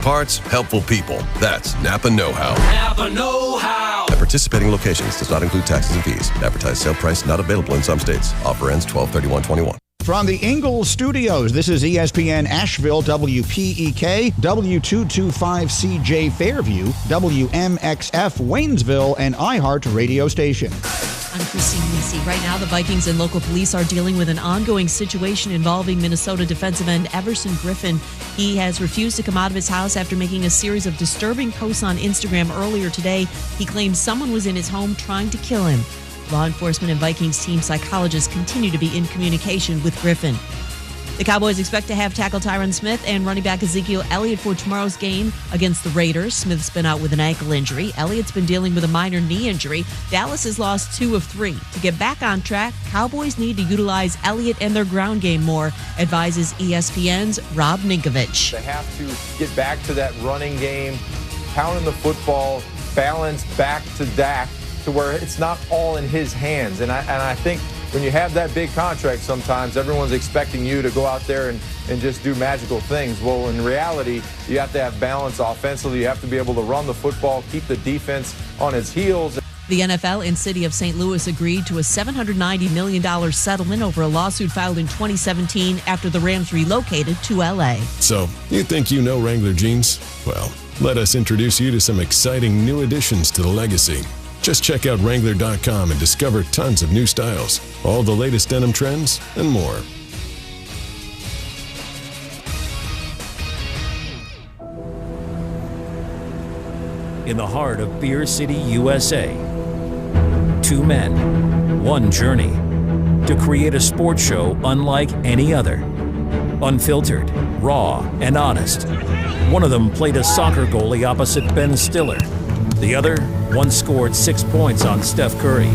Parts, helpful people. That's Napa Know-How. Napa Know-How. At participating locations does not include taxes and fees. Advertised sale price not available in some states. Offer ends 12/31/21. From the Ingalls Studios, this is ESPN Asheville, WPEK, W225CJ Fairview, WMXF Waynesville, and iHeart radio station. I'm Christine Lisi. Right now, the Vikings and local police are dealing with an ongoing situation involving Minnesota defensive end Everson Griffin. He has refused to come out of his house after making a series of disturbing posts on Instagram earlier today. He claims someone was in his home trying to kill him. Law enforcement and Vikings team psychologists continue to be in communication with Griffin. The Cowboys expect to have tackle Tyron Smith and running back Ezekiel Elliott for tomorrow's game against the Raiders. Smith's been out with an ankle injury. Elliott's been dealing with a minor knee injury. Dallas has lost 2 of 3. To get back on track, Cowboys need to utilize Elliott and their ground game more, advises ESPN's Rob Ninkovich. They have to get back to that running game, pounding the football, balance back to Dak to where it's not all in his hands. And I think when you have that big contract, sometimes everyone's expecting you to go out there and just do magical things. Well, in reality, you have to have balance offensively. You have to be able to run the football, keep the defense on its heels. The NFL and City of St. Louis agreed to a $790 million settlement over a lawsuit filed in 2017 after the Rams relocated to L.A. So, you think you know Wrangler jeans? Well, let us introduce you to some exciting new additions to the legacy. Just check out Wrangler.com and discover tons of new styles, all the latest denim trends, and more. In the heart of Beer City, USA, 2 men, 1 journey to create a sports show unlike any other. Unfiltered, raw, and honest. One of them played a soccer goalie opposite Ben Stiller. The other once scored 6 points on Steph Curry.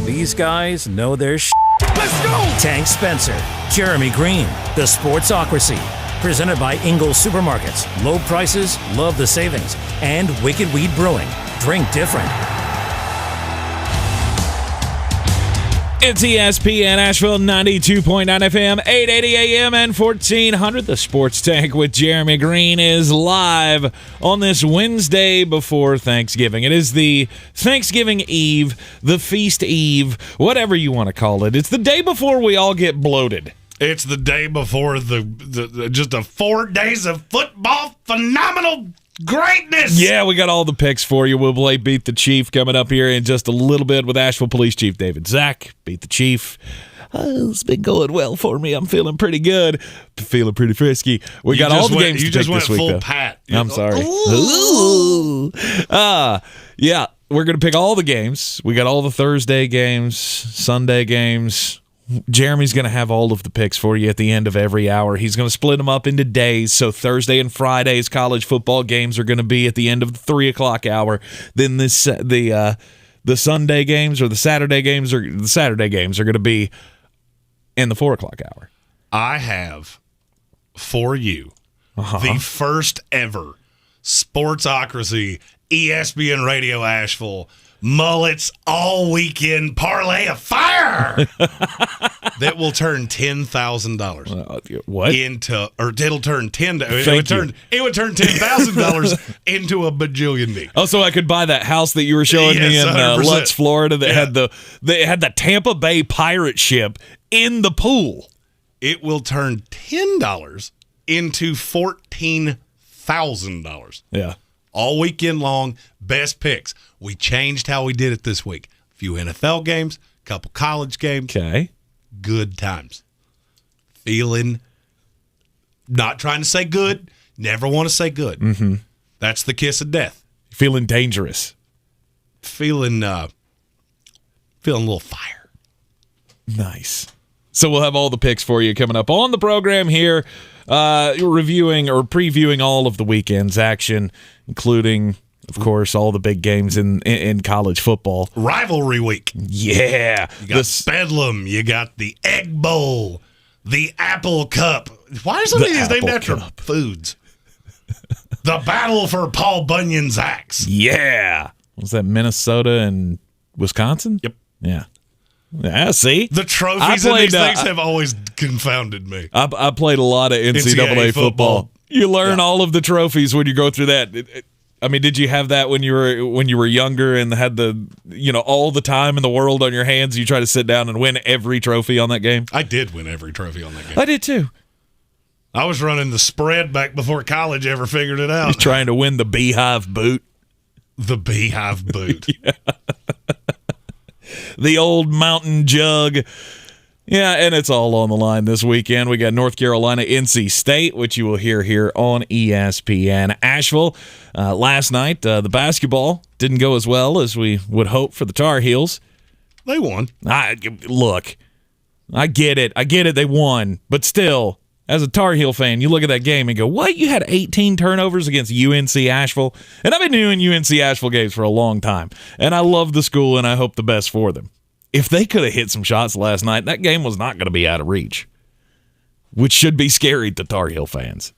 These guys know their shit. Let's go! Tank Spencer, Jeremy Greene, The Sportsocracy. Presented by Ingalls Supermarkets. Low prices, love the savings. And Wicked Weed Brewing. Drink different. It's ESPN Asheville 92.9 FM, 880 AM and 1400. The Sports Tank with Jeremy Greene is live on this Wednesday before Thanksgiving. It is the Thanksgiving Eve, the Feast Eve, whatever you want to call it. It's the day before we all get bloated. It's the day before the just a 4 days of football phenomenal greatness. Yeah, we got all the picks for you. We'll play Beat the Chief coming up here in just a little bit with Asheville Police Chief David Zach. Beat the Chief. It's been going well for me. I'm feeling pretty good. Feeling pretty frisky. We got all the games to pick this week, full though. Pat. I'm sorry. Ooh. Yeah, we're going to pick all the games. We got all the Thursday games, Sunday games. Jeremy's going to have all of the picks for you at the end of every hour. He's going to split them up into days. So Thursday and Friday's college football games are going to be at the end of the 3 o'clock hour. Then the Sunday games or the Saturday games are going to be in the 4 o'clock hour. I have for you the first ever Sportsocracy ESPN Radio Asheville Mullets all weekend parlay of fire that will turn $10,000 what into, or it'll turn it would turn $10,000 into a bajillion me. Oh, so I could buy that house that you were showing me in Lutz, Florida that had the Tampa Bay pirate ship in the pool. It will turn $10 into $14,000. Yeah. All weekend long, best picks. We changed how we did it this week. A few NFL games, a couple college games. Okay. Good times. Feeling, not trying to say good, never want to say good. Mm-hmm. That's the kiss of death. Feeling dangerous. Feeling a little fire. Nice. So we'll have all the picks for you coming up on the program here, reviewing or previewing all of the weekend's action, including, of course, all the big games in college football. Rivalry week. Yeah. You got Bedlam. You got the Egg Bowl. The Apple Cup. Why are some of these named after foods? The Battle for Paul Bunyan's Axe. Yeah. Was that Minnesota and Wisconsin? Yep. Yeah. Yeah, see? The trophies in these things have always confounded me. I played a lot of NCAA football You learn all of the trophies when you go through that. I mean, did you have that when you were younger and had all the time in the world on your hands? You try to sit down and win every trophy on that game? I did win every trophy on that game. I did too. I was running the spread back before college ever figured it out. You're trying to win the Beehive boot. The Beehive boot. The old mountain jug. Yeah, and it's all on the line this weekend. We got North Carolina, NC State, which you will hear here on ESPN. Asheville, last night, the basketball didn't go as well as we would hope for the Tar Heels. They won. Look, I get it. They won. But still, as a Tar Heel fan, you look at that game and go, what? You had 18 turnovers against UNC Asheville? And I've been doing UNC Asheville games for a long time. And I love the school, and I hope the best for them. If they could have hit some shots last night, that game was not going to be out of reach, which should be scary to Tar Heel fans.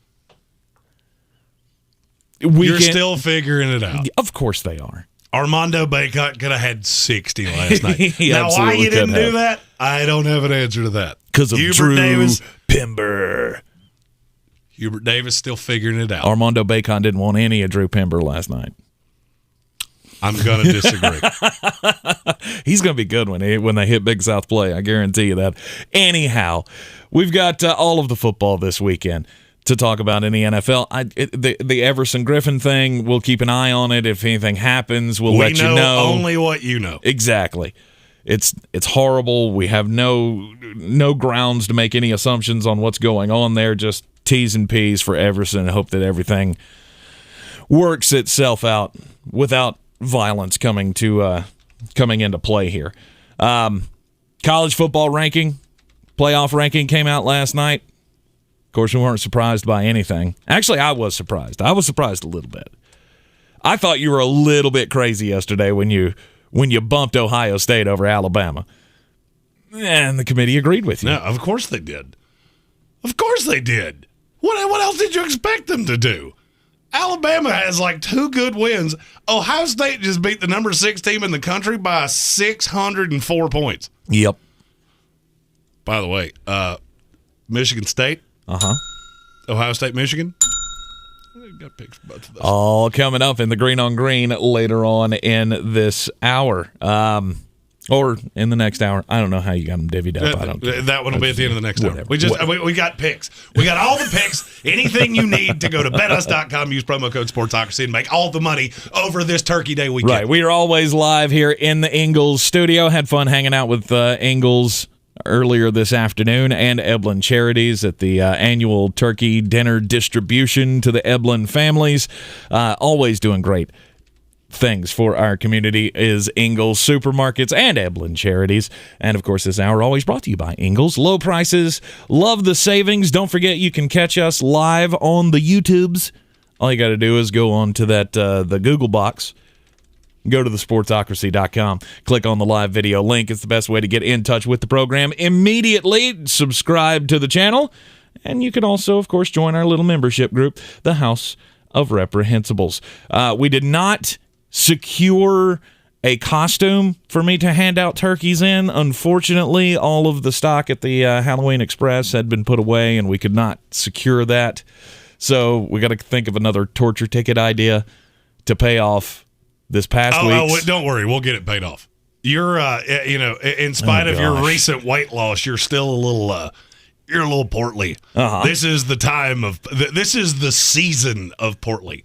You're still figuring it out. Of course they are. Armando Bacot could have had 60 last night. Now, why you didn't do that, I don't have an answer to that. Because of Hubert Drew Davis. Pember. Hubert Davis still figuring it out. Armando Bacot didn't want any of Drew Pember last night. I'm going to disagree. He's going to be good when they hit Big South play. I guarantee you that. Anyhow, we've got all of the football this weekend to talk about in the NFL. The Everson Griffin thing, we'll keep an eye on it. If anything happens, we'll let you know. Only what you know. Exactly. It's horrible. We have no grounds to make any assumptions on what's going on there. Just T's and P's for Everson and hope that everything works itself out without violence coming into play here. College football playoff ranking came out last night. Of course, we weren't surprised by anything. Actually, I was surprised. I was surprised a little bit. I thought you were a little bit crazy yesterday when you bumped Ohio State over Alabama. And the committee agreed with you. No, of course they did. Of course they did. What else did you expect them to do? Alabama has like 2 good wins. Ohio State just beat the number 6 team in the country by 604 points. Yep. By the way, Michigan State. Ohio State, Michigan. Got picks for both of those. All coming up in the Green on Green later on in this hour. Or in the next hour. I don't know how you got them divvied up. I don't care. That one will be at the end of the next hour. We got picks. We got all the picks. Anything you need to go to betus.com, use promo code Sportsocracy, and make all the money over this Turkey Day weekend. Right. We are always live here in the Ingles studio. Had fun hanging out with Ingles earlier this afternoon and Eblin Charities at the annual turkey dinner distribution to the Eblin families. Always doing great things for our community is Ingles Supermarkets and Eblin Charities. And, of course, this hour always brought to you by Ingles. Low prices, love the savings. Don't forget you can catch us live on the YouTubes. All you got to do is go on to that the Google box, go to thesportsocracy.com, click on the live video link. It's the best way to get in touch with the program immediately. Subscribe to the channel. And you can also, of course, join our little membership group, the House of Reprehensibles. We did not secure a costume for me to hand out turkeys in. Unfortunately, all of the stock at the Halloween Express had been put away, and we could not secure that. So we got to think of another torture ticket idea to pay off this past week. Oh, don't worry. We'll get it paid off. You're, in spite of your recent weight loss, you're still a little... You're a little portly. This is the time of. This is the season of portly.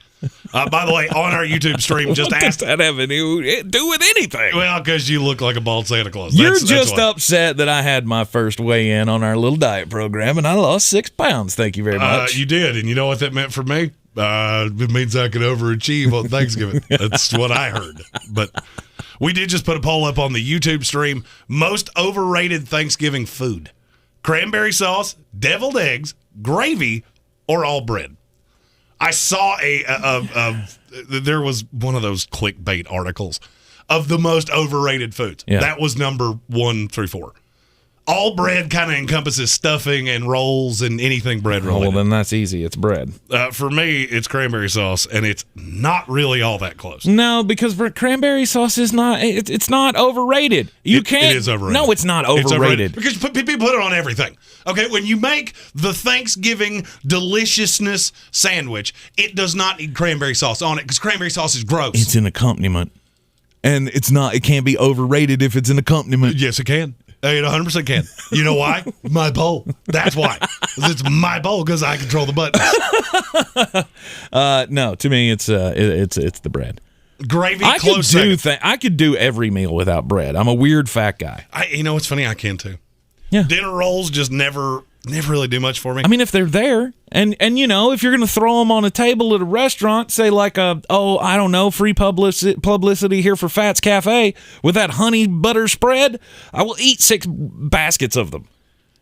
By the way, on our YouTube stream, just asked. What does that have to do with anything? Well, because you look like a bald Santa Claus. You're just upset that I had my first weigh-in on our little diet program, and I lost 6 pounds. Thank you very much. You did, and you know what that meant for me? It means I could overachieve on Thanksgiving. That's what I heard. But we did just put a poll up on the YouTube stream. Most overrated Thanksgiving food. Cranberry sauce, deviled eggs, gravy, or all bread. I saw there was one of those clickbait articles of the most overrated foods. Yeah. That was number 1 through 4. All bread kind of encompasses stuffing and rolls and anything bread related. Well, then that's easy. It's bread. For me, it's cranberry sauce, and it's not really all that close. No, because cranberry sauce is not. It's not overrated. You can't. It is overrated. No, it's not overrated. It's overrated because people put it on everything. Okay, when you make the Thanksgiving deliciousness sandwich, it does not need cranberry sauce on it because cranberry sauce is gross. It's an accompaniment, and it's not. It can't be overrated if it's an accompaniment. Yes, it can. It 100% can. You know why? My bowl. That's why. It's my bowl because I control the buttons. No, to me, it's the bread. Gravy. I could do every meal without bread. I'm a weird fat guy. You know what's funny? I can too. Yeah. Dinner rolls just never really do much for me. I mean, if they're there, and if you're going to throw them on a table at a restaurant, say like free publicity here for Fats Cafe with that honey butter spread, I will eat 6 baskets of them.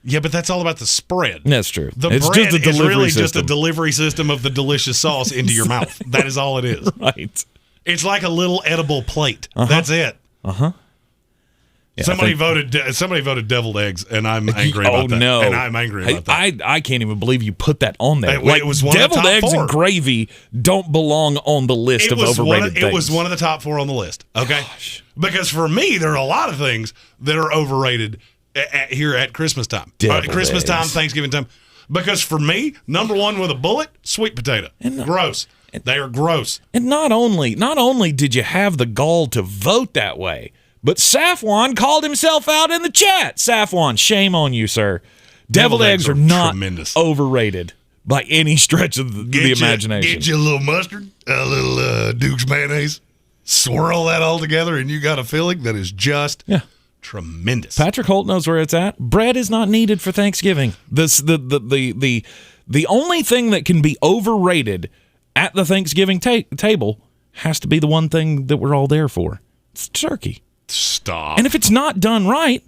Yeah, but that's all about the spread. That's true. It's bread is really just a delivery system of the delicious sauce into your mouth. That is all it is. Right. It's like a little edible plate. That's it. Uh-huh. Yeah, somebody voted deviled eggs, and I'm angry about that. No. And I'm angry about that. I can't even believe you put that on there. It was one deviled of the top eggs 4. And gravy don't belong on the list of overrated things. It was one of the top 4 on the list, okay? Gosh. Because for me, there are a lot of things that are overrated here at Christmas time. Christmas time, Thanksgiving time. Because for me, number 1 with a bullet, sweet potato. Gross. They are gross. And not only did you have the gall to vote that way, but Safwan called himself out in the chat. Safwan, shame on you, sir. Deviled eggs are not tremendous. Overrated by any stretch of the imagination. Get you a little mustard, a little Duke's mayonnaise, swirl that all together, and you got a filling that is just tremendous. Patrick Holt knows where it's at. Bread is not needed for Thanksgiving. The only thing that can be overrated at the Thanksgiving table has to be the one thing that we're all there for. It's turkey. Stop. And if it's not done right,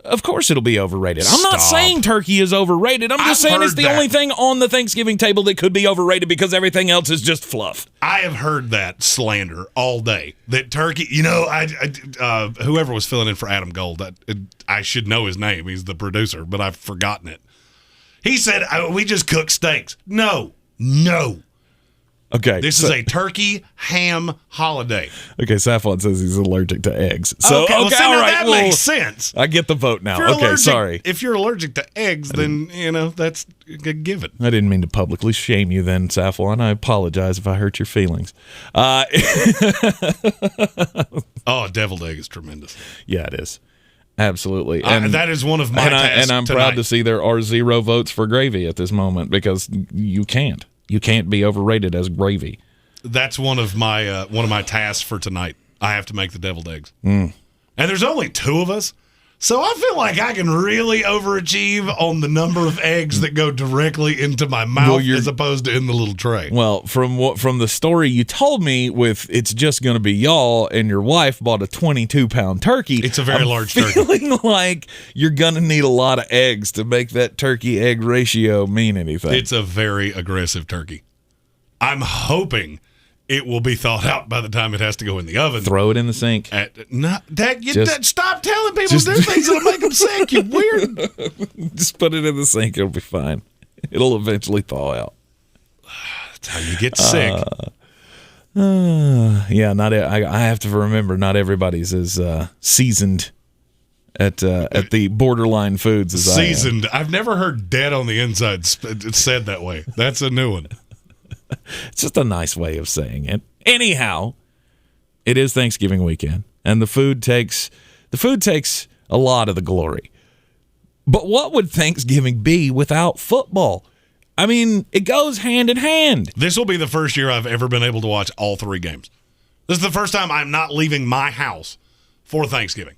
of course it'll be overrated. I'm not saying turkey is overrated. I'm just saying it's the only thing on the Thanksgiving table that could be overrated because everything else is just fluff. I have heard that slander all day. That turkey, whoever was filling in for Adam Gold, I should know his name. He's the producer, but I've forgotten it. He said, we just cook steaks. No. Okay. This is a turkey ham holiday. Okay, Safwan says he's allergic to eggs. So, all right. That makes sense. I get the vote now. Okay, sorry. If you're allergic to eggs, then, that's a given. I didn't mean to publicly shame you then, Safwan. I apologize if I hurt your feelings. Deviled egg is tremendous. Yeah, it is. Absolutely. And that is one of my tasks And I'm proud to see there are 0 votes for gravy at this moment because you can't. You can't be overrated as gravy. That's one of my tasks for tonight. I have to make the deviled eggs. And there's only 2 of us, so I feel like I can really overachieve on the number of eggs that go directly into my mouth as opposed to in the little tray. Well, from the story you told me with it's just going to be y'all and your wife bought a 22-pound turkey. It's a very large turkey. Feeling like you're going to need a lot of eggs to make that turkey-egg ratio mean anything. It's a very aggressive turkey. I'm hoping it will be thawed out by the time it has to go in the oven. Throw it in the sink. Stop telling people to do things that'll make them sick, you weird. Just put it in the sink. It'll be fine. It'll eventually thaw out. That's how you get sick. I have to remember not everybody's as seasoned at the borderline foods as seasoned. I am. I've never heard dead on the inside said that way. That's a new one. It's just a nice way of saying it. Anyhow, it is Thanksgiving weekend, and the food takes a lot of the glory. But what would Thanksgiving be without football? I mean, it goes hand in hand. This will be the first year I've ever been able to watch all 3 games. This is the first time I'm not leaving my house for Thanksgiving.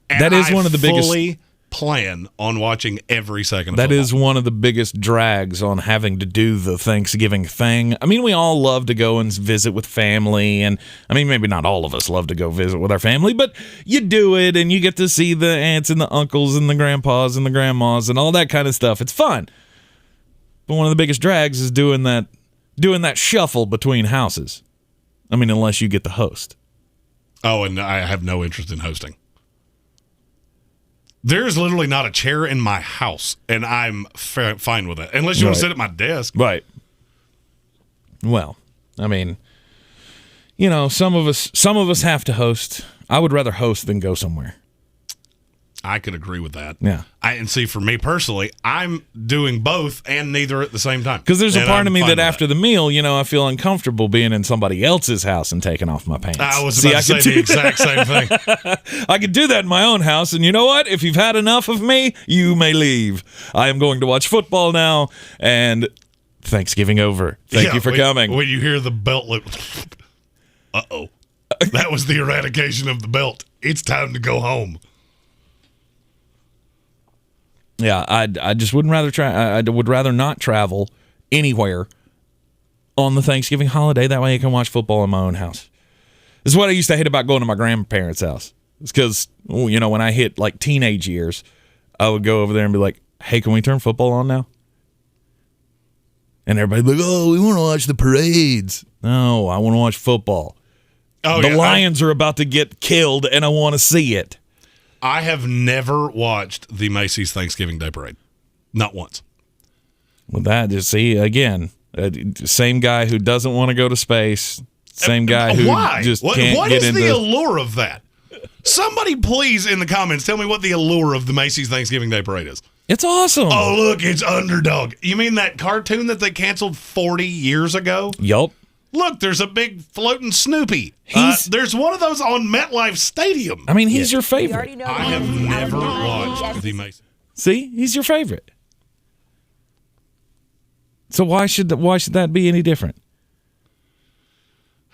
And that is one of the biggest. Fully plan on watching every second of that football. Is one of the biggest drags on having to do the Thanksgiving thing. I mean, we all love to go and visit with family, and I mean, maybe not all of us love to go visit with our family, but you do it, and you get to see the aunts and the uncles and the grandpas and the grandmas and all that kind of stuff. It's fun. But one of the biggest drags is doing that shuffle between houses. I mean, unless you get the host. Oh, and I have no interest in hosting. There's literally not a chair in my house, and I'm fine with it. Unless you want to sit at my desk. Right. Well, I mean, you know, some of us have to host. I would rather host than go somewhere. I could agree with that. Yeah. And see, for me personally, I'm doing both and neither at the same time. Because there's a part of me that after the meal, you know, I feel uncomfortable being in somebody else's house and taking off my pants. I was about to say the exact same thing. I could do that in my own house, and you know what? If you've had enough of me, you may leave. I am going to watch football now, and Thanksgiving over. Thank you for coming. When you hear the belt loop, uh-oh. That was the eradication of the belt. It's time to go home. Yeah, I just wouldn't rather try. I would rather not travel anywhere on the Thanksgiving holiday. That way I can watch football in my own house. This is what I used to hate about going to my grandparents' house. It's because, you know, when I hit like teenage years, I would go over there and be like, hey, can we turn football on now? And everybody'd be like, oh, we want to watch the parades. No, I want to watch football. Oh, the Lions are about to get killed, and I want to see it. I have never watched the Macy's Thanksgiving Day Parade. Not once. Well, that just, see, again, same guy who doesn't want to go to space, same guy who just can't get into... What is the allure of that? Somebody please, in the comments, tell me what the allure of the Macy's Thanksgiving Day Parade is. It's awesome. Oh, look, it's Underdog. You mean that cartoon that they canceled 40 years ago? Yup. Look, there's a big floating Snoopy. There's one of those on MetLife Stadium. I mean, he's your favorite. I have never watched the Macy's. See, he's your favorite. So why should that be any different?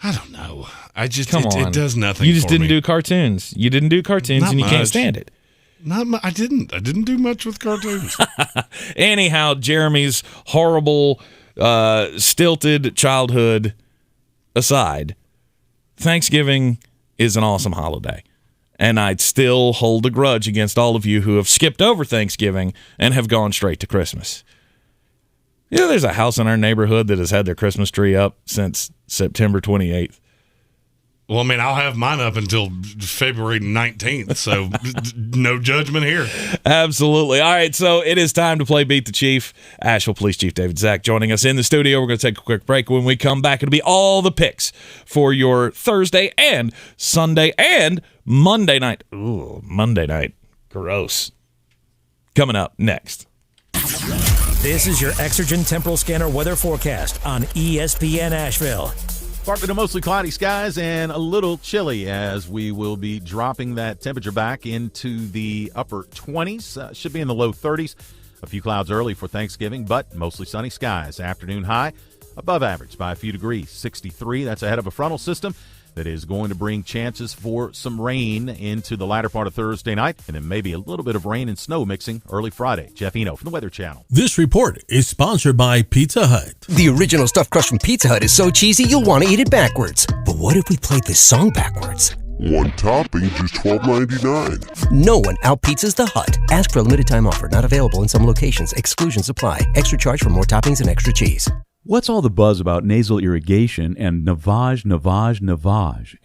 I don't know. I just Come on. It does nothing. You just for didn't me. do cartoons. You didn't do cartoons, Not and you much. can't stand it. I didn't do much with cartoons. Anyhow, Jeremy's horrible, stilted childhood aside, Thanksgiving is an awesome holiday. And I'd still hold a grudge against all of you who have skipped over Thanksgiving and have gone straight to Christmas. You know, there's a house in our neighborhood that has had their Christmas tree up since September 28th. Well, I mean, I'll have mine up until February 19th, so no judgment here. Absolutely. All right, so it is time to play Beat the Chief. Asheville Police Chief David Zach joining us in the studio. We're going to take a quick break. When we come back, it'll be all the picks for your Thursday and Sunday and Monday night. Ooh, Monday night. Gross. Coming up next. This is your Exergen Temporal Scanner weather forecast on ESPN Asheville. Partly to mostly cloudy skies and a little chilly as we will be dropping that temperature back into the upper 20s. Should be in the low 30s. A few clouds early for Thanksgiving, but mostly sunny skies. Afternoon high above average by a few degrees, 63. That's ahead of a frontal system that is going to bring chances for some rain into the latter part of Thursday night, and then maybe a little bit of rain and snow mixing early Friday. Jeff Eno from the Weather Channel. This report is sponsored by Pizza Hut. The original stuffed crust from Pizza Hut is so cheesy you'll want to eat it backwards. But what if we played this song backwards? One topping, just $12.99. No one out-pizzas the Hut. Ask for a limited time offer. Not available in some locations. Exclusions apply. Extra charge for more toppings and extra cheese. What's all the buzz about nasal irrigation and navage?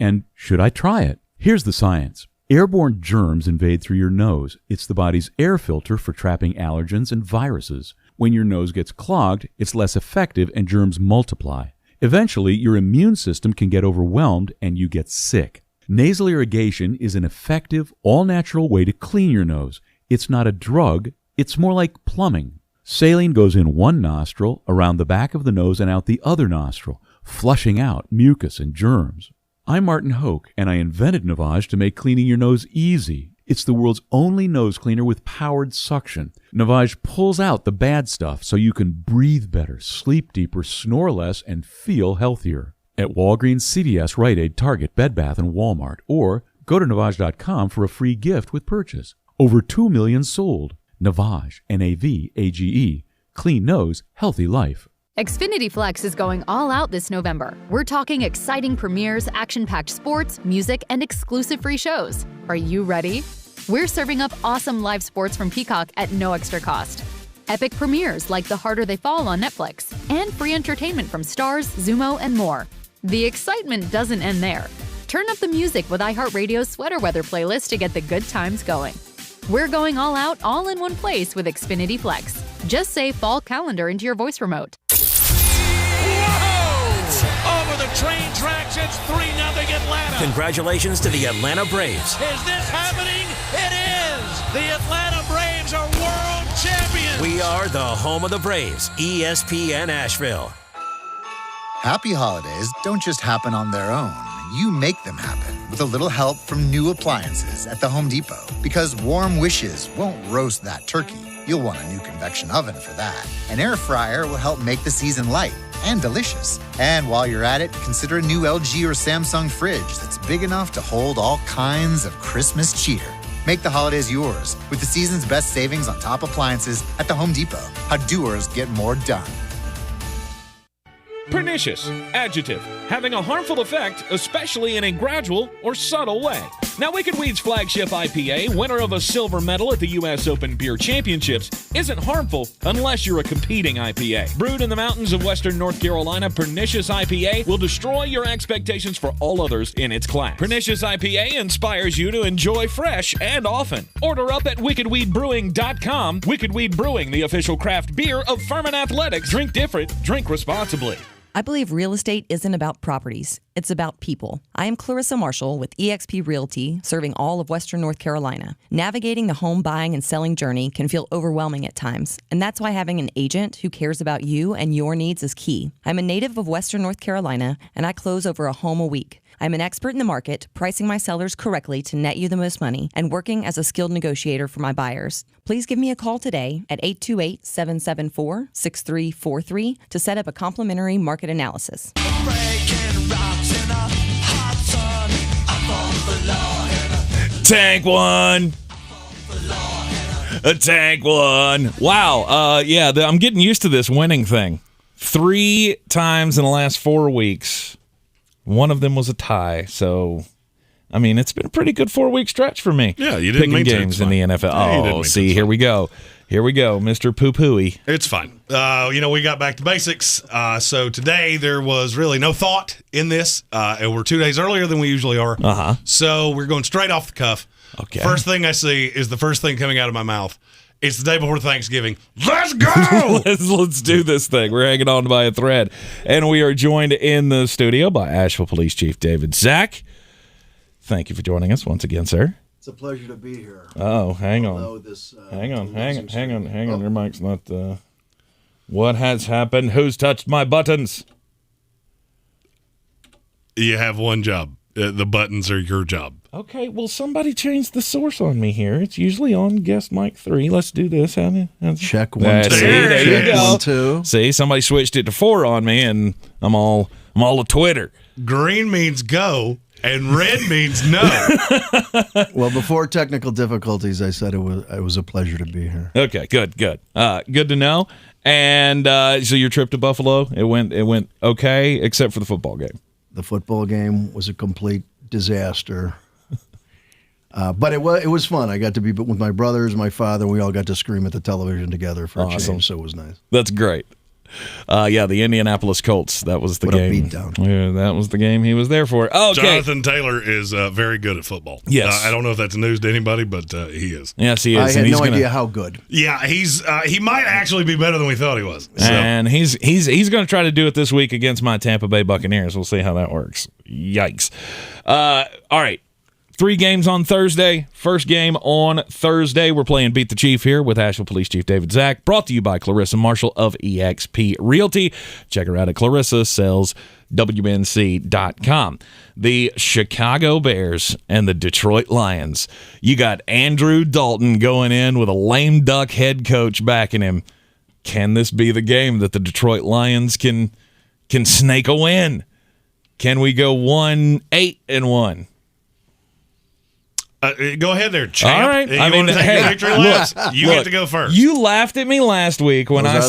And should I try it? Here's the science. Airborne germs invade through your nose. It's the body's air filter for trapping allergens and viruses. When your nose gets clogged, it's less effective and germs multiply. Eventually, your immune system can get overwhelmed and you get sick. Nasal irrigation is an effective, all-natural way to clean your nose. It's not a drug. It's more like plumbing. Saline goes in one nostril, around the back of the nose, and out the other nostril, flushing out mucus and germs. I'm Martin Hoke, and I invented Navage to make cleaning your nose easy. It's the world's only nose cleaner with powered suction. Navage pulls out the bad stuff so you can breathe better, sleep deeper, snore less, and feel healthier. At Walgreens, CVS, Rite Aid, Target, Bed Bath, and Walmart. Or go to Navage.com for a free gift with purchase. Over 2 million sold. Navage, N-A-V-A-G-E. Clean nose, healthy life. Xfinity Flex is going all out this November. We're talking exciting premieres, action-packed sports, music, and exclusive free shows. Are you ready? We're serving up awesome live sports from Peacock at no extra cost. Epic premieres like The Harder They Fall on Netflix, and free entertainment from Stars, Zumo, and more. The excitement doesn't end there. Turn up the music with iHeartRadio's Sweater Weather playlist to get the good times going. We're going all out, all in one place with Xfinity Flex. Just say fall calendar into your voice remote. Over the train tracks, it's 3-0 Atlanta. Congratulations to the Atlanta Braves. Is this happening? It is. The Atlanta Braves are world champions. We are the home of the Braves, ESPN Asheville. Happy holidays don't just happen on their own. You make them happen with a little help from new appliances at the Home Depot. Because warm wishes won't roast that turkey. You'll want a new convection oven for that. An air fryer will help make the season light and delicious. And while you're at it, consider a new LG or Samsung fridge that's big enough to hold all kinds of Christmas cheer. Make the holidays yours with the season's best savings on top appliances at the Home Depot. How doers get more done. Pernicious, adjective, having a harmful effect, especially in a gradual or subtle way. Now, Wicked Weed's flagship IPA, winner of a silver medal at the U.S. Open Beer Championships, isn't harmful unless you're a competing IPA. Brewed in the mountains of western North Carolina, Pernicious IPA will destroy your expectations for all others in its class. Pernicious IPA inspires you to enjoy fresh and often. Order up at wickedweedbrewing.com. Wicked Weed Brewing, the official craft beer of Furman Athletics. Drink different, drink responsibly. I believe real estate isn't about properties. It's about people. I am Clarissa Marshall with eXp Realty, serving all of Western North Carolina. Navigating the home buying and selling journey can feel overwhelming at times, and that's why having an agent who cares about you and your needs is key. I'm a native of Western North Carolina, and I close over a home a week. I'm an expert in the market, pricing my sellers correctly to net you the most money, and working as a skilled negotiator for my buyers. Please give me a call today at 828-774-6343 to set up a complimentary market analysis. Tank one. A tank one. Wow. I'm getting used to this winning thing. 3 times in the last 4 weeks. One of them was a tie, so I mean it's been a pretty good 4-week stretch for me. Yeah, you didn't picking games in the NFL. Yeah, see, here we go, Mr. Poo-Pooey. It's fine. We got back to basics. So today there was really no thought in this, and we're 2 days earlier than we usually are. So we're going straight off the cuff. Okay. First thing I see is the first thing coming out of my mouth. It's the day before Thanksgiving. Let's go! Let's do this thing. We're hanging on by a thread. And we are joined in the studio by Asheville Police Chief David Zach. Thank you for joining us once again, sir. It's a pleasure to be here. Oh, hang on. Hang on. Your mic's not... What has happened? Who's touched my buttons? You have one job. The buttons are your job. Okay, well, somebody changed the source on me here. It's usually on guest mic 3. Let's do this. Check 1, 2. There you go. 1, 2. See, somebody switched it to 4 on me, and I'm all a Twitter. Green means go, and red means no. Well, before technical difficulties, I said it was a pleasure to be here. Okay, good. Good to know. And so your trip to Buffalo, it went okay, except for the football game. The football game was a complete disaster. But it was fun. I got to be with my brothers, my father. We all got to scream at the television together for a change, so it was nice. That's great. The Indianapolis Colts. That was the game. What a beatdown. Yeah, that was the game he was there for. Okay. Jonathan Taylor is very good at football. Yes. I don't know if that's news to anybody, but he is. Yes, he is. I had no idea how good. Yeah, he might actually be better than we thought he was. So. And he's going to try to do it this week against my Tampa Bay Buccaneers. We'll see how that works. Yikes. All right. 3 games on Thursday. First game on Thursday. We're playing Beat the Chief here with Asheville Police Chief David Zach. Brought to you by Clarissa Marshall of eXp Realty. Check her out at clarissasellswnc.com. The Chicago Bears and the Detroit Lions. You got Andrew Dalton going in with a lame duck head coach backing him. Can this be the game that the Detroit Lions can snake a win? Can we go 1-8-1? Go ahead there, champ. All right. You get to go first. You laughed at me last week when I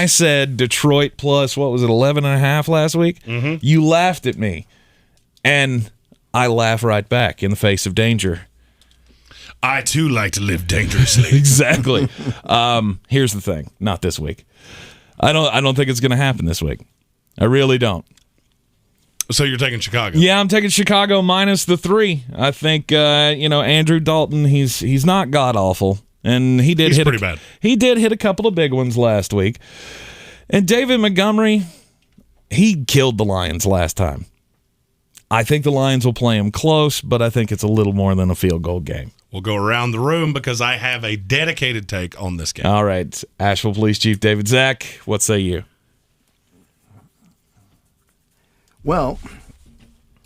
said Detroit plus, what was it, 11.5 last week? Mm-hmm. You laughed at me. And I laugh right back in the face of danger. I, too, like to live dangerously. Exactly. Here's the thing. Not this week. I don't think it's going to happen this week. I really don't. So you're taking Chicago? Yeah, I'm taking Chicago minus the 3. I think Andrew Dalton. He's not god awful, and he's pretty bad. He did hit a couple of big ones last week, and David Montgomery, he killed the Lions last time. I think the Lions will play him close, but I think it's a little more than a field goal game. We'll go around the room because I have a dedicated take on this game. All right, Asheville Police Chief David Zach, what say you? Well,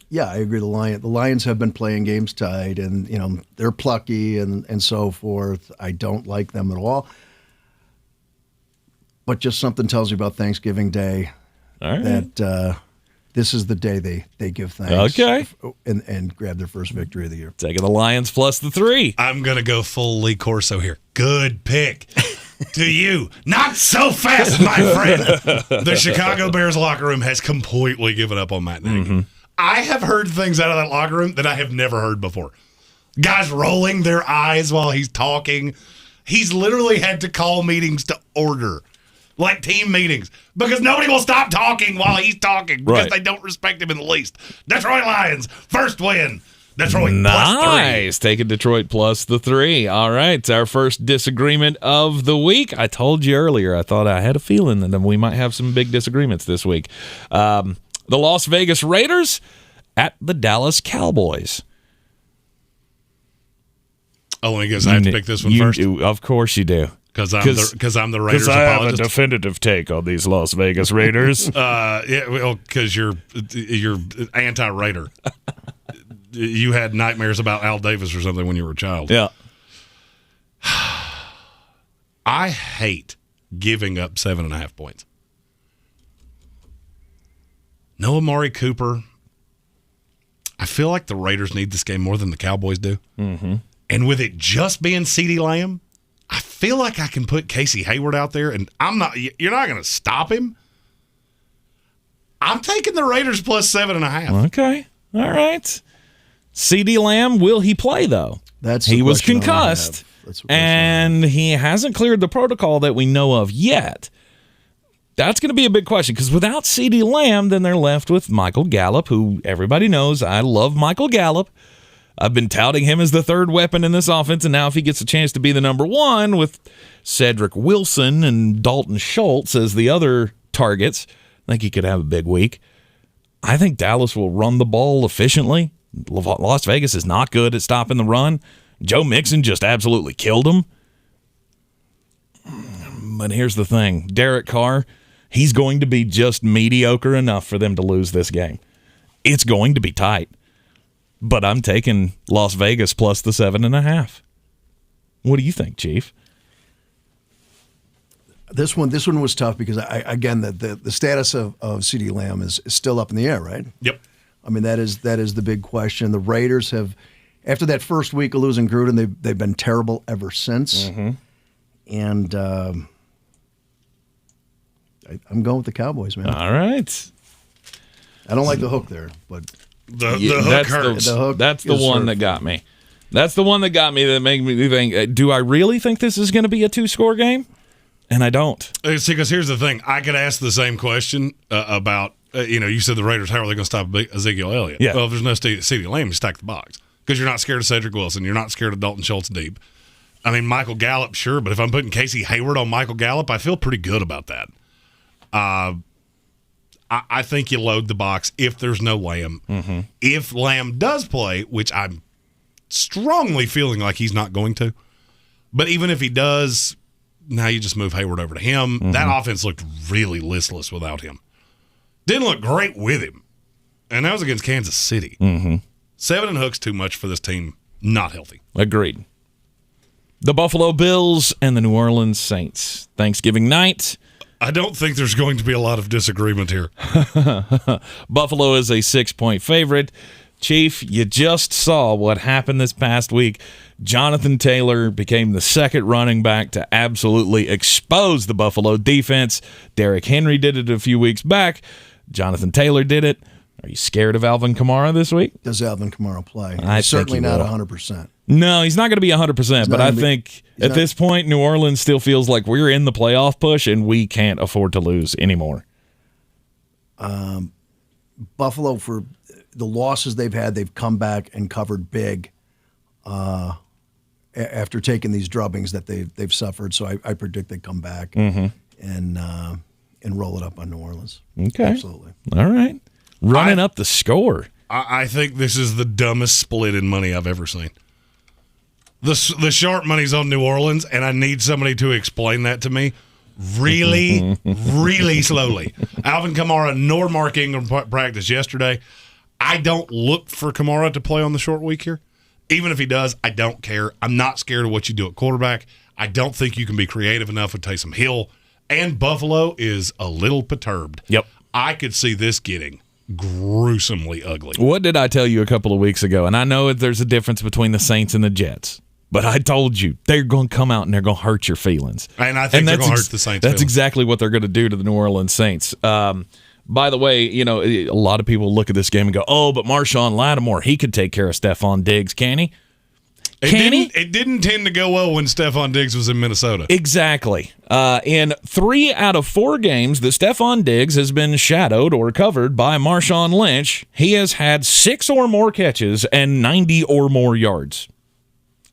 yeah, I agree. The Lions have been playing games tight, and they're plucky and so forth. I don't like them at all. But just something tells me about Thanksgiving Day that this is the day they give thanks. Okay. And grab their first victory of the year. Taking the Lions plus the 3. I'm going to go full Lee Corso here. Good pick. To you. Not so fast, my friend. The Chicago Bears locker room has completely given up on Matt Nagy. Mm-hmm. I have heard things out of that locker room that I have never heard before. Guys rolling their eyes while he's talking. He's literally had to call meetings to order, like team meetings, because nobody will stop talking while he's talking because they don't respect him in the least. Detroit Lions, first win. Detroit nice. Taking Detroit plus the 3. All right. It's our first disagreement of the week. I told you earlier, I thought I had a feeling that we might have some big disagreements this week. The Las Vegas Raiders at the Dallas Cowboys. Oh, I guess I have to pick this one first? Of course you do. Because I'm the Raiders apologist. I have a definitive take on these Las Vegas Raiders. Because you're anti-Raider. You had nightmares about Al Davis or something when you were a child. Yeah. I hate giving up 7.5 points. No Amari Cooper. I feel like the Raiders need this game more than the Cowboys do. Mm-hmm. And with it just being CeeDee Lamb, I feel like I can put Casey Hayward out there, and you're not going to stop him. I'm taking the Raiders plus 7.5. Okay. All right. CeeDee Lamb, will he play, though? He was concussed, and he hasn't cleared the protocol that we know of yet. That's going to be a big question, because without CeeDee Lamb, then they're left with Michael Gallup, who everybody knows I love Michael Gallup. I've been touting him as the third weapon in this offense, and now if he gets a chance to be the number 1 with Cedric Wilson and Dalton Schultz as the other targets, I think he could have a big week. I think Dallas will run the ball efficiently. Las Vegas is not good at stopping the run. Joe Mixon just absolutely killed him. But here's the thing. Derek Carr, he's going to be just mediocre enough for them to lose this game. It's going to be tight. But I'm taking Las Vegas plus the 7.5. What do you think, Chief? This one was tough because, the status of CeeDee Lamb is still up in the air, right? Yep. I mean, that is the big question. The Raiders have, after that first week of losing Gruden, they've been terrible ever since. Mm-hmm. And I'm going with the Cowboys, man. All right. I don't like the hook there, but the hook hurts. That's the one that got me. That's the one that got me that made me think, do I really think this is going to be a 2-score game? And I don't. See, because here's the thing. I could ask the same question about, you said the Raiders, how are they going to stop Ezekiel Elliott? Yeah. Well, if there's no CeeDee Lamb, you stack the box. Because you're not scared of Cedric Wilson. You're not scared of Dalton Schultz deep. I mean, Michael Gallup, sure, but if I'm putting Casey Hayward on Michael Gallup, I feel pretty good about that. I think you load the box if there's no Lamb. Mm-hmm. If Lamb does play, which I'm strongly feeling like he's not going to, but even if he does, now you just move Hayward over to him. Mm-hmm. That offense looked really listless without him. Didn't look great with him. And that was against Kansas City. Mm-hmm. 7 and hooks too much for this team. Not healthy. Agreed. The Buffalo Bills and the New Orleans Saints. Thanksgiving night. I don't think there's going to be a lot of disagreement here. Buffalo is a 6-point favorite. Chief, you just saw what happened this past week. Jonathan Taylor became the second running back to absolutely expose the Buffalo defense. Derrick Henry did it a few weeks back. Jonathan Taylor did it. Are you scared of Alvin Kamara this week? Does Alvin Kamara play? He's certainly not 100%. No, he's not going to be 100%, but I think at this point, New Orleans still feels like we're in the playoff push and we can't afford to lose anymore. Buffalo, for the losses they've had, they've come back and covered big after taking these drubbings that they've suffered. So I predict they come back and roll it up on New Orleans. Okay. Absolutely. All right. Running up the score. I think this is the dumbest split in money I've ever seen. The sharp money's on New Orleans, and I need somebody to explain that to me really, really slowly. Alvin Kamara nor Mark Ingram practiced yesterday. I don't look for Kamara to play on the short week here. Even if he does, I don't care. I'm not scared of what you do at quarterback. I don't think you can be creative enough with Taysom Hill. And Buffalo is a little perturbed. Yep. I could see this getting gruesomely ugly. What did I tell you a couple of weeks ago? And I know there's a difference between the Saints and the Jets, but I told you they're going to come out and they're going to hurt your feelings. And I think they're going to hurt the Saints. That's exactly what they're going to do to the New Orleans Saints. By the way, a lot of people look at this game and go, "Oh, but Marshawn Lattimore, he could take care of Stephon Diggs, can he?" It didn't tend to go well when Stephon Diggs was in Minnesota. Exactly. In 3 out of 4 games that Stephon Diggs has been shadowed or covered by Marshawn Lynch, he has had 6 or more catches and 90 or more yards.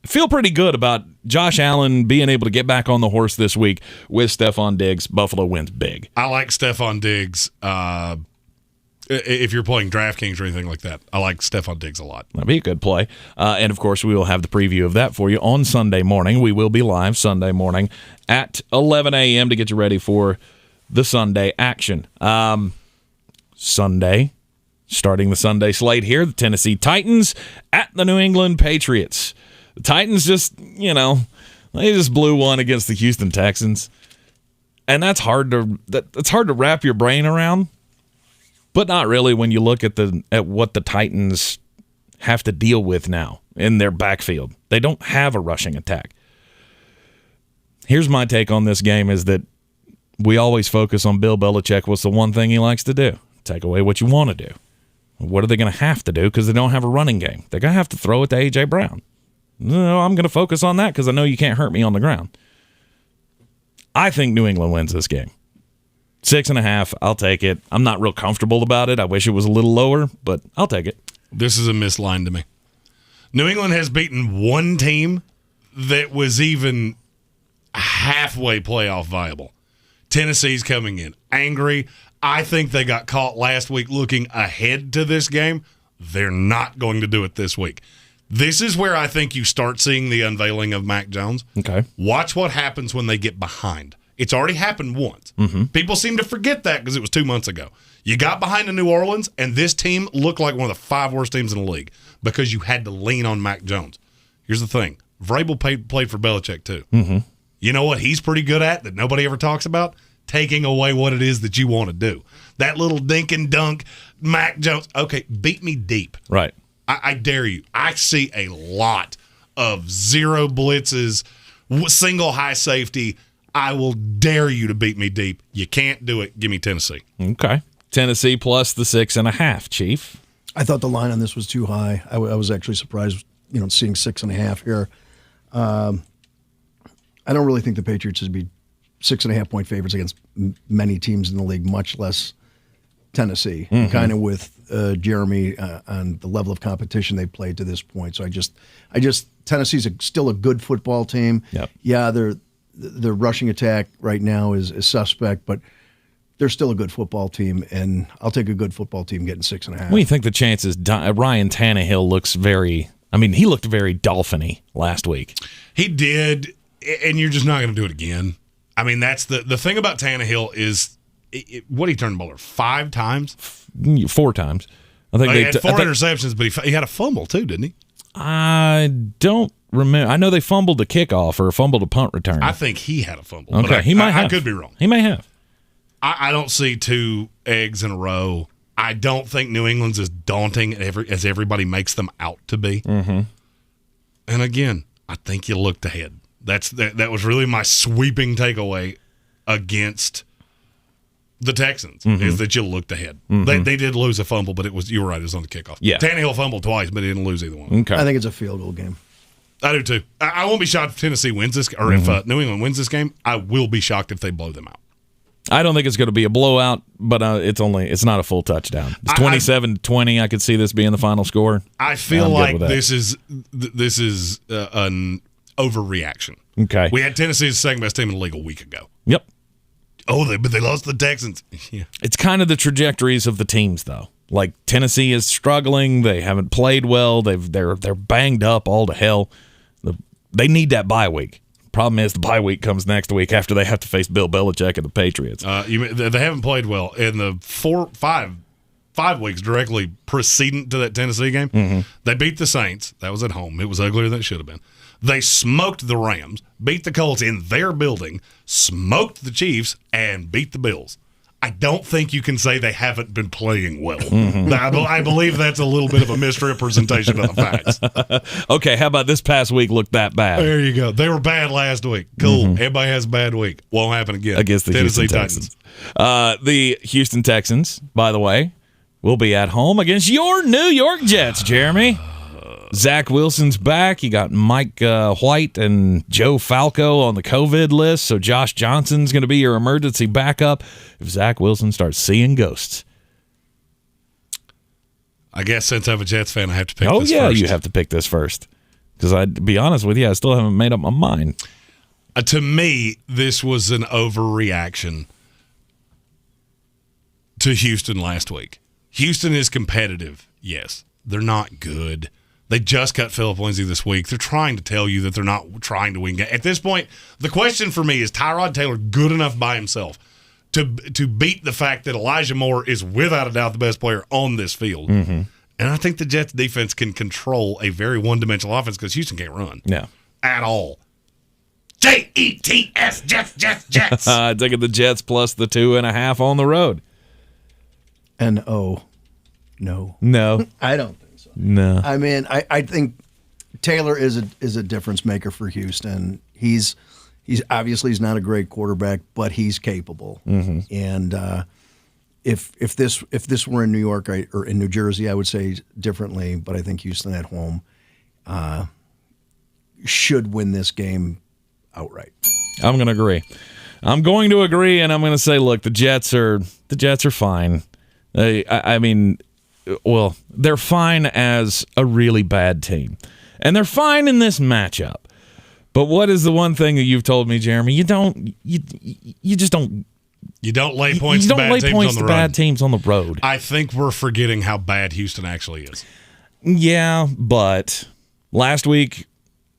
I feel pretty good about Josh Allen being able to get back on the horse this week with Stephon Diggs. Buffalo wins big. I like Stephon Diggs. If you're playing DraftKings or anything like that, I like Stephon Diggs a lot. That'd be a good play. And, of course, we will have the preview of that for you on Sunday morning. We will be live Sunday morning at 11 a.m. to get you ready for the Sunday action. Starting the Sunday slate here, the Tennessee Titans at the New England Patriots. The Titans they just blew one against the Houston Texans. And that's hard to wrap your brain around. But not really when you look at what the Titans have to deal with now in their backfield. They don't have a rushing attack. Here's my take on this game is that we always focus on Bill Belichick. What's the one thing he likes to do? Take away what you want to do. What are they going to have to do because they don't have a running game? They're going to have to throw it to A.J. Brown. No, I'm going to focus on that because I know you can't hurt me on the ground. I think New England wins this game. 6.5, I'll take it. I'm not real comfortable about it. I wish it was a little lower, but I'll take it. This is a missed line to me. New England has beaten one team that was even halfway playoff viable. Tennessee's coming in angry. I think they got caught last week looking ahead to this game. They're not going to do it this week. This is where I think you start seeing the unveiling of Mac Jones. Okay. Watch what happens when they get behind. It's already happened once. Mm-hmm. People seem to forget that because it was 2 months ago. You got behind in New Orleans, and this team looked like one of the 5 worst teams in the league because you had to lean on Mac Jones. Here's the thing. Vrabel played for Belichick, too. Mm-hmm. You know what he's pretty good at that nobody ever talks about? Taking away what it is that you want to do. That little dink and dunk, Mac Jones. Okay, beat me deep. Right. I dare you. I see a lot of 0 blitzes, single high safety. I will dare you to beat me deep. You can't do it. Give me Tennessee. Okay. Tennessee plus the 6.5, Chief. I thought the line on this was too high. I was actually surprised, seeing 6.5 here. I don't really think the Patriots should be 6.5-point favorites against many teams in the league, much less Tennessee. Mm-hmm. Kind of with Jeremy on the level of competition they've played to this point. So I just Tennessee's still a good football team. Yep. Yeah, their rushing attack right now is suspect, but they're still a good football team, and I'll take a good football team getting 6.5. What do you think the chances? Ryan Tannehill looks he looked very Dolphin-y last week. He did, and you're just not going to do it again. I mean, that's the thing about Tannehill is, what he turned the ball over 5 times? 4 times. I think he had 4 interceptions, but he had a fumble too, didn't he? I don't remember. I know they fumbled a kickoff or fumbled a punt return. I think he had a fumble. Okay, but he might have. I could be wrong. He may have. I don't see 2 eggs in a row. I don't think New England's as daunting as everybody makes them out to be. Mm-hmm. And again, I think you looked ahead. That was really my sweeping takeaway against the Texans, mm-hmm. is that you looked ahead. Mm-hmm. They did lose a fumble, but you were right, it was on the kickoff. Yeah. Tannehill fumbled twice, but he didn't lose either one. Okay. I think it's a field goal game. I do too. I won't be shocked if Tennessee wins this, or if New England wins this game. I will be shocked if they blow them out. I don't think it's going to be a blowout, but it's not a full touchdown. It's 27-20. I could see this being the final score. I feel like this is an overreaction. Okay. We had Tennessee as the second best team in the league a week ago. Yep. But they lost to the Texans. Yeah. It's kind of the trajectories of the teams, though. Like Tennessee is struggling. They haven't played well. They're banged up all to hell. They need that bye week. Problem is, the bye week comes next week after they have to face Bill Belichick and the Patriots. They haven't played well in the 5 weeks directly preceding to that Tennessee game. Mm-hmm. They beat the Saints. That was at home. It was uglier than it should have been. They smoked the Rams, beat the Colts in their building, smoked the Chiefs, and beat the Bills. I don't think you can say they haven't been playing well. Mm-hmm. I believe that's a little bit of a misrepresentation of the facts. Okay, how about this past week looked that bad? There you go. They were bad last week. Cool. Everybody has a bad week. Won't happen again. Against the Tennessee Houston Texans. The Houston Texans, by the way, will be at home against your New York Jets, Jeremy. Zach Wilson's back. You got Mike White and Joe Falco on the COVID list, so Josh Johnson's going to be your emergency backup if Zach Wilson starts seeing ghosts. I guess since I'm a Jets fan, I have to pick this first. Oh, yeah, you have to pick this first. Because to be honest with you, I still haven't made up my mind. To me, this was an overreaction to Houston last week. Houston is competitive, yes. They're not good. They just got Phillip Lindsay this week. They're trying to tell you that they're not trying to win games. At this point, the question for me is Tyrod Taylor good enough by himself to beat the fact that Elijah Moore is without a doubt the best player on this field. Mm-hmm. And I think the Jets defense can control a very one-dimensional offense because Houston can't run. Yeah. At all. Jets, Jets. Taking the Jets plus the 2.5 on the road. No. No. I don't think so. No. I mean, I think Taylor is a difference maker for Houston. He's obviously he's not a great quarterback, but he's capable. Mm-hmm. And if this were in New York or in New Jersey, I would say differently. But I think Houston at home should win this game outright. I'm going to agree. I'm going to agree, and I'm going to say, look, the Jets are fine. I mean, well, they're fine as a really bad team, and they're fine in this matchup. But what is the one thing that you've told me, Jeremy? You just don't. You don't lay points to bad teams on the road. I think we're forgetting how bad Houston actually is. Yeah, but last week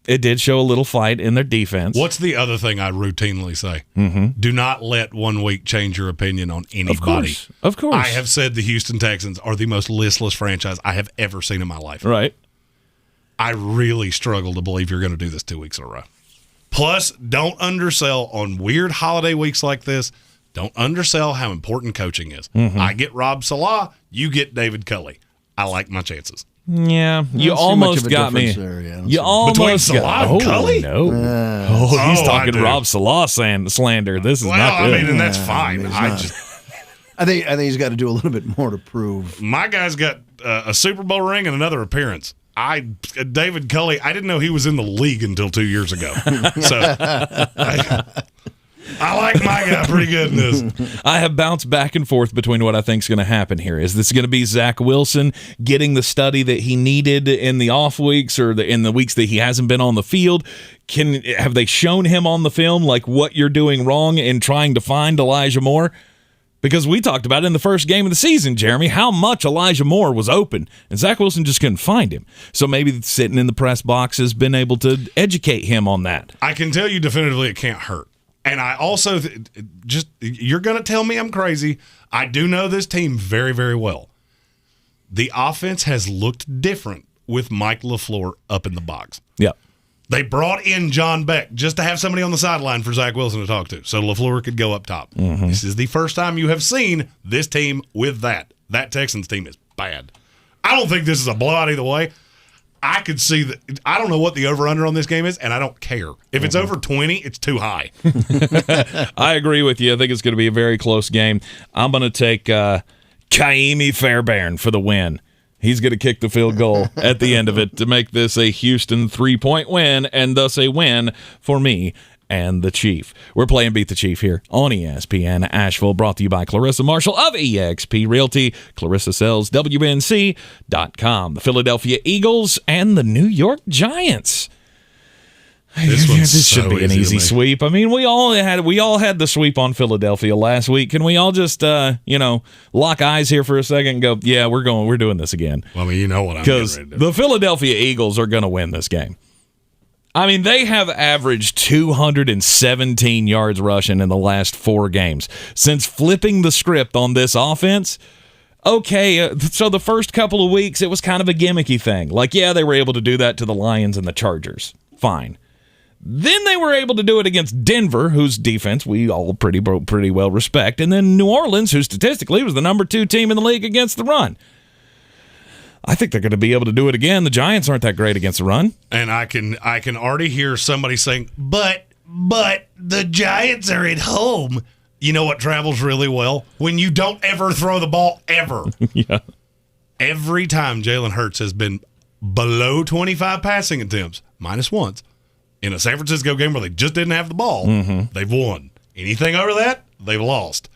it did show a little fight in their defense. What's the other thing I routinely say? Mm-hmm. Do not let 1 week change your opinion on anybody. Of course. I have said the Houston Texans are the most listless franchise I have ever seen in my life. Right. I really struggle to believe you're going to do this 2 weeks in a row. Plus, don't undersell on weird holiday weeks like this. Don't undersell how important coaching is. Mm-hmm. I get Rob Salah, you get David Culley. I like my chances. Yeah, you almost got me. You almost Between Salah and Culley? No. He's talking Rob Salah slander. This is not good. I mean, and that's fine. I think he's got to do a little bit more to prove. My guy's got a Super Bowl ring and another appearance. David Culley, I didn't know he was in the league until 2 years ago. So I like my guy pretty good in this. I have bounced back and forth between what I think is going to happen here. Is this going to be Zach Wilson getting the study that he needed in the off weeks or in the weeks that he hasn't been on the field? Have they shown him on the film like what you're doing wrong in trying to find Elijah Moore? Because we talked about it in the first game of the season, Jeremy, how much Elijah Moore was open, and Zach Wilson just couldn't find him. So maybe sitting in the press box has been able to educate him on that. I can tell you definitively it can't hurt. And I also, you're going to tell me I'm crazy. I do know this team very, very well. The offense has looked different with Mike LaFleur up in the box. Yep. They brought in John Beck just to have somebody on the sideline for Zach Wilson to talk to, so LaFleur could go up top. Mm-hmm. This is the first time you have seen this team with that. That Texans team is bad. I don't think this is a blowout either way. I could see that. I don't know what the over-under on this game is, and I don't care. If it's over 20, it's too high. I agree with you. I think it's going to be a very close game. I'm going to take Kaimi Fairbairn for the win. He's going to kick the field goal at the end of it to make this a Houston 3-point win and thus a win for me and the Chief. We're playing Beat the Chief here on ESPN Asheville, brought to you by Clarissa Marshall of eXp Realty. Clarissa sells WNC.com. The Philadelphia Eagles and the New York Giants. This should be an easy sweep. I mean, we all had the sweep on Philadelphia last week. Can we all just lock eyes here for a second and go, yeah, we're doing this again? Well, I mean, you know what I'm getting ready to do. Because the Philadelphia Eagles are going to win this game. I mean, they have averaged 217 yards rushing in the last 4 games. Since flipping the script on this offense, okay, so the first couple of weeks, it was kind of a gimmicky thing. Like, yeah, they were able to do that to the Lions and the Chargers. Fine. Then they were able to do it against Denver, whose defense we all pretty well respect, and then New Orleans, who statistically was the number 2 team in the league against the run. I think they're going to be able to do it again. The Giants aren't that great against the run. And I can already hear somebody saying, but the Giants are at home. You know what travels really well? When you don't ever throw the ball, ever. Yeah. Every time Jalen Hurts has been below 25 passing attempts, minus once, in a San Francisco game where they just didn't have the ball, they've won. Anything over that, they've lost.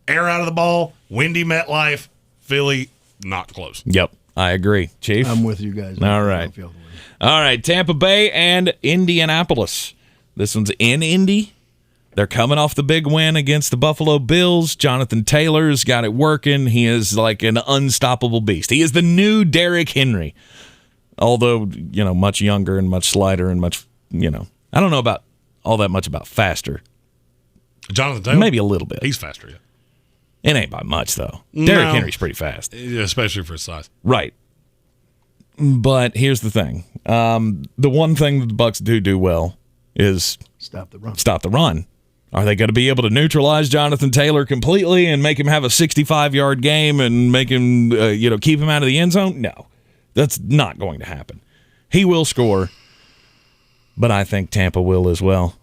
Air out of the ball, windy MetLife, Philly, not close. Yep, I agree. Chief? I'm with you guys. All right. All right, Tampa Bay and Indianapolis. This one's in Indy. They're coming off the big win against the Buffalo Bills. Jonathan Taylor's got it working. He is like an unstoppable beast. He is the new Derrick Henry. Although, much younger and much slighter and much, I don't know about all that much about faster. Jonathan Taylor? Maybe a little bit. He's faster, yeah. It ain't by much, though. Derrick Henry's pretty fast. Especially for his size. Right. But here's the thing. The one thing that the Bucs do well is stop the run. Are they going to be able to neutralize Jonathan Taylor completely and make him have a 65-yard game and make him, keep him out of the end zone? No. That's not going to happen. He will score, but I think Tampa will as well.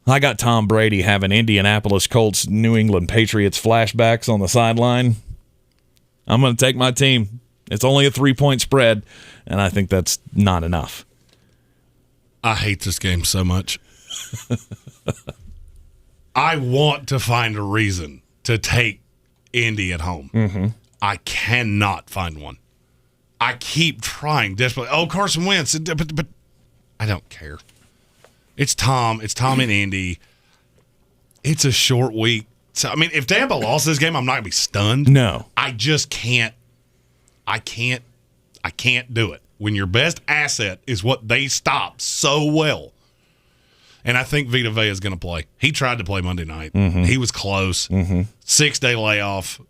I got Tom Brady having Indianapolis Colts, New England Patriots flashbacks on the sideline. I'm going to take my team. It's only a 3-point spread, and I think that's not enough. I hate this game so much. I want to find a reason to take Indy at home. Mm-hmm. I cannot find one. I keep trying desperately. Oh, Carson Wentz, but I don't care. It's Tom and Indy. It's a short week. So, I mean, if Tampa lost this game, I'm not going to be stunned. No. I just can't. I can't do it. When your best asset is what they stop so well. And I think Vita Vea is going to play. He tried to play Monday night. Mm-hmm. He was close. Mm-hmm. 6-day layoff.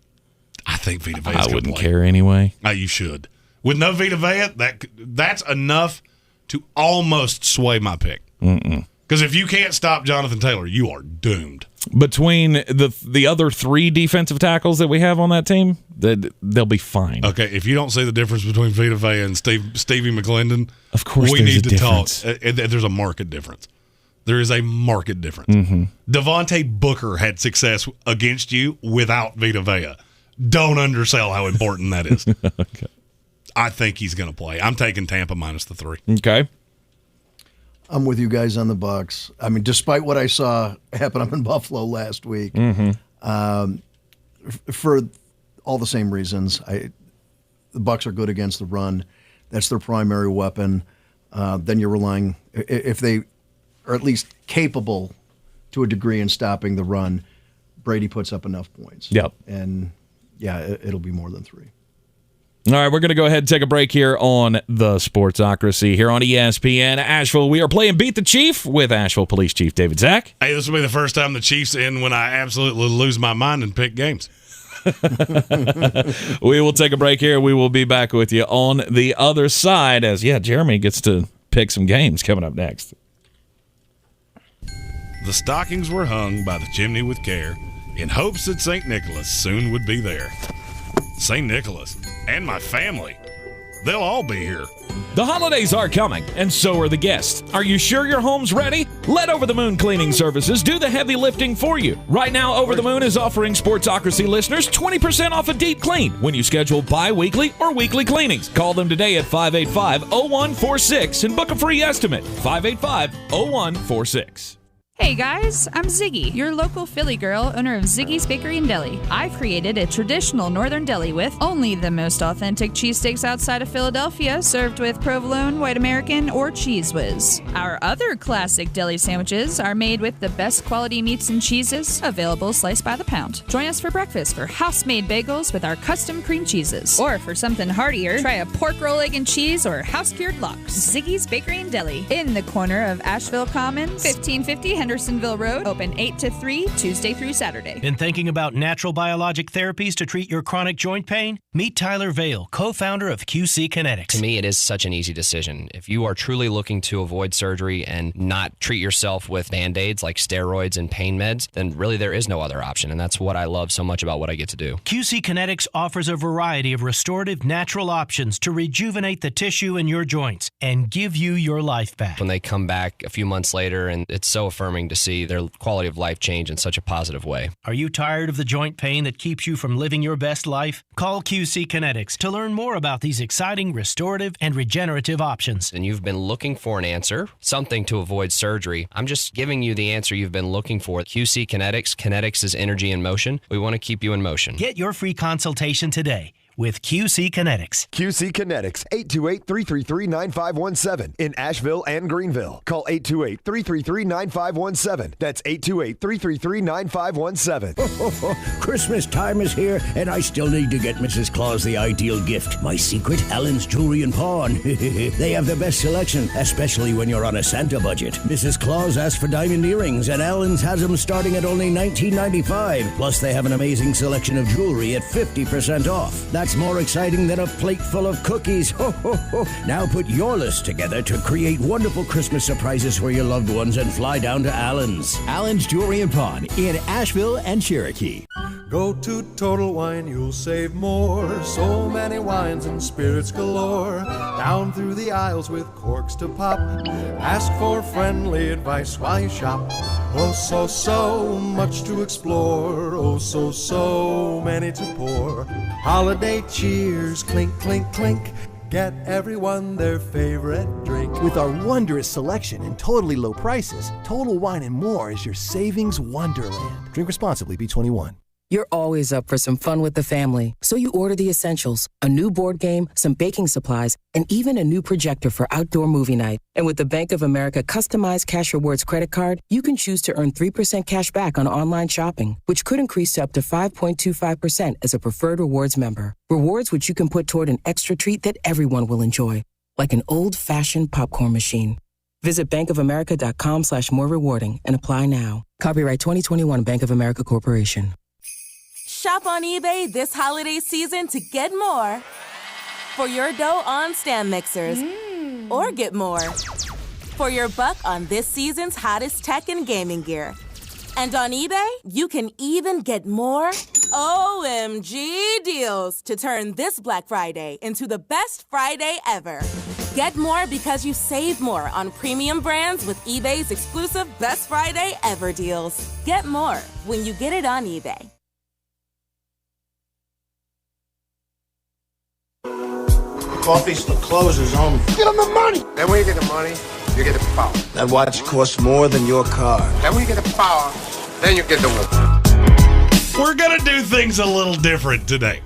I think Vita Vea is going to play. I wouldn't care anyway. You should. With no Vita Vea, that's enough to almost sway my pick. Because if you can't stop Jonathan Taylor, you are doomed. Between the other 3 defensive tackles that we have on that team, they'll be fine. Okay, if you don't see the difference between Vita Vea and Stevie McClendon, of course we there's need a to difference. talk. There's a market difference. There is a market difference. Mm-hmm. Devontae Booker had success against you without Vita Vea. Don't undersell how important that is. Okay. I think he's going to play. I'm taking Tampa minus the 3. Okay. I'm with you guys on the Bucs. I mean, despite what I saw happen up in Buffalo last week, for all the same reasons, the Bucs are good against the run. That's their primary weapon. Then you're relying, if they are at least capable to a degree in stopping the run, Brady puts up enough points. Yep. And, yeah, it'll be more than 3. All right, we're going to go ahead and take a break here on the Sportsocracy here on ESPN Asheville. We are playing Beat the Chief with Asheville Police Chief David Zach. Hey, this will be the first time the Chiefs in when I absolutely lose my mind and pick games. We will take a break here. We will be back with you on the other side as, Jeremy gets to pick some games coming up next. The stockings were hung by the chimney with care in hopes that St. Nicholas soon would be there. St. Nicholas and my family. they'll all be here. The holidays are coming, and so are the guests. Are you sure your home's ready? Let Over the Moon Cleaning Services do the heavy lifting for you. Right now, Over the Moon is offering Sportsocracy listeners 20% off a deep clean when you schedule bi-weekly or weekly cleanings. Call them today at 585-0146 and book a free estimate. 585-0146. Hey guys, I'm Ziggy, your local Philly girl, owner of Ziggy's Bakery and Deli. I've created a traditional northern deli with only the most authentic cheesesteaks outside of Philadelphia, served with provolone, white American, or Cheese Whiz. Our other classic deli sandwiches are made with the best quality meats and cheeses, available sliced by the pound. Join us for breakfast for house-made bagels with our custom cream cheeses. Or for something heartier, try a pork roll, egg, and cheese or house-cured lox. Ziggy's Bakery and Deli, in the corner of Asheville Commons, 1550 Hendersonville Road, open 8 to 3, Tuesday through Saturday. Been thinking about natural biologic therapies to treat your chronic joint pain? Meet Tyler Vale, co-founder of QC Kinetics. To me, it is such an easy decision. If you are truly looking to avoid surgery and not treat yourself with Band-Aids like steroids and pain meds, then really there is no other option, and that's what I love so much about what I get to do. QC Kinetics offers a variety of restorative natural options to rejuvenate the tissue in your joints and give you your life back. When they come back a few months later, and it's so affirming to see their quality of life change in such a positive way. Are you tired of the joint pain that keeps you from living your best life? Call QC Kinetics to learn more about these exciting restorative and regenerative options. And you've been looking for an answer, something to avoid surgery. I'm just giving you the answer you've been looking for. QC Kinetics. Kinetics is energy in motion. We want to keep you in motion. Get your free consultation today with QC Kinetics. QC Kinetics, 828-333-9517 in Asheville and Greenville. Call 828-333-9517. That's 828-333-9517. Christmas time is here, and I still need to get Mrs. Claus the ideal gift. My secret, Allen's Jewelry and Pawn. They have the best selection, especially when you're on a Santa budget. Mrs. Claus asked for diamond earrings, and Allen's has them starting at only $19.95. Plus, they have an amazing selection of jewelry at 50% off. That's more exciting than a plate full of cookies. Ho, ho, ho. Now put your list together to create wonderful Christmas surprises for your loved ones and fly down to Allen's. Allen's Jewelry and Pawn in Asheville and Cherokee. Go to Total Wine, you'll save more. So many wines and spirits galore. Down through the aisles with corks to pop. Ask for friendly advice while you shop. Oh, so much to explore. Oh, so many to pour. Holiday cheers, clink, clink, clink. Get everyone their favorite drink. With our wondrous selection and totally low prices, Total Wine & More is your savings wonderland. Drink responsibly, B21. You're always up for some fun with the family, so you order the essentials, a new board game, some baking supplies, and even a new projector for outdoor movie night. And with the Bank of America customized Cash Rewards credit card, you can choose to earn 3% cash back on online shopping, which could increase to up to 5.25% as a preferred rewards member. Rewards which you can put toward an extra treat that everyone will enjoy, like an old-fashioned popcorn machine. Visit bankofamerica.com/more rewarding and apply now. Copyright 2021 Bank of America Corporation. Shop on eBay this holiday season to get more for your dough on stand mixers, or get more for your buck on this season's hottest tech and gaming gear. And on eBay, you can even get more OMG deals to turn this Black Friday into the best Friday ever. Get more because you save more on premium brands with eBay's exclusive Best Friday Ever deals. Get more when you get it on eBay. Coffee's for closers only. Get them the money. Then when you get the money, you get the power. That watch costs more than your car. Then when you get the power, then you get the woman. We're going to do things a little different today.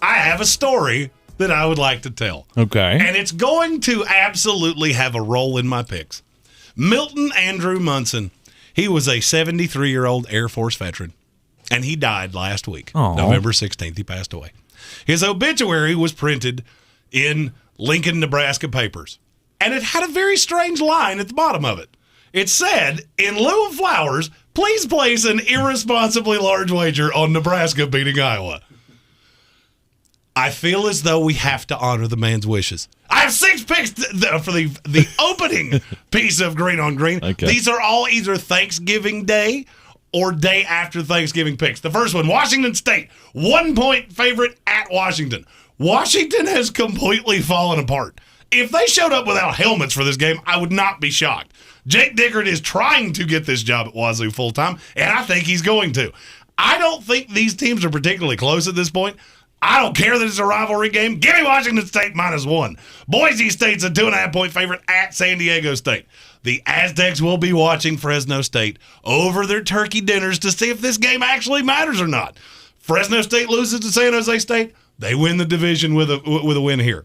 I have a story that I would like to tell. Okay. And it's going to absolutely have a role in my picks. Milton Andrew Munson. He was a 73-year-old Air Force veteran, and he died last week. Aww. November 16th, he passed away. His obituary was printed in Lincoln, Nebraska papers. And it had a very strange line at the bottom of it. It said, in lieu of flowers, please place an irresponsibly large wager on Nebraska beating Iowa. I feel as though we have to honor the man's wishes. I have 6 picks for the opening piece of Green on Green. Okay. These are all either Thanksgiving Day or day after Thanksgiving picks. The first one, Washington State, 1-point favorite at Washington. Washington has completely fallen apart. If they showed up without helmets for this game, I would not be shocked. Jake Dickert is trying to get this job at Wazoo full-time, and I think he's going to. I don't think these teams are particularly close at this point. I don't care that it's a rivalry game. Give me Washington State -1. Boise State's a 2.5-point favorite at San Diego State. The Aztecs will be watching Fresno State over their turkey dinners to see if this game actually matters or not. Fresno State loses to San Jose State. They win the division with a win here.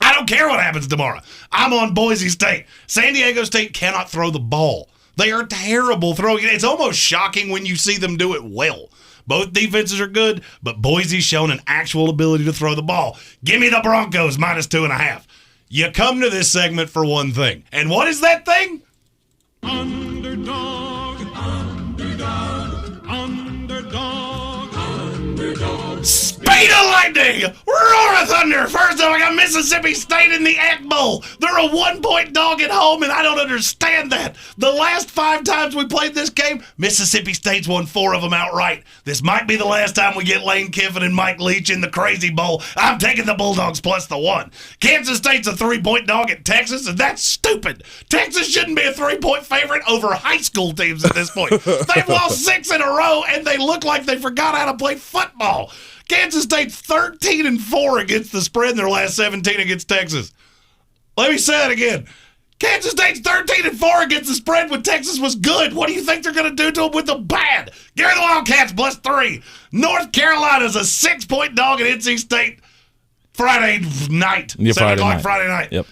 I don't care what happens tomorrow. I'm on Boise State. San Diego State cannot throw the ball. They are terrible throwing it. It's almost shocking when you see them do it well. Both defenses are good, but Boise's shown an actual ability to throw the ball. Give me the Broncos -2.5. You come to this segment for one thing. And what is that thing? Underdog, underdog, underdog, underdog. Speed of lightning! Roar of thunder! First up, I got Mississippi State in the Egg Bowl. They're a 1-point dog at home, and I don't understand that. The last 5 times we played this game, Mississippi State's won 4 of them outright. This might be the last time we get Lane Kiffin and Mike Leach in the Crazy Bowl. I'm taking the Bulldogs +1. Kansas State's a 3-point dog at Texas, and that's stupid. Texas shouldn't be a 3-point favorite over high school teams at this point. They've lost 6 in a row, and they look like they forgot how to play football. Kansas State's 13-4 against the spread in their last 17 against Texas. Let me say that again. Kansas State's 13-4 against the spread when Texas was good. What do you think they're going to do to them with the bad? Give me the Wildcats +3. North Carolina's a 6-point dog at NC State Friday night. Yeah, 7 o'clock night. Friday night. Yep.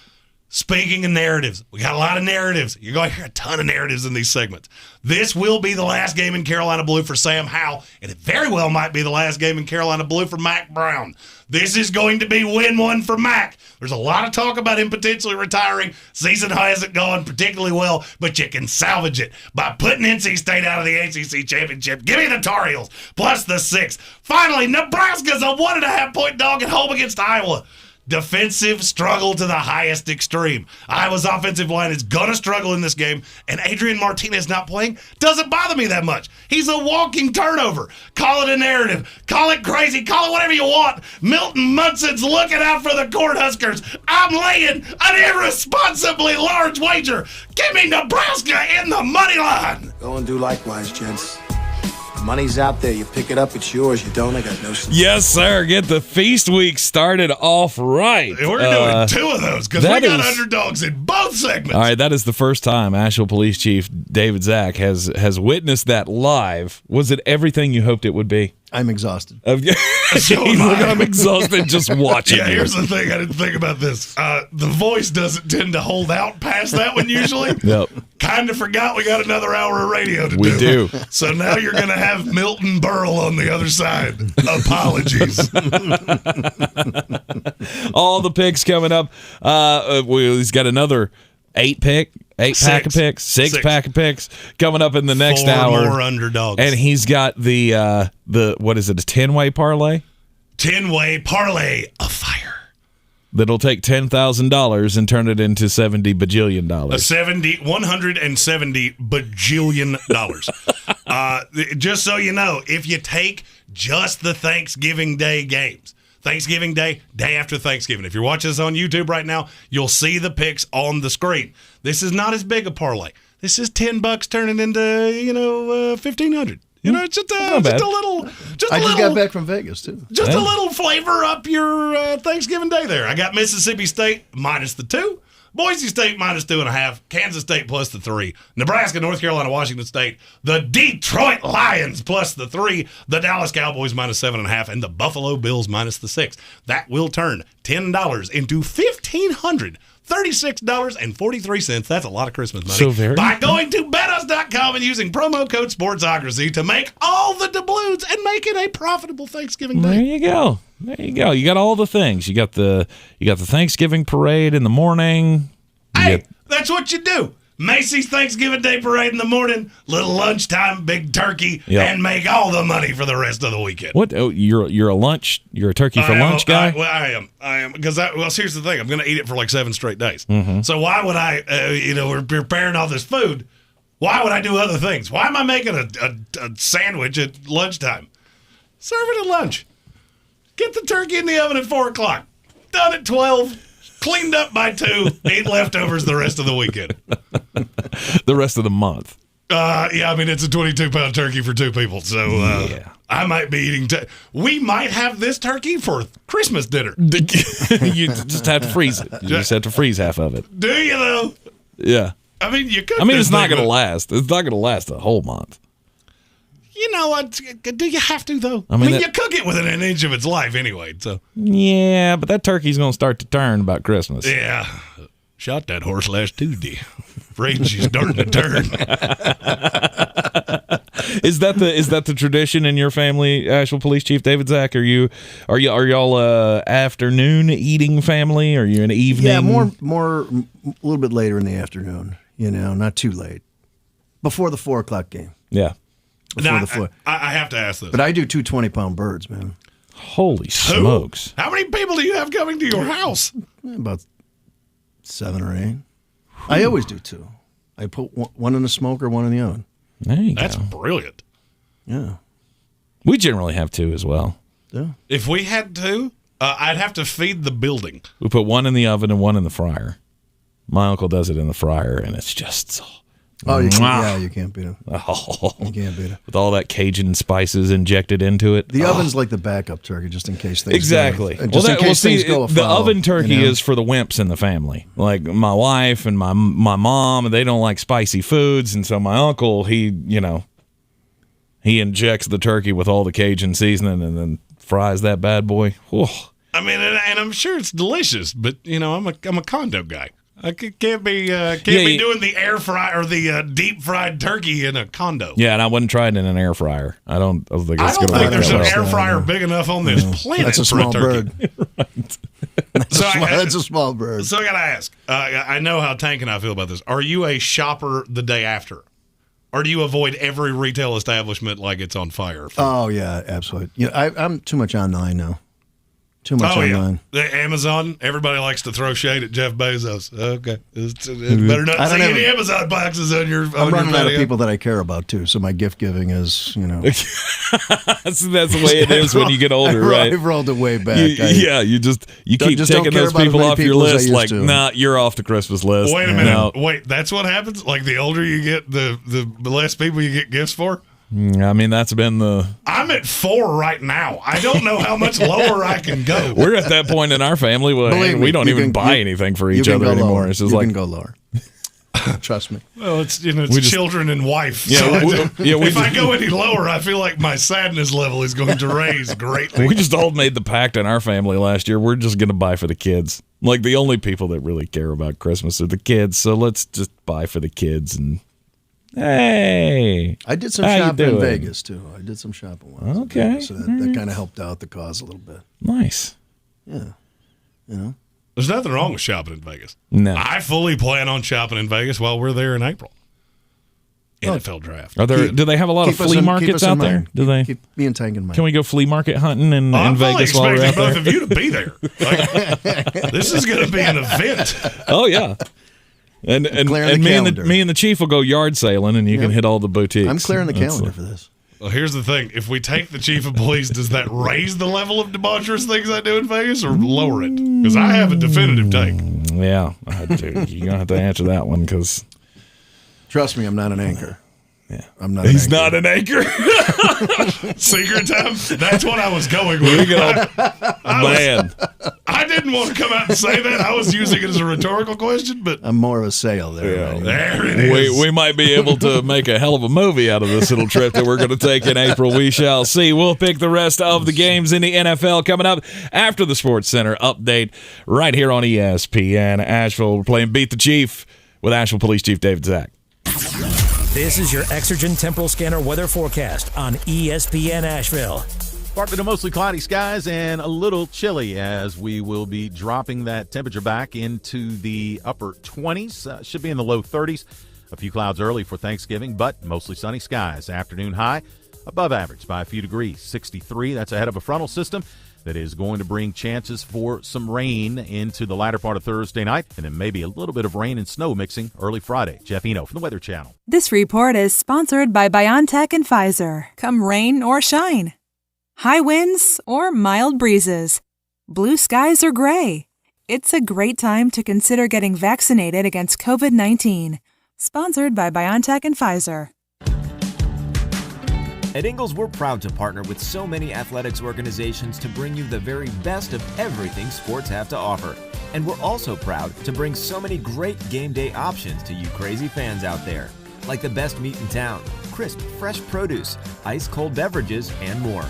Speaking of narratives, we got a lot of narratives. You're going to hear a ton of narratives in these segments. This will be the last game in Carolina Blue for Sam Howell, and it very well might be the last game in Carolina Blue for Mack Brown. This is going to be win one for Mack. There's a lot of talk about him potentially retiring. Season hasn't gone particularly well, but you can salvage it by putting NC State out of the ACC Championship. Give me the Tar Heels +6. Finally, Nebraska's a 1.5-point dog at home against Iowa. Defensive struggle to the highest extreme. Iowa's offensive line is going to struggle in this game, and Adrian Martinez not playing doesn't bother me that much. He's a walking turnover. Call it a narrative. Call it crazy. Call it whatever you want. Milton Munson's looking out for the Cornhuskers. I'm laying an irresponsibly large wager. Give me Nebraska in the money line. Go and do likewise, gents. The money's out there. You pick it up, it's yours. You don't, I got no... Yes, sir. Get the feast week started off right. We're doing 2 of those because we got underdogs in both segments. All right, that is the first time Asheville Police Chief David Zach has witnessed that live. Was it everything you hoped it would be? I'm exhausted. I'm exhausted just watching. Yeah, here's the thing. I didn't think about this. The voice doesn't tend to hold out past that one usually. Yep. Kind of forgot we got another hour of radio to do. We do. So now you're going to have Milton Berle on the other side. Apologies. All the picks coming up. He's got another 8-pack of picks, 6-pack of picks coming up in the next 4 hour. more underdogs. And he's got the what is it, a 10-way parlay? 10-way parlay of fire. That'll take $10,000 and turn it into $70 bajillion. $170 bajillion. Just so you know, if you take just the Thanksgiving Day games, Thanksgiving Day, day after Thanksgiving. If you're watching us on YouTube right now, you'll see the picks on the screen. This is not as big a parlay. This is $10 turning into, $1,500. It's just a little. I just got back from Vegas too. Just a little flavor up your Thanksgiving Day there. I got Mississippi State -2. Boise State -2.5, Kansas State +3, Nebraska, North Carolina, Washington State, the Detroit Lions +3, the Dallas Cowboys -7.5, and the Buffalo Bills -6. That will turn $10 into $1,536.43. That's a lot of Christmas money. So very. By going to betus.com and using promo code Sportsocracy to make all the doubloons and make it a profitable Thanksgiving Day. There you go. You got all the things. You got the Thanksgiving parade in the morning. That's what you do. Macy's Thanksgiving Day parade in the morning, little lunchtime, big turkey, and make all the money for the rest of the weekend. What? Oh, you're a turkey for lunch guy? I am because here's the thing. I'm going to eat it for like 7 straight days. Mm-hmm. So why would I? We're preparing all this food. Why would I do other things? Why am I making a sandwich at lunchtime? Serve it at lunch. Get the turkey in the oven at 4 o'clock. Done at 12. Cleaned up by 2. Eat leftovers the rest of the weekend. The rest of the month. Yeah, I mean, it's a 22-pound turkey for 2 people, so I might be eating. We might have this turkey for Christmas dinner. You just have to freeze it. You just have to freeze half of it. Do you, though? Yeah. I mean, you could. I mean, it's not going to last. It's not going to last a whole month. You know what? Do you have to, though? I mean, you cook it within an inch of its life anyway, so. Yeah, but that turkey's going to start to turn about Christmas. Yeah. Shot that horse last Tuesday. Afraid she's starting to turn. Is that the tradition in your family, Asheville Police Chief David Zach? Are y'all afternoon eating family? Are you an evening? Yeah, more a little bit later in the afternoon. Not too late. Before the 4 o'clock game. Yeah. Now, I have to ask this. But I do 2 20-pound birds, man. Holy smokes! How many people do you have coming to your house? About 7 or 8. I always do 2. I put one in the smoker, one in the oven. There you That's go. brilliant. Yeah. We generally have 2 as well. Yeah. If we had 2, I'd have to feed the building. We put one in the oven and one in the fryer. My uncle does it in the fryer, and it's just so. Oh, you can't beat it. Oh, you can't beat it. With all that Cajun spices injected into it. The oven's like the backup turkey, just in case things exactly. go. Just in case things go the afoul, oven turkey is for the wimps in the family. Like my wife and my mom, they don't like spicy foods, and so my uncle, he injects the turkey with all the Cajun seasoning and then fries that bad boy. Whew. I mean, and I'm sure it's delicious, but I'm a condo guy. I can't be doing the air fry or the deep fried turkey in a condo. Yeah, and I wouldn't try it in an air fryer. I don't think it's going to work. There's an air fryer big enough on this planet. That's a small bird. Right. That's a small bird. So I got to ask. I know how Tank and I feel about this. Are you a shopper the day after? Or do you avoid every retail establishment like it's on fire? Oh, yeah, absolutely. I'm too much online now. Too much online. Yeah. The Amazon, everybody likes to throw shade at Jeff Bezos. Okay. It's better not see any Amazon boxes on your I'm running out of people that I care about, too, so my gift giving is, that's the way it is when you get older, right? I've rolled it way back. You keep taking those people off your list like, nah, you're off the Christmas list. Wait a minute. No. Wait, that's what happens? Like the older you get, the less people you get gifts for? I mean, that's been I'm at 4 right now. I don't know how much lower I can go. We're at that point in our family where we don't even buy anything for each other anymore. Lower. It's just you can go lower. Trust me. Well, it's children and wife. Yeah, so if I go any lower, I feel like my sadness level is going to raise greatly. We just all made the pact in our family last year. We're just going to buy for the kids. Like the only people that really care about Christmas are the kids. So let's just buy for the kids and. Hey, I did some shopping in Vegas too. I did some shopping once. Okay, so that kind of helped out the cause a little bit. Nice. Yeah, there's nothing wrong with shopping in Vegas. No, I fully plan on shopping in Vegas while we're there in April. NFL draft. Are there? Do they have a lot of flea markets out there? Do they? Keep me and Tank in mind. Can we go flea market hunting in Vegas while we're out there? I'm expecting both of you to be there. Like, this is going to be an event. Oh yeah. And me and the chief will go yard sailing, and you can hit all the boutiques. I'm clearing the calendar for this. Well, here's the thing: if we take the chief of police, does that raise the level of debaucherous things I do in Vegas, or lower it? Because I have a definitive take. Yeah, you're gonna have to answer that one because. Trust me, I'm not an anchor. Yeah, I'm not. He's not an anchor. Secret time. That's what I was going with. I didn't want to come out and say that. I was using it as a rhetorical question, but I'm more of a sale there. Yeah. Right? There it is. We might be able to make a hell of a movie out of this little trip that we're going to take in April. We shall see. We'll pick the rest of the games in the NFL coming up after the Sports Center update right here on ESPN Asheville. We're playing Beat the Chief with Asheville Police Chief David Zach. This is your Exergen Temporal Scanner weather forecast on ESPN Asheville. Partly to mostly cloudy skies and a little chilly as we will be dropping that temperature back into the upper 20s. Should be in the low 30s. A few clouds early for Thanksgiving, but mostly sunny skies. Afternoon high above average by a few degrees. 63, that's ahead of a frontal system that is going to bring chances for some rain into the latter part of Thursday night, and then maybe a little bit of rain and snow mixing early Friday. Jeff Eno from the Weather Channel. This report is sponsored by BioNTech and Pfizer. Come rain or shine. High winds or mild breezes. Blue skies or gray. It's a great time to consider getting vaccinated against COVID-19. Sponsored by BioNTech and Pfizer. At Ingles, we're proud to partner with so many athletics organizations to bring you the very best of everything sports have to offer. And we're also proud to bring so many great game day options to you crazy fans out there. Like the best meat in town, crisp, fresh produce, ice-cold beverages, and more.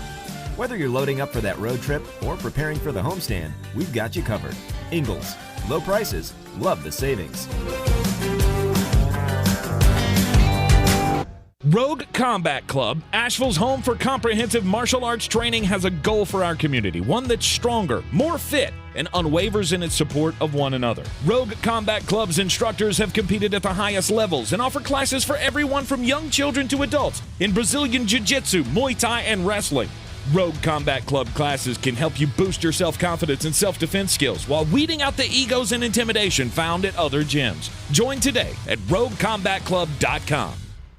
Whether you're loading up for that road trip or preparing for the homestand, we've got you covered. Ingles, low prices, love the savings. Rogue Combat Club, Asheville's home for comprehensive martial arts training, has a goal for our community, one that's stronger, more fit, and unwavers in its support of one another. Rogue Combat Club's instructors have competed at the highest levels and offer classes for everyone from young children to adults in Brazilian Jiu-Jitsu, Muay Thai, and wrestling. Rogue Combat Club classes can help you boost your self-confidence and self-defense skills while weeding out the egos and intimidation found at other gyms. Join today at roguecombatclub.com.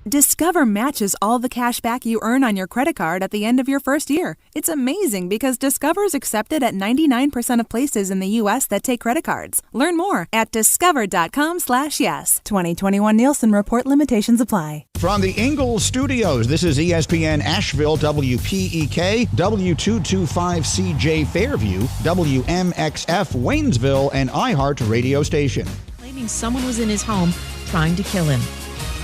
Discover matches all the cash back you earn on your credit card at the end of your first year. It's amazing because Discover is accepted at 99% of places in the U.S. that take credit cards. Learn more at discover.com/yes. 2021 Nielsen Report limitations apply. From the Ingles Studios, this is ESPN Asheville, WPEK, W225CJ Fairview, WMXF Waynesville, and iHeart radio station. Claiming someone was in his home trying to kill him.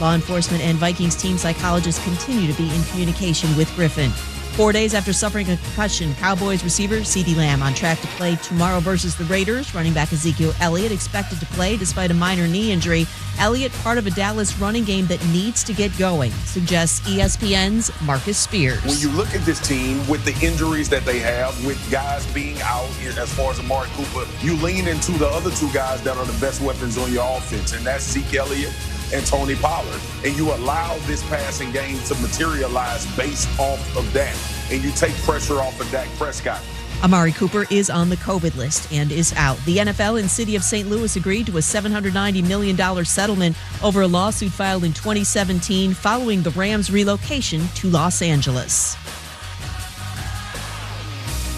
Law enforcement and Vikings team psychologists continue to be in communication with Griffin. 4 days after suffering a concussion, Cowboys receiver CeeDee Lamb on track to play tomorrow versus the Raiders. Running back Ezekiel Elliott expected to play despite a minor knee injury. Elliott, part of a Dallas running game that needs to get going, suggests ESPN's Marcus Spears. When you look at this team with the injuries that they have, with guys being out as far as Amari Cooper, you lean into the other two guys that are the best weapons on your offense, and that's Zeke Elliott and Tony Pollard, and you allow this passing game to materialize based off of that, and you take pressure off of Dak Prescott. Amari Cooper is on the COVID list and is out. The NFL and City of St. Louis agreed to a $790 million settlement over a lawsuit filed in 2017 following the Rams' relocation to Los Angeles.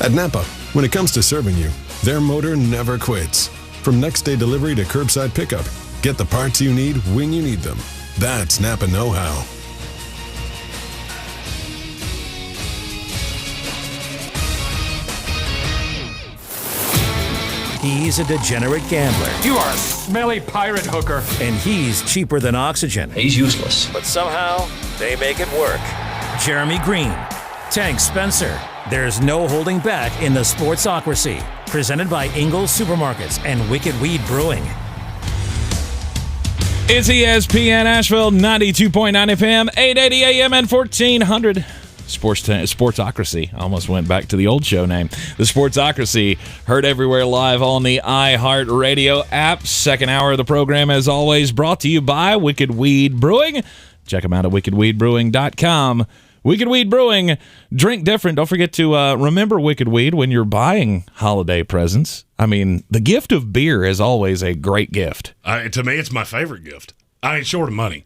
At Napa, when it comes to serving you, their motor never quits. From next-day delivery to curbside pickup, get the parts you need when you need them. That's Napa know-how. He's a degenerate gambler. You are a smelly pirate hooker. And he's cheaper than oxygen. He's useless. But somehow, they make it work. Jeremy Greene, Tank Spencer. There's no holding back in the Sportsocracy. Presented by Ingles Supermarkets and Wicked Weed Brewing. It's ESPN Asheville, 92.9 FM, 880 AM, and 1400. Sportsocracy. Almost went back to the old show name. The Sportsocracy, heard everywhere live on the iHeart Radio app. Second hour of the program, as always, brought to you by Wicked Weed Brewing. Check them out at wickedweedbrewing.com. Wicked Weed Brewing, drink different. Don't forget to remember Wicked Weed when you're buying holiday presents. I mean, the gift of beer is always a great gift. To me, it's my favorite gift. I mean, short of money.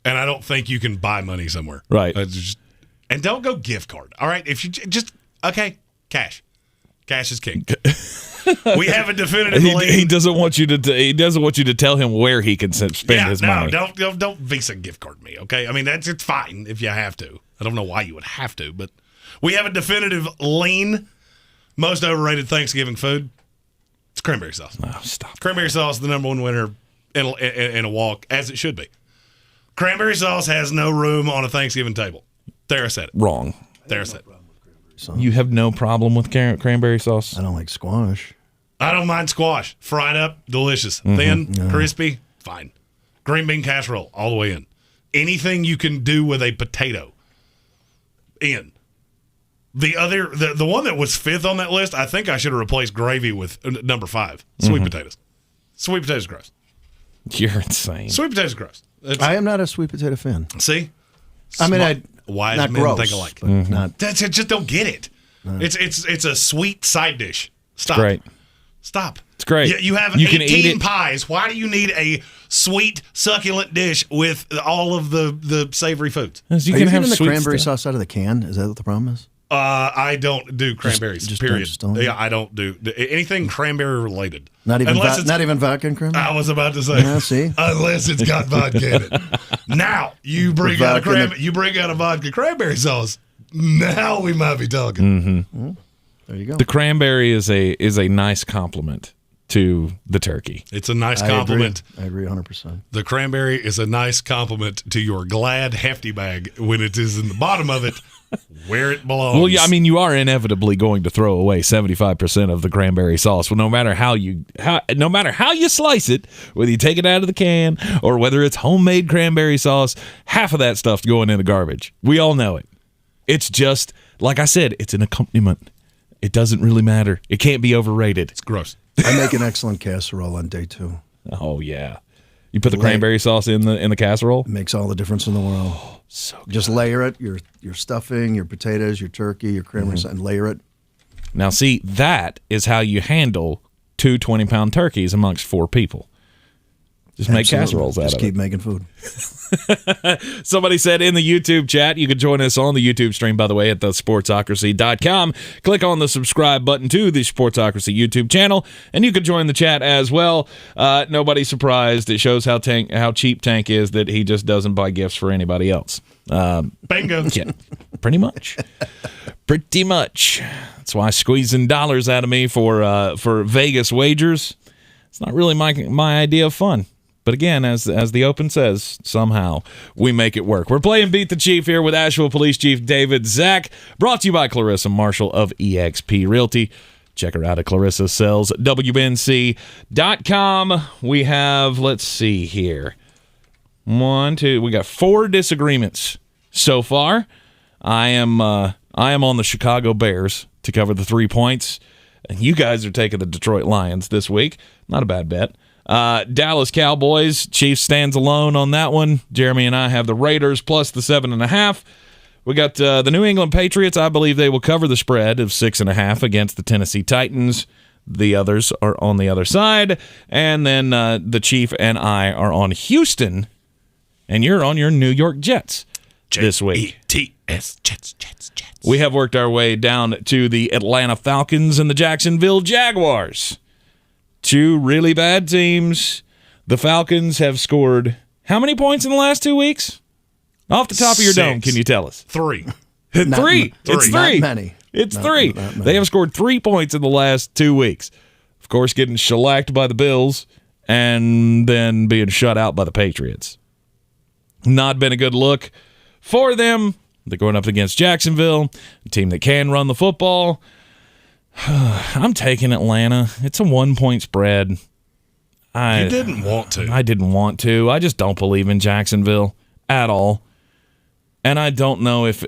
And I don't think you can buy money somewhere. Right. And don't go gift card. All right? If you just, okay, cash. Cash is king. We have a definitive he doesn't want you to tell him where he can spend his money. Don't Visa gift card me, okay? I mean, it's fine if you have to. I don't know why you would have to, but we have a definitive lean, most overrated Thanksgiving food. It's cranberry sauce. Oh, stop. Cranberry sauce is the number one winner in a walk, as it should be. Cranberry sauce has no room on a Thanksgiving table. There I said it. Wrong. There I said it. You have no problem with cranberry sauce? I don't like squash. I don't mind squash. Fried up, delicious. Thin, crispy, fine. Green bean casserole, all the way in. Anything you can do with a potato, in. The one that was fifth on that list, I think I should have replaced gravy with number 5. Sweet potatoes. Sweet potatoes gross. You're insane. Sweet potatoes gross. I am not a sweet potato fan. See? I mean, wise not men gross, think alike. But not. That's it. Just don't get it. It's a sweet side dish. Stop. Great. Stop. It's great. You have You can 18 eat it. pies. Why do you need a sweet, succulent dish with all of the savory foods? Are you getting the cranberry sauce out of the can? Is that what the problem is? I don't do cranberries. Period. Yeah, I don't do anything cranberry related. Not even vodka and cranberry. I was about to say. Yeah, see? Unless it's got vodka in it. Now you bring out a vodka cranberry sauce. Now we might be talking. Mm-hmm. There you go. The cranberry is a nice compliment to the turkey. It's a nice compliment. I agree 100%. The cranberry is a nice compliment to your Glad Hefty bag when it is in the bottom of it where it belongs. Well, yeah, I mean, you are inevitably going to throw away 75% of the cranberry sauce. Well, no matter how you slice it, whether you take it out of the can or whether it's homemade cranberry sauce, half of that stuff's going in the garbage. We all know it. It's just, like I said, it's an accompaniment. It doesn't really matter. It can't be overrated. It's gross. I make an excellent casserole on day 2. Oh yeah, you put the cranberry sauce in the casserole. It makes all the difference in the world. Oh, so good. Just layer it. Your stuffing, your potatoes, your turkey, your cranberry sauce, and layer it. Now, see, that is how you handle 2 20-pound turkeys amongst 4 people. Just make casseroles out of it. Just keep making food. Somebody said in the YouTube chat, you can join us on the YouTube stream, by the way, at thesportsocracy.com. Click on the subscribe button to the Sportsocracy YouTube channel, and you can join the chat as well. Nobody's surprised. It shows how cheap Tank is that he just doesn't buy gifts for anybody else. Bingo. Yeah, pretty much. Pretty much. That's why squeezing dollars out of me for Vegas wagers, it's not really my idea of fun. But again, as the Open says, somehow we make it work. We're playing Beat the Chief here with Asheville Police Chief David Zach, brought to you by Clarissa Marshall of eXp Realty. Check her out at ClarissaSellsWNC.com. We have, let's see here, we got 4 disagreements so far. I am on the Chicago Bears to cover the 3 points, and you guys are taking the Detroit Lions this week. Not a bad bet. Dallas Cowboys, Chiefs stands alone on that one. Jeremy and I have the Raiders plus the 7.5. We got the New England Patriots. I believe they will cover the spread of 6.5 against the Tennessee Titans. The others are on the other side. And then the Chief and I are on Houston, and you're on your New York Jets this week. Jets. We have worked our way down to the Atlanta Falcons and the Jacksonville Jaguars. 2 really bad teams. The Falcons have scored how many points in the last 2 weeks? Off the top of your 6. dome, can you tell us? 3. 3. It's 3. Not many. It's 3. They have scored 3 points in the last 2 weeks. Of course, getting shellacked by the Bills and then being shut out by the Patriots. Not been a good look for them. They're going up against Jacksonville, a team that can run the football. I'm taking Atlanta. It's a 1-point spread. You didn't want to. I didn't want to. I just don't believe in Jacksonville at all. And I don't know if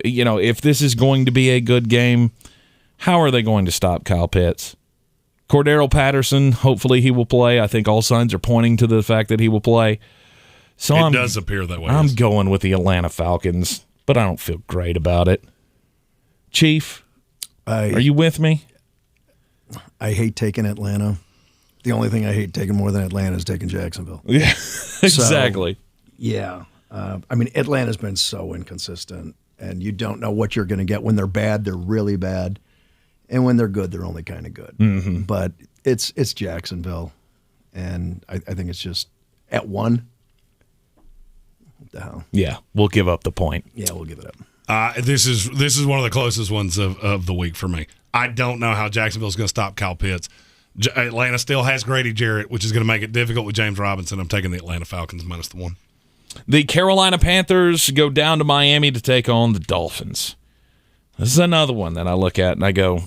this is going to be a good game. How are they going to stop Kyle Pitts? Cordero Patterson, hopefully he will play. I think all signs are pointing to the fact that he will play. So it does appear that way. I'm going with the Atlanta Falcons, but I don't feel great about it. Chief, are you with me? I hate taking Atlanta. The only thing I hate taking more than Atlanta is taking Jacksonville. Yeah, exactly. So, yeah. I mean, Atlanta's been so inconsistent, and you don't know what you're going to get. When they're bad, they're really bad. And when they're good, they're only kind of good. Mm-hmm. But it's Jacksonville, and I think it's just at 1. What the hell? Yeah, we'll give up the point. Yeah, we'll give it up. This is one of the closest ones of the week for me. I don't know how Jacksonville's going to stop Kyle Pitts. Atlanta still has Grady Jarrett, which is going to make it difficult with James Robinson. I'm taking the Atlanta Falcons minus the 1. The Carolina Panthers go down to Miami to take on the Dolphins. This is another one that I look at and I go,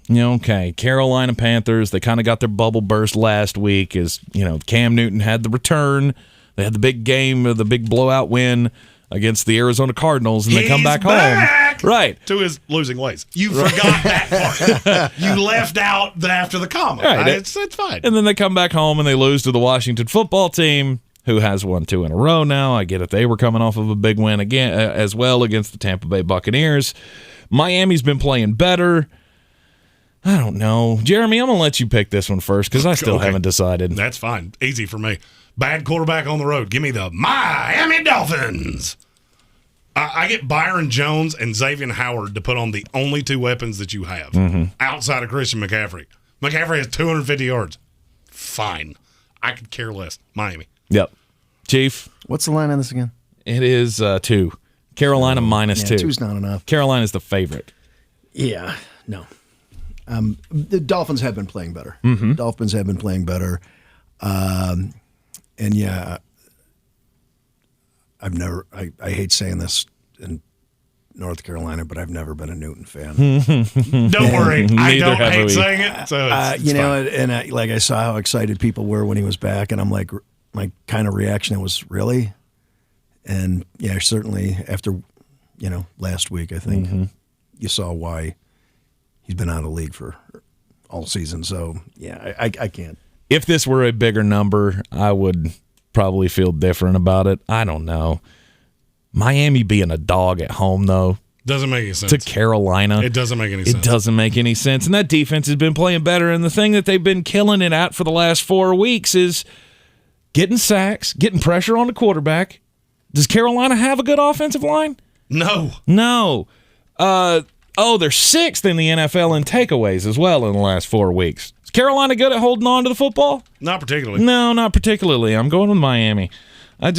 okay, Carolina Panthers, they kind of got their bubble burst last week as, Cam Newton had the return. They had the big game, the big blowout win against the Arizona Cardinals, and they come back home. Right. To his losing ways. You forgot that part. You left out after the comma. Right. It's fine. And then they come back home and they lose to the Washington football team, who has won 2 in a row now. I get it. They were coming off of a big win again as well against the Tampa Bay Buccaneers. Miami's been playing better. I don't know. Jeremy, I'm going to let you pick this one first because I still haven't decided. That's fine. Easy for me. Bad quarterback on the road. Give me the Miami Dolphins. I get Byron Jones and Xavier Howard to put on the only two weapons that you have outside of Christian McCaffrey. McCaffrey has 250 yards. Fine. I could care less. Miami. Yep. Chief. What's the line on this again? It is 2. Carolina minus 2. 2's not enough. Carolina's the favorite. Yeah. No. The Dolphins have been playing better. Dolphins have been playing better. And yeah, I hate saying this in North Carolina, but I've never been a Newton fan. Don't worry. I don't hate saying it. So it's like I saw how excited people were when he was back, and I'm like, my kind of reaction was, really? And yeah, certainly after, last week, I think you saw why he's been out of the league for all season. So yeah, I can't. If this were a bigger number, I would probably feel different about it. I don't know. Miami being a dog at home, though. Doesn't make any sense. To Carolina. It doesn't make any sense. It doesn't make any sense. And that defense has been playing better. And the thing that they've been killing it at for the last 4 weeks is getting sacks, getting pressure on the quarterback. Does Carolina have a good offensive line? No. They're 6th in the NFL in takeaways as well in the last 4 weeks. Is Carolina good at holding on to the football? Not particularly. No, not particularly. I'm going with Miami. I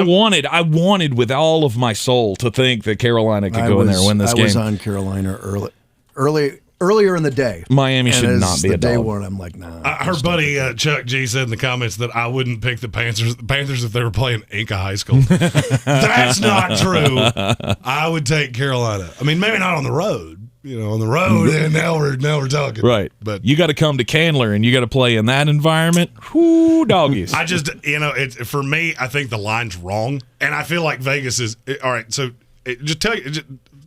wanted with all of my soul to think that Carolina could go in there and win this game. I was on Carolina earlier in the day. Miami should not be a dog. Day one, I'm like, nah. Our buddy Chuck G said in the comments that I wouldn't pick the Panthers if they were playing Inca High School. That's not true. I would take Carolina. I mean, maybe not on the road. On the road, and now we're talking. Right. But you got to come to Candler, and you got to play in that environment. Whoo, doggies. I just, for me, I think the line's wrong, and I feel like Vegas is all right. So just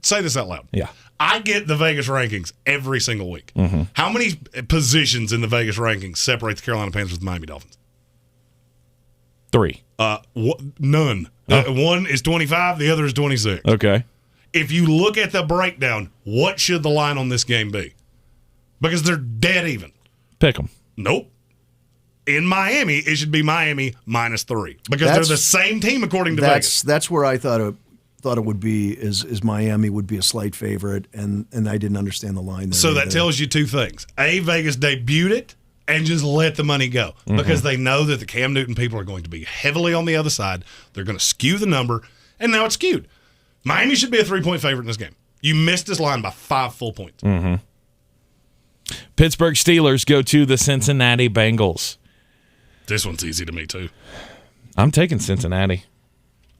say this out loud. Yeah. I get the Vegas rankings every single week. How many positions in the Vegas rankings separate the Carolina Panthers with the Miami Dolphins? 3. None. One is 25. The other is 26. Okay. If you look at the breakdown, what should the line on this game be? Because they're dead even. Pick them. Nope. In Miami, it should be Miami minus 3 because they're the same team according to Vegas. That's where I thought it would be is Miami would be a slight favorite, and I didn't understand the line there. So that tells you 2 things. A, Vegas debuted it and just let the money go because they know that the Cam Newton people are going to be heavily on the other side. They're going to skew the number, and now it's skewed. Miami should be a 3-point favorite in this game. You missed this line by 5 full points. Pittsburgh Steelers go to the Cincinnati Bengals. This one's easy to me, too. I'm taking Cincinnati.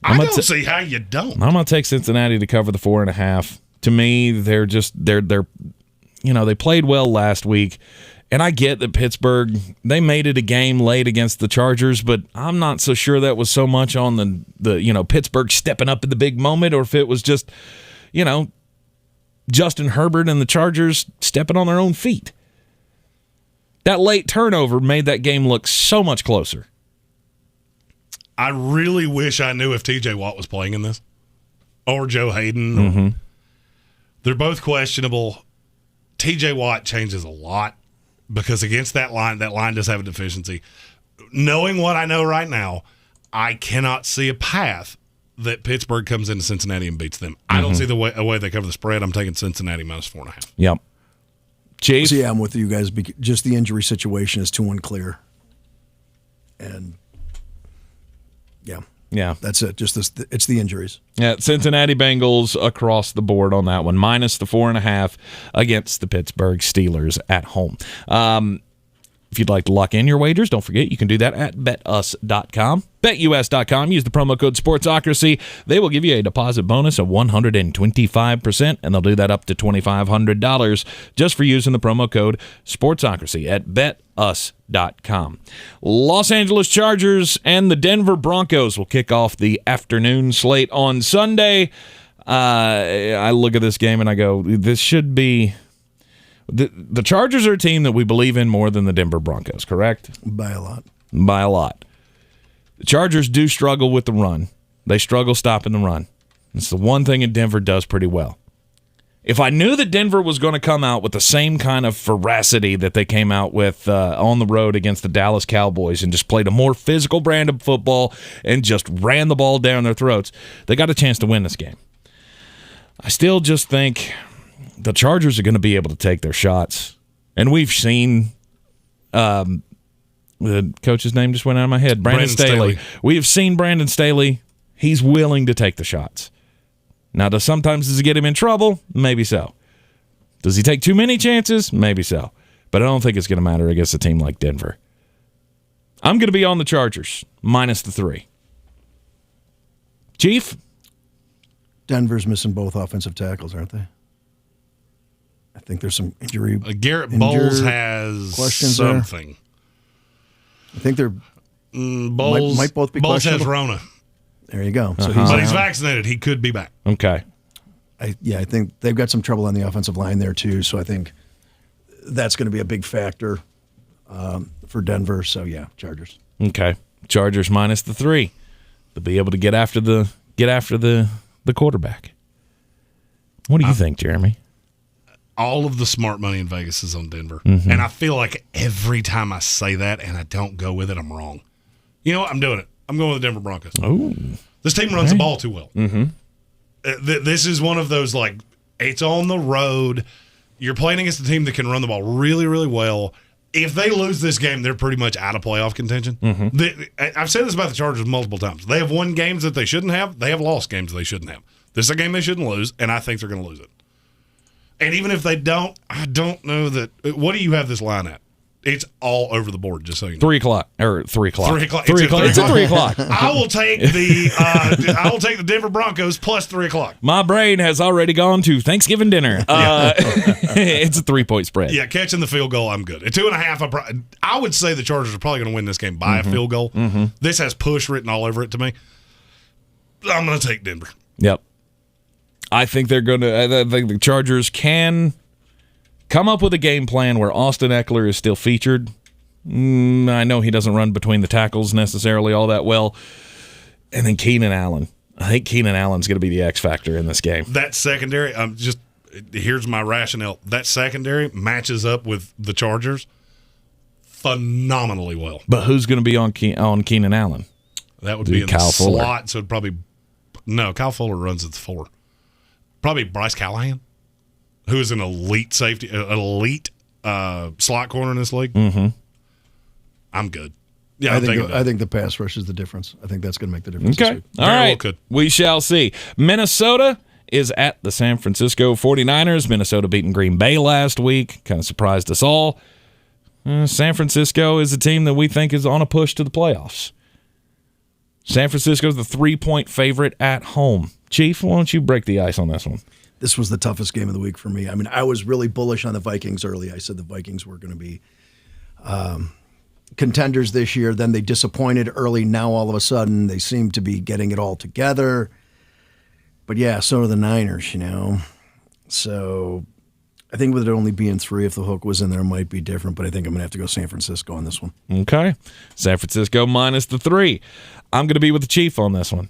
I don't see how you don't. I'm going to take Cincinnati to cover the 4.5. To me, they're they played well last week. And I get that Pittsburgh, they made it a game late against the Chargers, but I'm not so sure that was so much on the Pittsburgh stepping up in the big moment, or if it was just, Justin Herbert and the Chargers stepping on their own feet. That late turnover made that game look so much closer. I really wish I knew if TJ Watt was playing in this or Joe Hayden. They're both questionable. TJ Watt changes a lot. Because against that line does have a deficiency. Knowing what I know right now, I cannot see a path that Pittsburgh comes into Cincinnati and beats them. I don't see a way they cover the spread. I'm taking Cincinnati minus 4.5. Yep. Chief? So, yeah, I'm with you guys. Just the injury situation is too unclear. And, yeah, that's it. It's the injuries. Yeah, Cincinnati Bengals across the board on that one. Minus the 4.5 against the Pittsburgh Steelers at home. If you'd like to lock in your wagers, don't forget you can do that at betus.com. BetUS.com. Use the promo code Sportsocracy. They will give you a deposit bonus of 125%, and they'll do that up to $2,500 just for using the promo code Sportsocracy at betus.com. Los Angeles Chargers and the Denver Broncos will kick off the afternoon slate on Sunday. I look at this game and I go, this should be... The Chargers are a team that we believe in more than the Denver Broncos, correct? By a lot. By a lot. The Chargers do struggle with the run. They struggle stopping the run. It's the one thing that Denver does pretty well. If I knew that Denver was going to come out with the same kind of veracity that they came out with on the road against the Dallas Cowboys and just played a more physical brand of football and just ran the ball down their throats, they got a chance to win this game. I still just think the Chargers are going to be able to take their shots. And we've seen the coach's name just went out of my head, Brandon Staley. We have seen Brandon Staley. He's willing to take the shots. Now, does he get him in trouble? Maybe so. Does he take too many chances? Maybe so. But I don't think it's going to matter against a team like Denver. I'm going to be on the Chargers, minus the 3. Chief? Denver's missing both offensive tackles, aren't they? I think there's some injury. Garrett Bowles has something. I think they're Bowles might both be Bowles questionable. has Rona. There you go. So But he's vaccinated. He could be back. Okay. I think they've got some trouble on the offensive line there, too. So I think that's going to be a big factor for Denver. So, yeah, Chargers. Okay. Chargers minus the 3. They'll be able to get after the quarterback. What do you think, Jeremy? All of the smart money in Vegas is on Denver. Mm-hmm. And I feel like every time I say that and I don't go with it, I'm wrong. You know what? I'm doing it. I'm going with the Denver Broncos. Oh, this team runs the ball too well. Mm-hmm. This is one of those, like, it's on the road. You're playing against a team that can run the ball really, really well. If they lose this game, they're pretty much out of playoff contention. Mm-hmm. I've said this about the Chargers multiple times. They have won games that they shouldn't have. They have lost games they shouldn't have. This is a game they shouldn't lose, and I think they're going to lose it. And even if they don't, I don't know that. What do you have this line at? It's all over the board, just so you know. 3 o'clock. Or 3 o'clock. 3 o'clock. It's at 3 o'clock. I will take the Denver Broncos plus 3 o'clock. My brain has already gone to Thanksgiving dinner. It's a 3-point spread. Yeah, catching the field goal, I'm good. At 2.5, I would say the Chargers are probably going to win this game by a field goal. Mm-hmm. This has push written all over it to me. I'm going to take Denver. Yep. I think they're going to. I think the Chargers can come up with a game plan where Austin Eckler is still featured. I know he doesn't run between the tackles necessarily all that well. And then Keenan Allen. I think Keenan Allen's going to be the X factor in this game. That secondary, here's my rationale. That secondary matches up with the Chargers phenomenally well. But who's going to be on Keenan Allen? That would be in Kyle the Fuller. Slot, so it'd probably no. Kyle Fuller runs at the 4. Probably Bryce Callahan, who is an elite safety, elite slot corner in this league. Mm-hmm. I'm good. Yeah, I think the pass rush is the difference. I think that's going to make the difference. Okay. All right. Well, we shall see. Minnesota is at the San Francisco 49ers. Minnesota beating Green Bay last week. Kind of surprised us all. San Francisco is a team that we think is on a push to the playoffs. San Francisco is the 3-point favorite at home. Chief, why don't you break the ice on this one? This was the toughest game of the week for me. I mean, I was really bullish on the Vikings early. I said the Vikings were going to be contenders this year. Then they disappointed early. Now, all of a sudden, they seem to be getting it all together. But, yeah, so are the Niners, So I think with it only being 3, if the hook was in there, it might be different. But I think I'm going to have to go San Francisco on this one. Okay. San Francisco minus the 3. I'm going to be with the Chief on this one.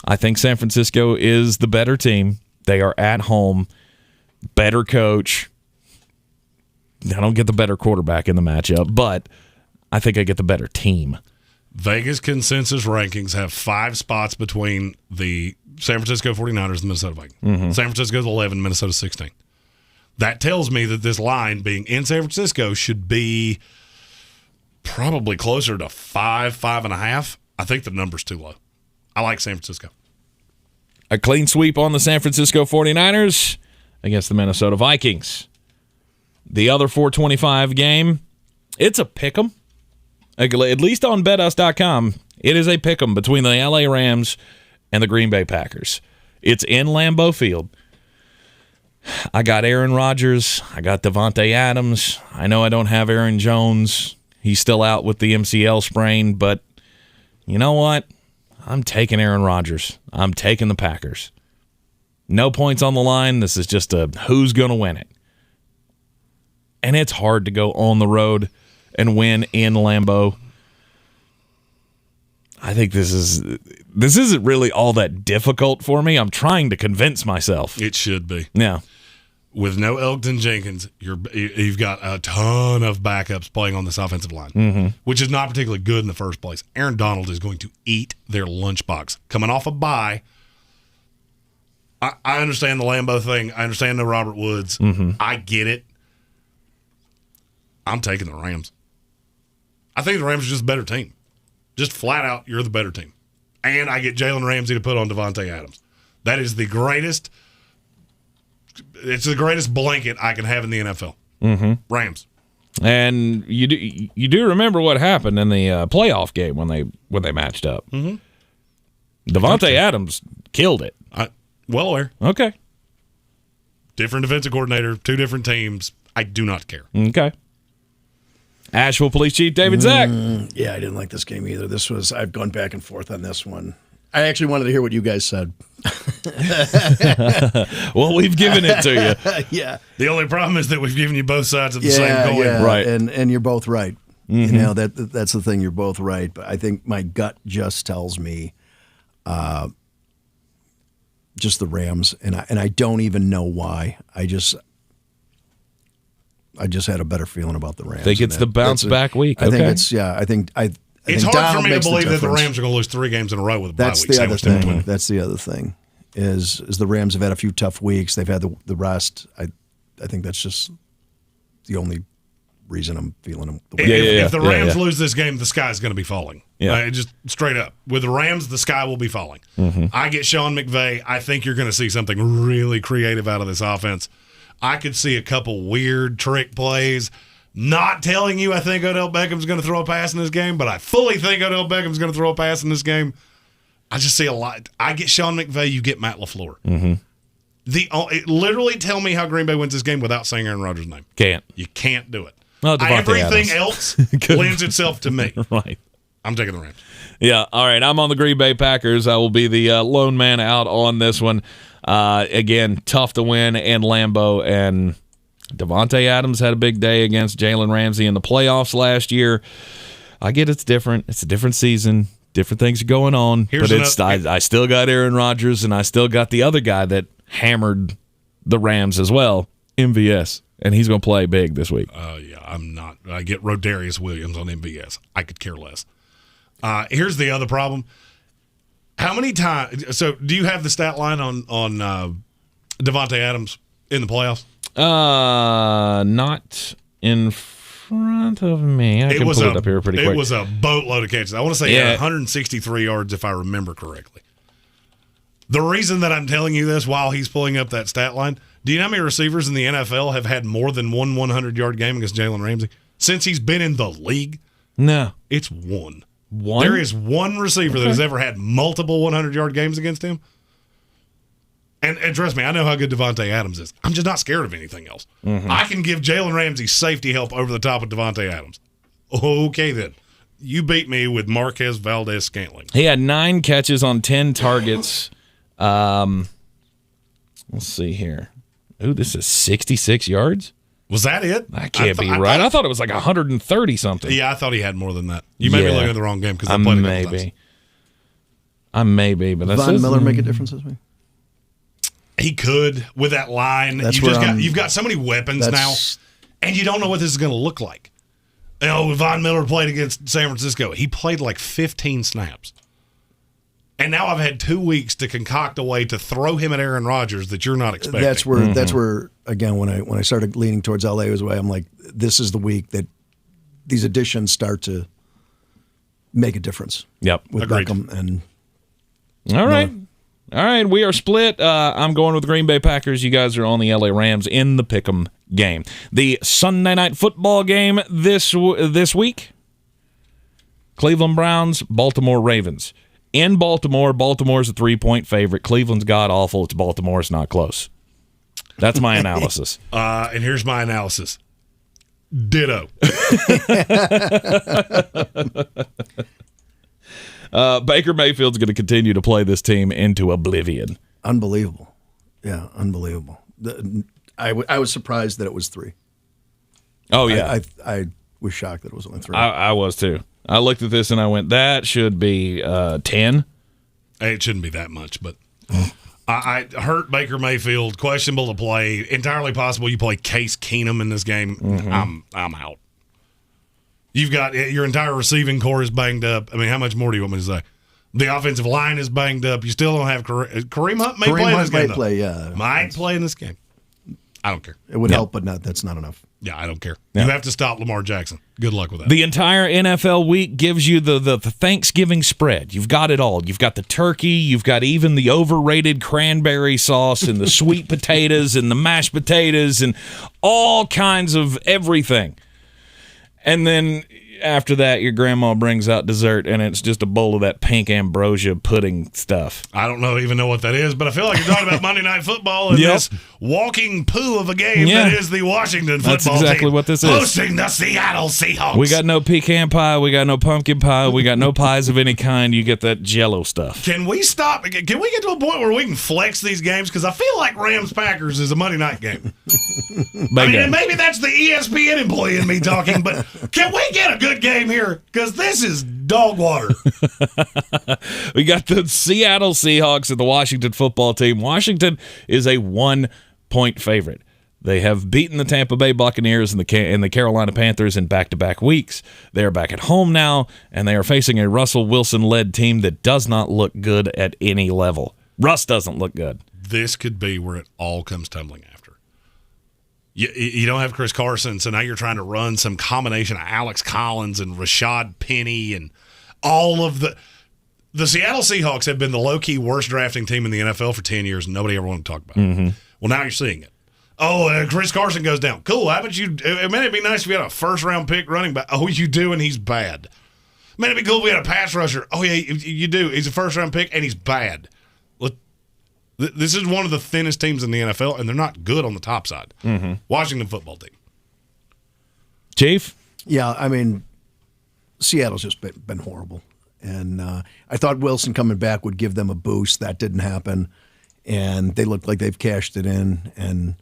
I think San Francisco is the better team. They are at home, better coach. I don't get the better quarterback in the matchup, but I think I get the better team. Vegas consensus rankings have 5 spots between the San Francisco 49ers and the Minnesota Vikings. Mm-hmm. San Francisco's 11, Minnesota 16. That tells me that this line being in San Francisco should be probably closer to 5.5. I think the number's too low. I like San Francisco. A clean sweep on the San Francisco 49ers against the Minnesota Vikings. The other 425 game, it's a pick'em. At least on BetUs.com, it is a pick'em between the LA Rams and the Green Bay Packers. It's in Lambeau Field. I got Aaron Rodgers. I got Devontae Adams. I know I don't have Aaron Jones. He's still out with the MCL sprain, but you know what? I'm taking Aaron Rodgers. I'm taking the Packers. No points on the line. This is just a who's going to win it. And it's hard to go on the road and win in Lambeau. I think this isn't really all that difficult for me. I'm trying to convince myself. It should be. Yeah. With no Elgton Jenkins, you've got a ton of backups playing on this offensive line, which is not particularly good in the first place. Aaron Donald is going to eat their lunchbox. Coming off a bye, I understand the Lambeau thing. I understand the Robert Woods. I get it. I'm taking the Rams. I think the Rams are just a better team. Just flat out, you're the better team. And I get Jalen Ramsey to put on Devontae Adams. That is the greatest. It's the greatest blanket I can have in the NFL. Rams. And you do remember what happened in the playoff game when they matched up. Devontae Adams killed it. Well aware. Okay. Different defensive coordinator, two different teams. I do not care. Okay. Asheville Police Chief David Zach. Yeah, I didn't like this game either. I've gone back and forth on this one. I actually wanted to hear what you guys said. Well, we've given it to you. Yeah. The only problem is that we've given you both sides of the same coin. Yeah, right. And you're both right. You know, that's the thing. You're both right. But I think my gut just tells me just the Rams, and I don't even know why. I just had a better feeling about the Rams. I think it's the bounce back week. I think it's I think it's hard Donald for me to makes believe that the Rams are going to lose 3 games in a row with a bye week. That's the other thing. That's the other thing. Is the Rams have had a few tough weeks. They've had the rest. I think that's just the only reason I'm feeling them. If the Rams lose this game, the sky is going to be falling. Yeah. Just straight up. With the Rams, the sky will be falling. I get Sean McVay. I think you're going to see something really creative out of this offense. I could see a couple weird trick plays. Not telling you I think Odell Beckham's going to throw a pass in this game, but I fully think Odell Beckham's going to throw a pass in this game. I just see a lot. I get Sean McVay, you get Matt LaFleur. Literally tell me how Green Bay wins this game without saying Aaron Rodgers' name. Can't. You can't do it. Well, everything else lends itself to me. Right. I'm taking the Rams. Yeah, all right. I'm on the Green Bay Packers. I will be the lone man out on this one. Again, tough to win in Lambeau, and Devontae Adams had a big day against Jalen Ramsey in the playoffs last year. I get it's different. It's a different season. Different things are going on. I still got Aaron Rodgers, and I still got the other guy that hammered the Rams as well, MVS, and he's going to play big this week. Yeah, I'm not. I get Rodarius Williams on MVS. I could care less. Here's the other problem. How many times? So, do you have the stat line on Devontae Adams in the playoffs? Not in front of me. I can pull it up here pretty quick. It was a boatload of catches. I want to say he had 163 yards if I remember correctly. The reason that I'm telling you this while he's pulling up that stat line, do you know how many receivers in the NFL have had more than one 100-yard game against Jalen Ramsey since he's been in the league? No. It's one. One? There is one receiver that has ever had multiple 100-yard games against him. And trust me, I know how good Devontae Adams is. I'm just not scared of anything else. I can give Jalen Ramsey safety help over the top of Devontae Adams. Okay, then. You beat me with Marquez Valdez-Scantling. He had 9 catches on 10 targets. Let's see here. Ooh, this is 66 yards? Was that it? That can't be right. I thought it was like 130-something. Yeah, I thought he had more than that. You may be looking at the wrong game because I played it a couple times. I may be, but that's Von Miller make a difference this week? He could with that line. You've got so many weapons now, and you don't know what this is going to look like. You know, Von Miller played against San Francisco. He played like 15 snaps. And now I've had 2 weeks to concoct a way to throw him at Aaron Rodgers that you're not expecting. That's where again when I started leaning towards LA was why I'm like, this is the week that these additions start to make a difference. Yep. With Agreed. Beckham and All right. All right, we are split. I'm going with the Green Bay Packers. You guys are on the LA Rams in the Pick'em game. The Sunday night football game this week, Cleveland Browns, Baltimore Ravens. In Baltimore, Baltimore's a 3-point favorite. Cleveland's god-awful. It's Baltimore. It's not close. That's my analysis. And here's my analysis. Ditto. Baker Mayfield's going to continue to play this team into oblivion. Unbelievable. Yeah, unbelievable. I was surprised that it was 3. Oh, yeah. I was shocked that it was only 3. I was, too. I looked at this and I went, that should be 10. It shouldn't be that much, but I hurt Baker Mayfield, questionable to play. Entirely possible you play Case Keenum in this game. Mm-hmm. I'm out. You've got your entire receiving core is banged up. I mean, how much more do you want me to say? The offensive line is banged up. You still don't have Kareem Hunt may play in this game. Might play in this game. I don't care. It would help, but that's not enough. Yeah, I don't care. You have to stop Lamar Jackson. Good luck with that. The entire NFL week gives you the Thanksgiving spread. You've got it all. You've got the turkey. You've got even the overrated cranberry sauce and the sweet potatoes and the mashed potatoes and all kinds of everything. And then after that, your grandma brings out dessert, and it's just a bowl of that pink ambrosia pudding stuff. I don't even know what that is, but I feel like you're talking about Monday Night Football and this walking poo of a game that is the Washington football team. That's exactly what this is. Hosting the Seattle Seahawks. We got no pecan pie. We got no pumpkin pie. We got no pies of any kind. You get that Jell-O stuff. Can we stop? Can we get to a point where we can flex these games? Because I feel like Rams-Packers is a Monday night game. I mean, maybe that's the ESPN employee in me talking, but can we get a good game here? Because this is dog water. We got the Seattle Seahawks and the Washington football team. Washington is a 1-point favorite. They have beaten the Tampa Bay Buccaneers and the Carolina Panthers in back-to-back weeks. They are back at home now, and they are facing a Russell Wilson-led team that does not look good at any level. Russ doesn't look good. This could be where it all comes tumbling after. You don't have Chris Carson, so now you're trying to run some combination of Alex Collins and Rashad Penny and all of the Seattle Seahawks have been the low-key worst drafting team in the NFL for 10 years, and nobody ever wanted to talk about it. Well, now you're seeing it. Oh, Chris Carson goes down. Cool. How about you? It'd be nice if you had a first-round pick running back. Oh, you do, and he's bad. Man, it'd be cool if we had a pass rusher. Oh, yeah, you do. He's a first-round pick, and he's bad. This is one of the thinnest teams in the NFL, and they're not good on the top side. Washington football team. Chief? Yeah, I mean, Seattle's just been horrible. And I thought Wilson coming back would give them a boost. That didn't happen. And they look like they've cashed it in. And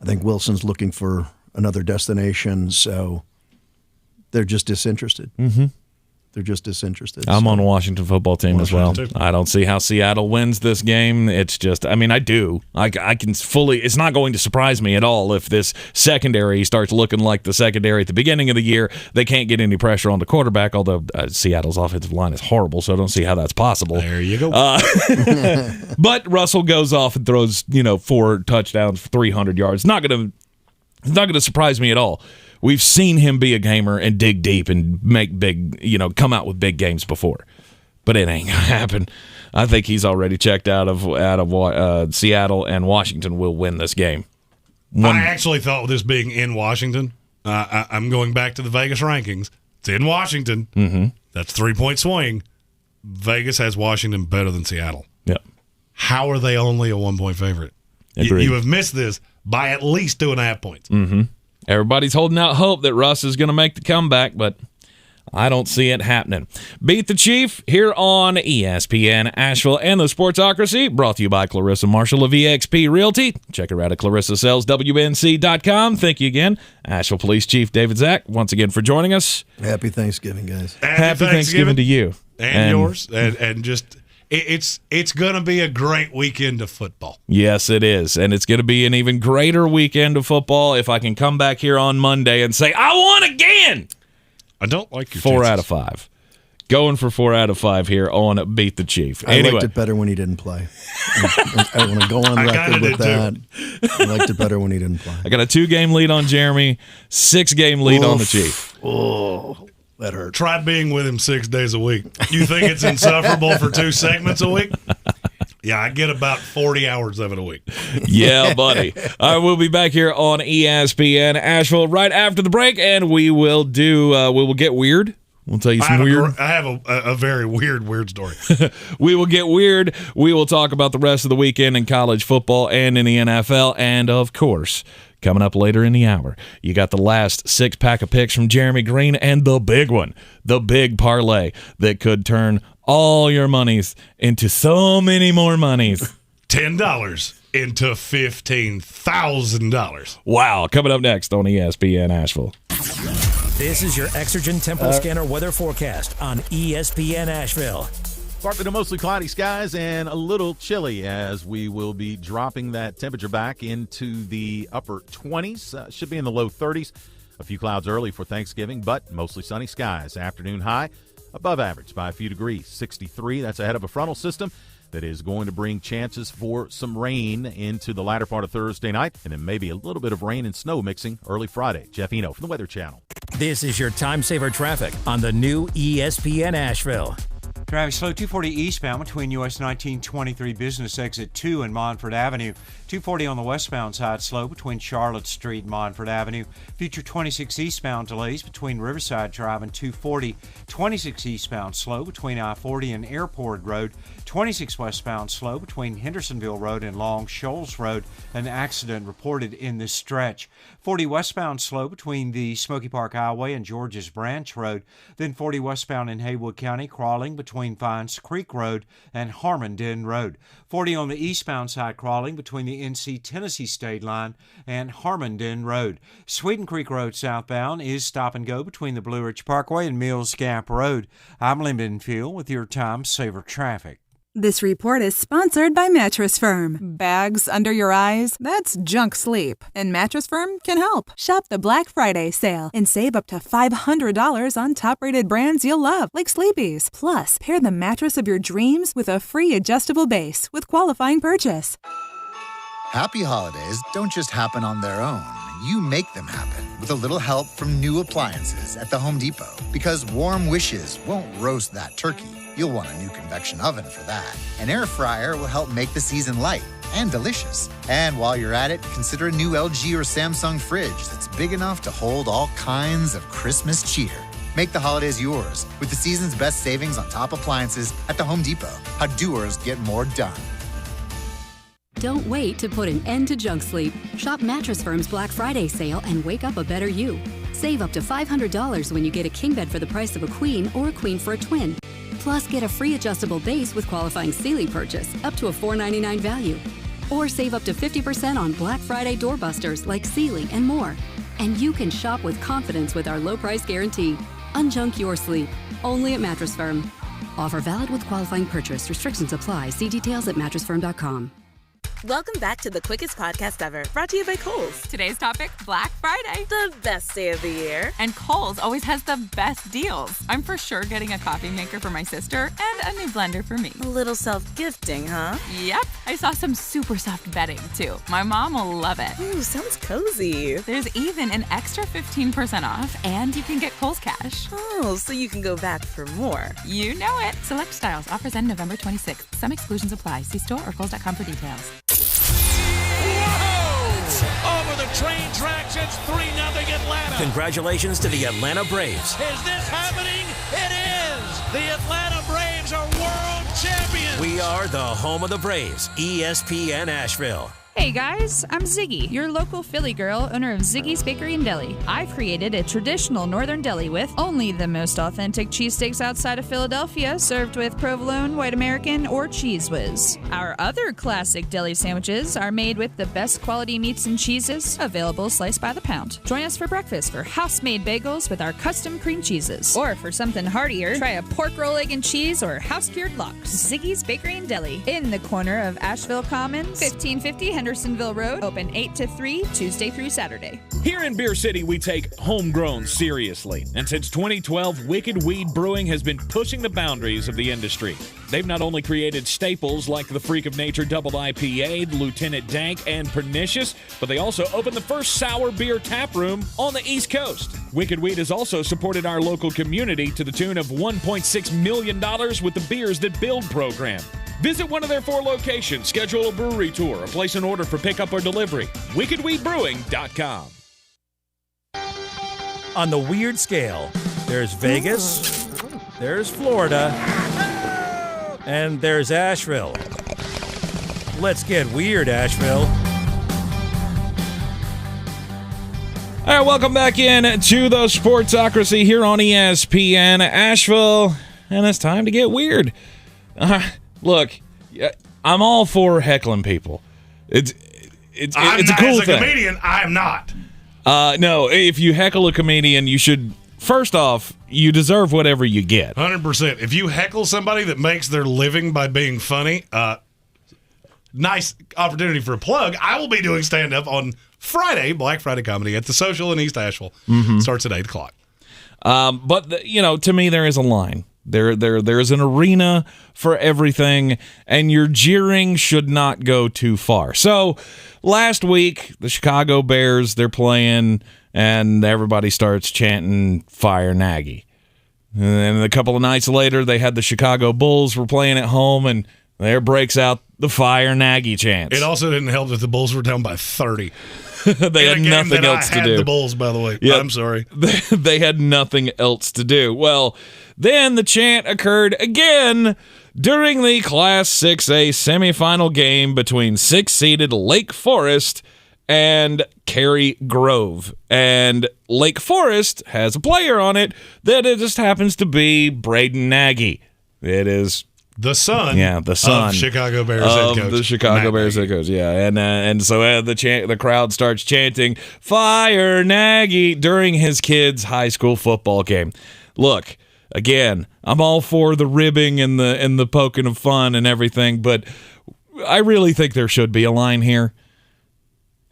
I think Wilson's looking for another destination, so they're just disinterested. They're just disinterested. I'm on the Washington football team as well. I don't see how Seattle wins this game. It's just, I mean, I do. I can fully, it's not going to surprise me at all if this secondary starts looking like the secondary at the beginning of the year. They can't get any pressure on the quarterback, although Seattle's offensive line is horrible, so I don't see how that's possible. There you go. But Russell goes off and throws, 4 touchdowns for 300 yards. It's not going to surprise me at all. We've seen him be a gamer and dig deep and make big, come out with big games before. But it ain't going to happen. I think he's already checked out of Seattle, and Washington will win this game. I actually thought with this being in Washington, I'm going back to the Vegas rankings. It's in Washington. That's 3-point swing. Vegas has Washington better than Seattle. Yep. How are they only a 1-point favorite? You have missed this by at least 2.5 points. Everybody's holding out hope that Russ is going to make the comeback, but I don't see it happening. Beat the Chief here on ESPN Asheville and the Sportsocracy, brought to you by Clarissa Marshall of eXp Realty. Check her out at clarissasellswnc.com. Thank you again, Asheville Police Chief David Zach, once again for joining us. Happy Thanksgiving, guys. Happy Thanksgiving to you. And yours. And just... It's going to be a great weekend of football. Yes, it is. And it's going to be an even greater weekend of football if I can come back here on Monday and say, I won again! I don't like your 4 out of 5. Going for 4 out of 5 here on Beat the Chief. I liked it better when he didn't play. I want to go on record with that. I liked it better when he didn't play. I got a 2-game lead on Jeremy, 6-game lead on the Chief. Oh, that hurt. Try being with him 6 days a week. You think it's insufferable for 2 segments a week? Yeah, I get about 40 hours of it a week. Yeah, buddy. All right, we'll be back here on ESPN Asheville right after the break, and we will get weird. We'll tell you some weird. I have a very weird story. We will get weird. We will talk about the rest of the weekend in college football and in the NFL, and of course, coming up later in the hour, you got the last 6-pack of picks from Jeremy Greene and the big one, the big parlay that could turn all your monies into so many more monies. $10 into $15,000. Wow. Coming up next on ESPN Asheville. This is your Exergen Temporal Scanner weather forecast on ESPN Asheville. Partly to mostly cloudy skies and a little chilly as we will be dropping that temperature back into the upper 20s. Should be in the low 30s. A few clouds early for Thanksgiving, but mostly sunny skies. Afternoon high above average by a few degrees, 63. That's ahead of a frontal system that is going to bring chances for some rain into the latter part of Thursday night, and then maybe a little bit of rain and snow mixing early Friday. Jeff Eno from the Weather Channel. This is your time saver traffic on the new ESPN Asheville. Traffic slow 240 eastbound between US 1923 Business Exit 2 and Monfort Avenue. 240 on the westbound side slow between Charlotte Street and Monfort Avenue. Future 26 eastbound delays between Riverside Drive and 240. 26 eastbound slow between I-40 and Airport Road. 26 westbound slow between Hendersonville Road and Long Shoals Road. An accident reported in this stretch. 40 westbound slow between the Smoky Park Highway and George's Branch Road. Then 40 westbound in Haywood County, crawling between Fines Creek Road and Harmondin Road. 40 on the eastbound side, crawling between the NC-Tennessee state line and Harmondin Road. Sweden Creek Road southbound is stop and go between the Blue Ridge Parkway and Mills Gap Road. I'm Lyndon Field with your time saver traffic. This report is sponsored by Mattress Firm. Bags under your eyes? That's junk sleep. And Mattress Firm can help. Shop the Black Friday sale and save up to $500 on top-rated brands you'll love, like Sleepy's. Plus, pair the mattress of your dreams with a free adjustable base with qualifying purchase. Happy holidays don't just happen on their own. You make them happen with a little help from new appliances at the Home Depot. Because warm wishes won't roast that turkey. You'll want a new convection oven for that. An air fryer will help make the season light and delicious. And while you're at it, consider a new LG or Samsung fridge that's big enough to hold all kinds of Christmas cheer. Make the holidays yours with the season's best savings on top appliances at the Home Depot. How doers get more done. Don't wait to put an end to junk sleep. Shop Mattress Firm's Black Friday sale and wake up a better you. Save up to $500 when you get a king bed for the price of a queen or a queen for a twin. Plus, get a free adjustable base with qualifying Sealy purchase up to a $4.99 value. Or save up to 50% on Black Friday doorbusters like Sealy and more. And you can shop with confidence with our low price guarantee. Unjunk your sleep. Only at Mattress Firm. Offer valid with qualifying purchase. Restrictions apply. See details at mattressfirm.com. Welcome back to the quickest podcast ever, brought to you by Kohl's. Today's topic, Black Friday. The best day of the year. And Kohl's always has the best deals. I'm for sure getting a coffee maker for my sister and a new blender for me. A little self-gifting, huh? Yep. I saw some super soft bedding, too. My mom will love it. Ooh, sounds cozy. There's even an extra 15% off, and you can get Kohl's Cash. Oh, so you can go back for more. You know it. Select styles. Offers end November 26th. Some exclusions apply. See store or Kohl's.com for details. Over the train tracks, it's 3-0 Atlanta. Congratulations to the Atlanta Braves. Is this happening? It is. The Atlanta Braves are world champions. We are the home of the Braves, ESPN Asheville. Hey guys, I'm Ziggy, your local Philly girl, owner of Ziggy's Bakery and Deli. I've created a traditional northern deli with only the most authentic cheesesteaks outside of Philadelphia, served with provolone, white American, or Cheese Whiz. Our other classic deli sandwiches are made with the best quality meats and cheeses, available sliced by the pound. Join us for breakfast for house-made bagels with our custom cream cheeses. Or for something heartier, try a pork roll, egg and cheese, or house-cured lox. Ziggy's Bakery and Deli, in the corner of Asheville Commons, 1550 Hendersonville Road, open 8 to 3, Tuesday through Saturday. Here in Beer City, we take homegrown seriously. And since 2012, Wicked Weed Brewing has been pushing the boundaries of the industry. They've not only created staples like the Freak of Nature Double IPA, Lieutenant Dank, and Pernicious, but they also opened the first sour beer tap room on the East Coast. Wicked Weed has also supported our local community to the tune of $1.6 million with the Beers That Build program. Visit one of their 4 locations, schedule a brewery tour, or place an order for pickup or delivery. WickedWeedBrewing.com. On the weird scale, there's Vegas, there's Florida, and there's Asheville. Let's get weird, Asheville. All right, welcome back in to the Sportsocracy here on ESPN Asheville, and it's time to get weird. Look, I'm all for heckling people. It's a cool thing. As a comedian, I am not. No, if you heckle a comedian, you should first off, you deserve whatever you get. 100%. If you heckle somebody that makes their living by being funny, nice opportunity for a plug. I will be doing stand-up on Friday, Black Friday comedy at the Social in East Asheville. Starts at 8 o'clock. But to me, there is a line. There's an arena for everything, and your jeering should not go too far. So last week, the Chicago Bears, they're playing, and everybody starts chanting "Fire Nagy." And then a couple of nights later, they had the Chicago Bulls were playing at home, and there breaks out the "Fire Nagy" chants. It also didn't help that the Bulls were down by 30. They had nothing else to do. The Bulls, by the way. Yep. I'm sorry. They had nothing else to do. Well, then the chant occurred again during the Class 6A semifinal game between 6-seeded Lake Forest and Cary Grove. And Lake Forest has a player on it that it just happens to be Braden Nagy. It is the son of Chicago Bears head coach. The Chicago Bears head coach, yeah. And so the crowd starts chanting "Fire Nagy" during his kid's high school football game. Look, again, I'm all for the ribbing and the poking of fun and everything, but I really think there should be a line here.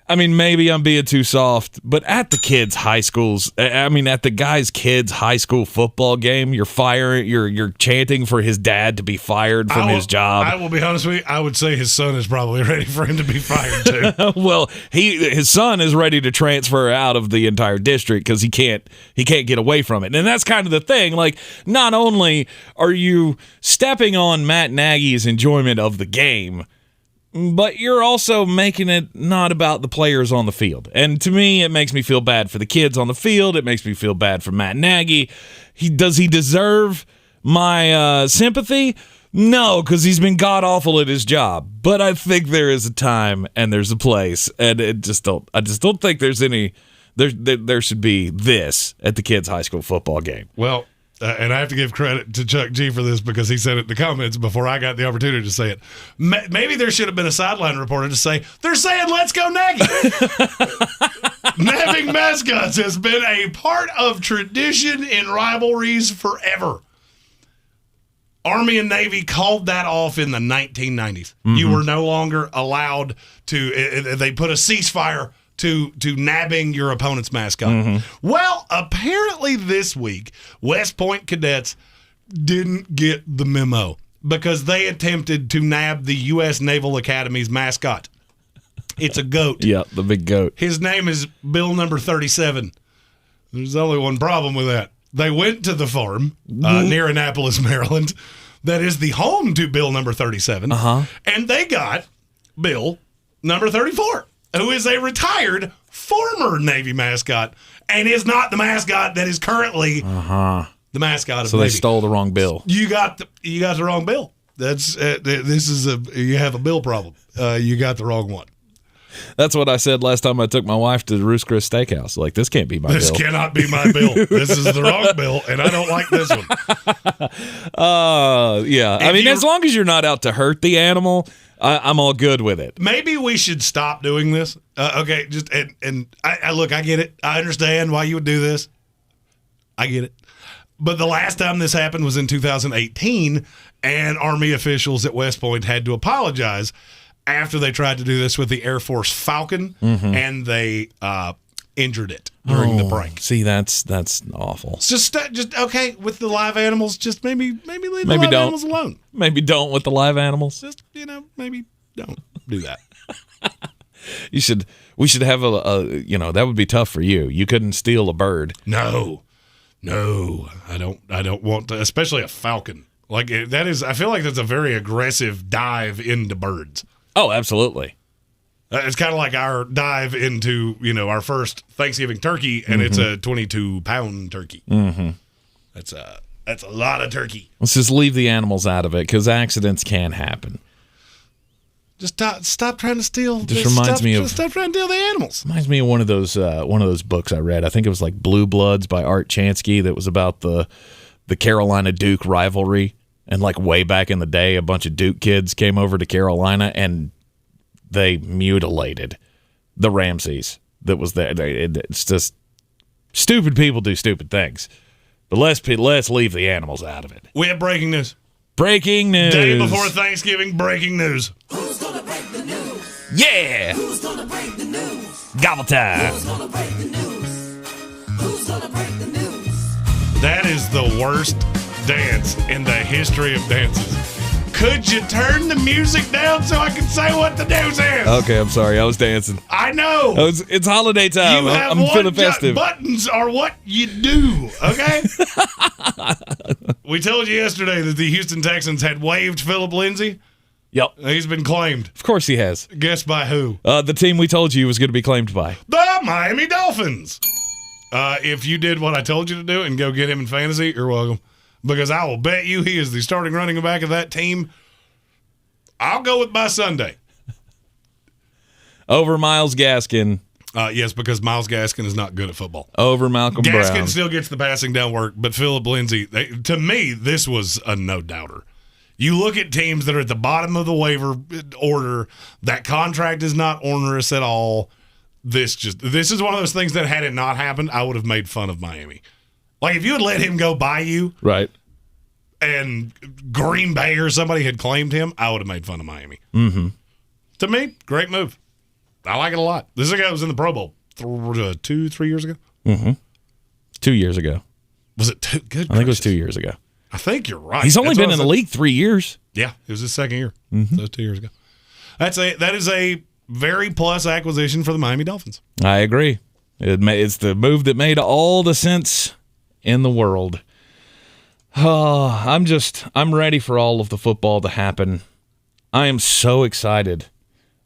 I mean, maybe I'm being too soft, but at the kids' high schools, at the guy's kids' high school football game, you're chanting for his dad to be fired from his job. I will be honest with you. I would say his son is probably ready for him to be fired too. Well, his son is ready to transfer out of the entire district because he can't get away from it, and that's kind of the thing. Like, not only are you stepping on Matt Nagy's enjoyment of the game, but you're also making it not about the players on the field. And to me, it makes me feel bad for the kids on the field. It makes me feel bad for Matt Nagy. Does he deserve my sympathy? No, because he's been god-awful at his job. But I think there is a time and there's a place. And I just don't think there's any... There should be this at the kids' high school football game. Well... and I have to give credit to Chuck G for this because he said it in the comments before I got the opportunity to say it. Maybe there should have been a sideline reporter to say, they're saying, "Let's go Nagy." Nabbing mascots has been a part of tradition in rivalries forever. Army and Navy called that off in the 1990s. You were no longer allowed to, they put a ceasefire to nabbing your opponent's mascot. Well, apparently this week, West Point cadets didn't get the memo because they attempted to nab the U.S. Naval Academy's mascot. It's a goat. Yeah, the big goat. His name is Bill number 37. There's only one problem with that. They went to the farm near Annapolis, Maryland, that is the home to Bill number 37, and they got Bill number 34. Who is a retired former Navy mascot and is not the mascot that is currently the mascot of so Navy. They stole the wrong bill. You got the wrong bill. That's you have a bill problem. You got the wrong one. That's what I said last time I took my wife to Roost Chris Steakhouse. Like, this can't be my bill. This cannot be my bill. This is the wrong bill, and I don't like this one. Yeah. I mean, as long as you're not out to hurt the animal, I'm all good with it. Maybe we should stop doing this. Okay, just and I look, I get it. I understand why you would do this. I get it. But the last time this happened was in 2018, and Army officials at West Point had to apologize after they tried to do this with the Air Force Falcon, and they injured it during the break. See, that's awful. Just okay with the live animals. Just maybe leave the live animals alone. Maybe don't with the live animals. Just maybe don't do that. We should have a that would be tough for you. You couldn't steal a bird. No, I don't want to, especially a falcon. Like that is, I feel like that's a very aggressive dive into birds. Oh, absolutely. It's kind of like our dive into, our first Thanksgiving turkey, and it's a 22-pound turkey. That's a lot of turkey. Let's just leave the animals out of it because accidents can happen. Just stop trying to steal. Stop trying to steal the animals. Reminds me of one of those books I read. I think it was like Blue Bloods by Art Chansky that was about the Carolina Duke rivalry. And like way back in the day, a bunch of Duke kids came over to Carolina and they mutilated the Ramseys that was there. It's just Stupid people do stupid things. But let's leave the animals out of it. We have breaking news. Breaking news. Day before Thanksgiving, breaking news. Who's gonna break the news? Yeah. Who's gonna break the news? Gobble time. Who's gonna break the news? Who's gonna break the news? That is the worst dance in the history of dances. Could you turn the music down so I can say what the news is? Okay, I'm sorry. I was dancing. I know. It's holiday time. You have I'm feeling festive. Buttons are what you do, okay? We told you yesterday that the Houston Texans had waived Philip Lindsay. Yep. He's been claimed. Of course he has. Guess by who? The team we told you was going to be claimed by. The Miami Dolphins. If you did what I told you to do and go get him in fantasy, you're welcome. Because I will bet you he is the starting running back of that team. I'll go with by Sunday. Over Myles Gaskin. Yes, because Myles Gaskin is not good at football. Over Malcolm Brown. Gaskin still gets the passing down work, but Philip Lindsay, to me, this was a no-doubter. You look at teams that are at the bottom of the waiver order, that contract is not onerous at all. This is one of those things that had it not happened, I would have made fun of Miami. Like, if you had let him go by you, right, and Green Bay or somebody had claimed him, I would have made fun of Miami. Mm-hmm. To me, great move. I like it a lot. This is a guy who was in the Pro Bowl 2-3 years ago. Mm-hmm. 2 years ago. Was it two? Good. I think it was 2 years ago. I think you're right. He's only been in the league 3 years. Yeah, it was his second year. Mm-hmm. So it was 2 years ago. That is a very plus acquisition for the Miami Dolphins. I agree. It's the move that made all the sense in the world. Oh, I'm ready for all of the football to happen. I am so excited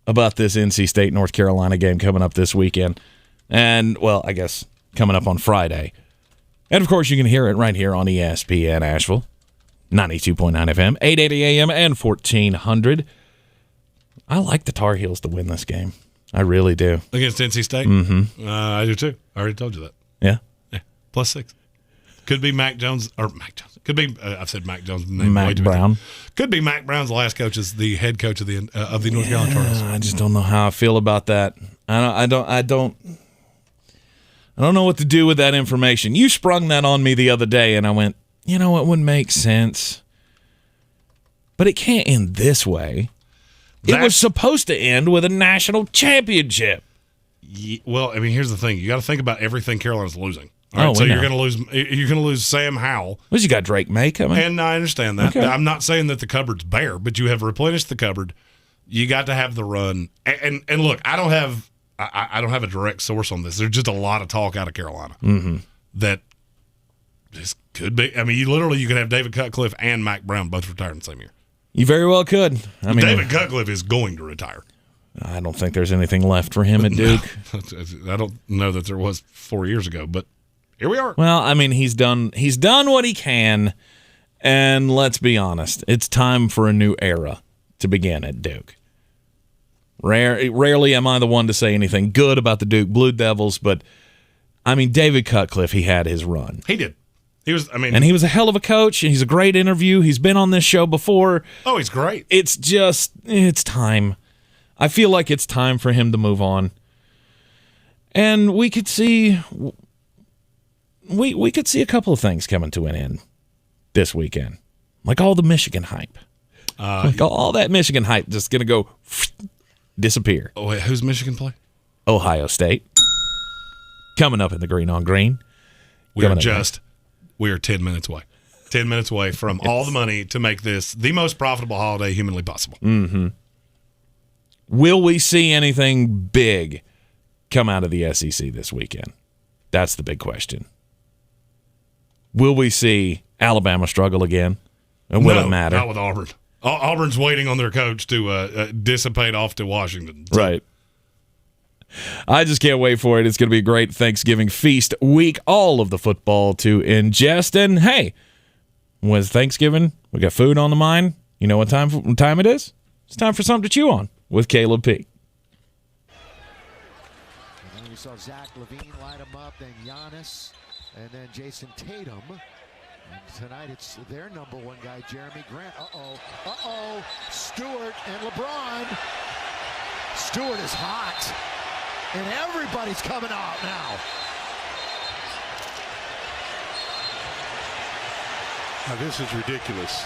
about this NC State North Carolina game coming up this weekend. And, well, I guess coming up on Friday. And, of course, you can hear it right here on ESPN Asheville, 92.9 FM, 880 AM, and 1400. I like the Tar Heels to win this game. I really do. Against NC State? Mm-hmm. I do, too. I already told you that. Yeah? Yeah. +6. Could be Mac Jones. Could be, I've said Mac Jones. Mac Brown. Could be Mac Brown's last coach as the head coach of the North Carolina Tar Heels. I just don't know how I feel about that. I don't know what to do with that information. You sprung that on me the other day, and I went, you know, it would make sense. But it can't end this way. It was supposed to end with a national championship. Well, I mean, here's the thing. You got to think about everything Carolina's losing. All right, so you're going to lose Sam Howell. Well, you got Drake May coming. And I understand that. Okay. I'm not saying that the cupboard's bare, but you have replenished the cupboard. You got to have the run. And look, I don't have a direct source on this. There's just a lot of talk out of Carolina that this could be. I mean, you could have David Cutcliffe and Mac Brown both retire in the same year. You very well could. I mean, David Cutcliffe is going to retire. I don't think there's anything left for him at Duke. No, I don't know that there was 4 years ago, but here we are. Well, I mean, he's done what he can, and let's be honest, it's time for a new era to begin at Duke. Rarely am I the one to say anything good about the Duke Blue Devils, but I mean, David Cutcliffe, he had his run. He did. He was a hell of a coach, and he's a great interview. He's been on this show before. Oh, he's great. It's time. I feel like it's time for him to move on. And we could see a couple of things coming to an end this weekend. Like all the Michigan hype. All that Michigan hype just going to go disappear. Oh, wait, who's Michigan play? Ohio State. Coming up in the Green on Green. We are 10 minutes away. 10 minutes away from all the money to make this the most profitable holiday humanly possible. Mm-hmm. Will we see anything big come out of the SEC this weekend? That's the big question. Will we see Alabama struggle again? And will it matter? Not with Auburn. Auburn's waiting on their coach to dissipate off to Washington. So. Right. I just can't wait for it. It's going to be a great Thanksgiving feast week. All of the football to ingest. And, hey, when it's Thanksgiving, we got food on the mind. You know what time it is? It's time for something to chew on with Caleb P. And then we saw Zach LaVine light him up, then Giannis, and then Jason Tatum. And tonight it's their number one guy, Jeremy Grant. Stewart and LeBron. Stewart is hot. And everybody's coming out now. Now, this is ridiculous.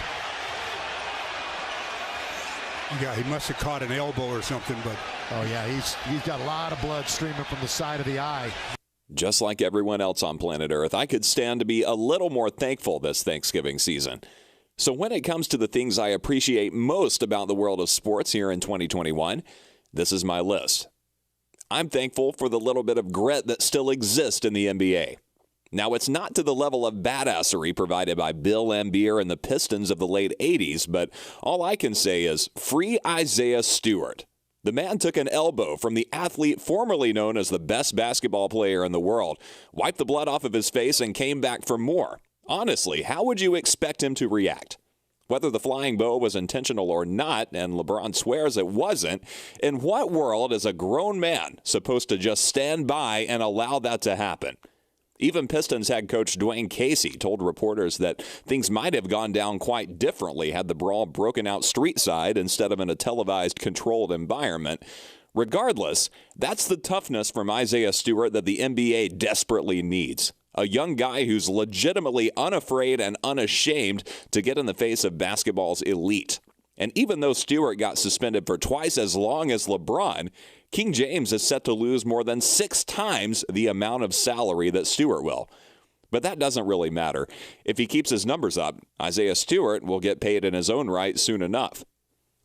Yeah, he must have caught an elbow or something, but... Oh, yeah, he's got a lot of blood streaming from the side of the eye. Just like everyone else on planet Earth, I could stand to be a little more thankful this Thanksgiving season. So when it comes to the things I appreciate most about the world of sports here in 2021, this is my list. I'm thankful for the little bit of grit that still exists in the NBA. Now, it's not to the level of badassery provided by Bill Laimbeer and the Pistons of the late 80s, but all I can say is free Isaiah Stewart. The man took an elbow from the athlete formerly known as the best basketball player in the world, wiped the blood off of his face, and came back for more. Honestly, how would you expect him to react? Whether the flying bow was intentional or not, and LeBron swears it wasn't, in what world is a grown man supposed to just stand by and allow that to happen? Even Pistons head coach Dwayne Casey told reporters that things might have gone down quite differently had the brawl broken out street side instead of in a televised, controlled environment. Regardless, that's the toughness from Isaiah Stewart that the NBA desperately needs. A young guy who's legitimately unafraid and unashamed to get in the face of basketball's elite. And even though Stewart got suspended for twice as long as LeBron, King James is set to lose more than 6 times the amount of salary that Stewart will. But that doesn't really matter. If he keeps his numbers up, Isaiah Stewart will get paid in his own right soon enough.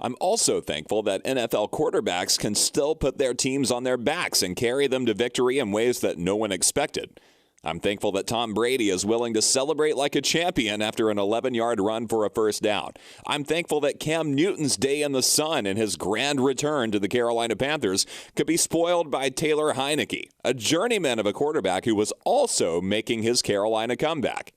I'm also thankful that NFL quarterbacks can still put their teams on their backs and carry them to victory in ways that no one expected. I'm thankful that Tom Brady is willing to celebrate like a champion after an 11-yard run for a first down. I'm thankful that Cam Newton's day in the sun and his grand return to the Carolina Panthers could be spoiled by Taylor Heineke, a journeyman of a quarterback who was also making his Carolina comeback.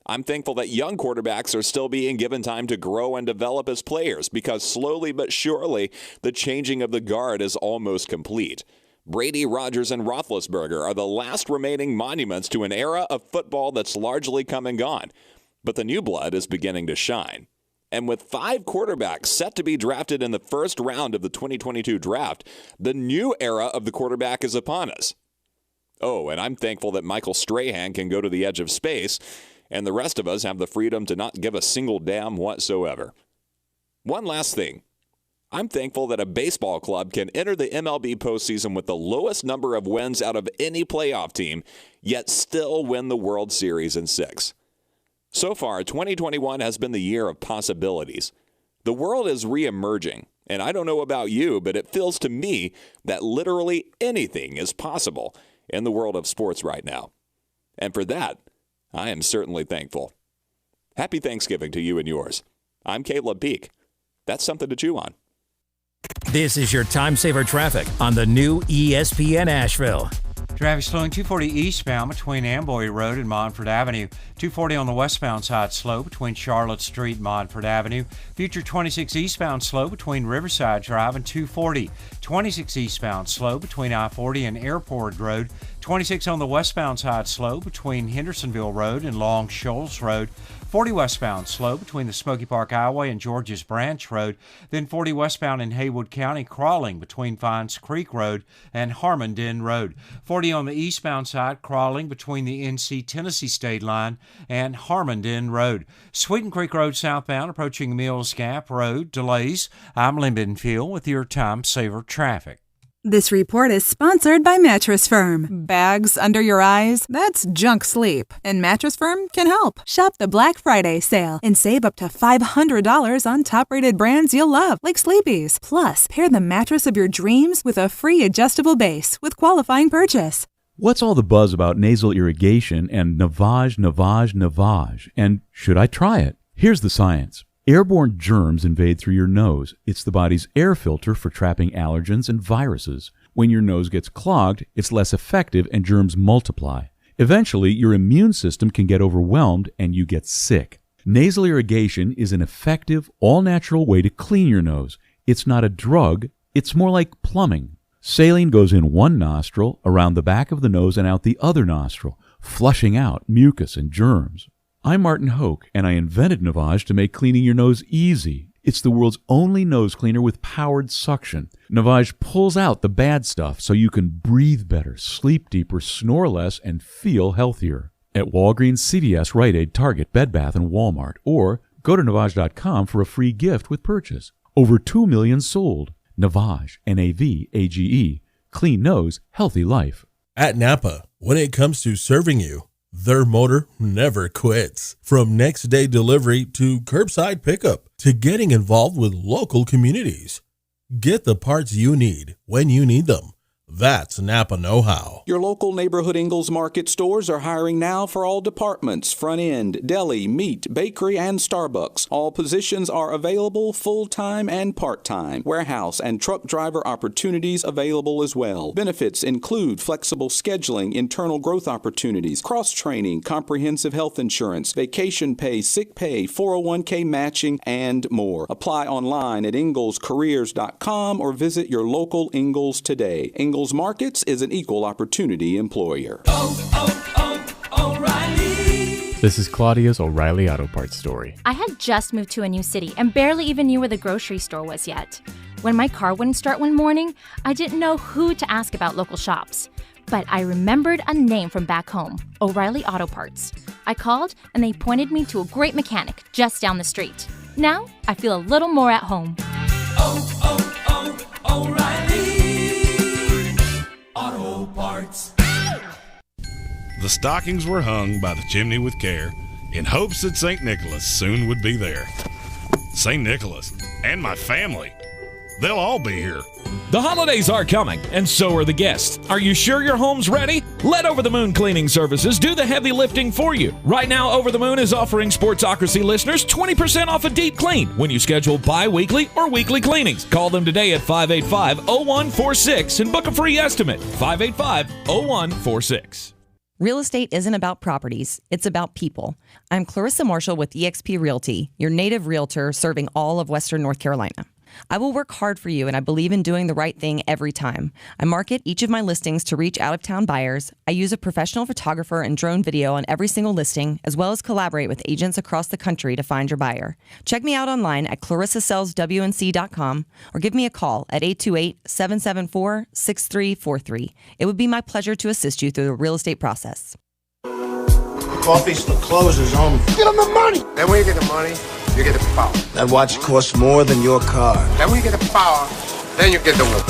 I'm thankful that young quarterbacks are still being given time to grow and develop as players because slowly but surely the changing of the guard is almost complete. Brady, Rodgers, and Roethlisberger are the last remaining monuments to an era of football that's largely come and gone. But the new blood is beginning to shine. And with 5 quarterbacks set to be drafted in the first round of the 2022 draft, the new era of the quarterback is upon us. Oh, and I'm thankful that Michael Strahan can go to the edge of space, and the rest of us have the freedom to not give a single damn whatsoever. One last thing. I'm thankful that a baseball club can enter the MLB postseason with the lowest number of wins out of any playoff team, yet still win the World Series in 6. So far, 2021 has been the year of possibilities. The world is re-emerging, and I don't know about you, but it feels to me that literally anything is possible in the world of sports right now. And for that, I am certainly thankful. Happy Thanksgiving to you and yours. I'm Caleb Peak. That's something to chew on. This is your time saver traffic on the new ESPN Asheville. Traffic slowing 240 eastbound between Amboy Road and Montford Avenue. 240 on the westbound side slow between Charlotte Street and Montford Avenue. Future 26 eastbound slow between Riverside Drive and 240. 26 eastbound slow between I-40 and Airport Road. 26 on the westbound side slow between Hendersonville Road and Long Shoals Road. 40 westbound slow between the Smoky Park Highway and Georges Branch Road. Then 40 westbound in Haywood County crawling between Fines Creek Road and Harmondin Road. 40 on the eastbound side crawling between the NC-Tennessee state line and Harmondin Road. Sweeten Creek Road southbound approaching Mills Gap Road. Delays. I'm Lynn Benfield with your Time Saver Traffic. This report is sponsored by Mattress Firm. Bags under your eyes? That's junk sleep. And Mattress Firm can help. Shop the Black Friday sale and save up to $500 on top-rated brands you'll love, like Sleepy's. Plus, pair the mattress of your dreams with a free adjustable base with qualifying purchase. What's all the buzz about nasal irrigation and Navage? And should I try it? Here's the science. Airborne germs invade through your nose. It's the body's air filter for trapping allergens and viruses. When your nose gets clogged, it's less effective and germs multiply. Eventually, your immune system can get overwhelmed and you get sick. Nasal irrigation is an effective, all-natural way to clean your nose. It's not a drug, it's more like plumbing. Saline goes in one nostril, around the back of the nose and out the other nostril, flushing out mucus and germs. I'm Martin Hoke, and I invented Navage to make cleaning your nose easy. It's the world's only nose cleaner with powered suction. Navage pulls out the bad stuff so you can breathe better, sleep deeper, snore less, and feel healthier. at Walgreens, CVS, Rite Aid, Target, Bed Bath, and Walmart, or go to Navage.com for a free gift with purchase. Over 2 million sold. Navage, Navage. Clean nose, healthy life. At Napa, when it comes to serving you, their motor never quits. From next day delivery to curbside pickup to getting involved with local communities. Get the parts you need when you need them. That's Napa know-how. Your local neighborhood Ingalls Market stores are hiring now for all departments, front end, deli, meat, bakery, and Starbucks. All positions are available full-time and part-time. Warehouse and truck driver opportunities available as well. Benefits include flexible scheduling, internal growth opportunities, cross-training, comprehensive health insurance, vacation pay, sick pay, 401k matching, and more. Apply online at inglescareers.com or visit your local Ingalls today. Ingalls Markets is an equal opportunity employer. O'Reilly. This is Claudia's O'Reilly Auto Parts story. I had just moved to a new city and barely even knew where the grocery store was yet. When my car wouldn't start one morning, I didn't know who to ask about local shops. But I remembered a name from back home, O'Reilly Auto Parts. I called and they pointed me to a great mechanic just down the street. Now I feel a little more at home. O'Reilly Auto Parts. The stockings were hung by the chimney with care in hopes that St. Nicholas soon would be there. St. Nicholas and my family, they'll all be here. The holidays are coming, and so are the guests. Are you sure your home's ready? Let Over the Moon Cleaning Services do the heavy lifting for you. Right now, Over the Moon is offering Sportsocracy listeners 20% off a deep clean when you schedule bi-weekly or weekly cleanings. Call them today at 585-0146 and book a free estimate. 585-0146. Real estate isn't about properties, it's about people. I'm Clarissa Marshall with eXp Realty, your native realtor serving all of Western North Carolina. I will work hard for you, and I believe in doing the right thing every time. I market each of my listings to reach out-of-town buyers. I use a professional photographer and drone video on every single listing, as well as collaborate with agents across the country to find your buyer. Check me out online at clarissasellswnc.com or give me a call at 828-774-6343. It would be my pleasure to assist you through the real estate process. Coffee's for closers only. Get them the money! Then when you get the money, you get the power. That watch costs more than your car. Then when you get the power, then you get the woman.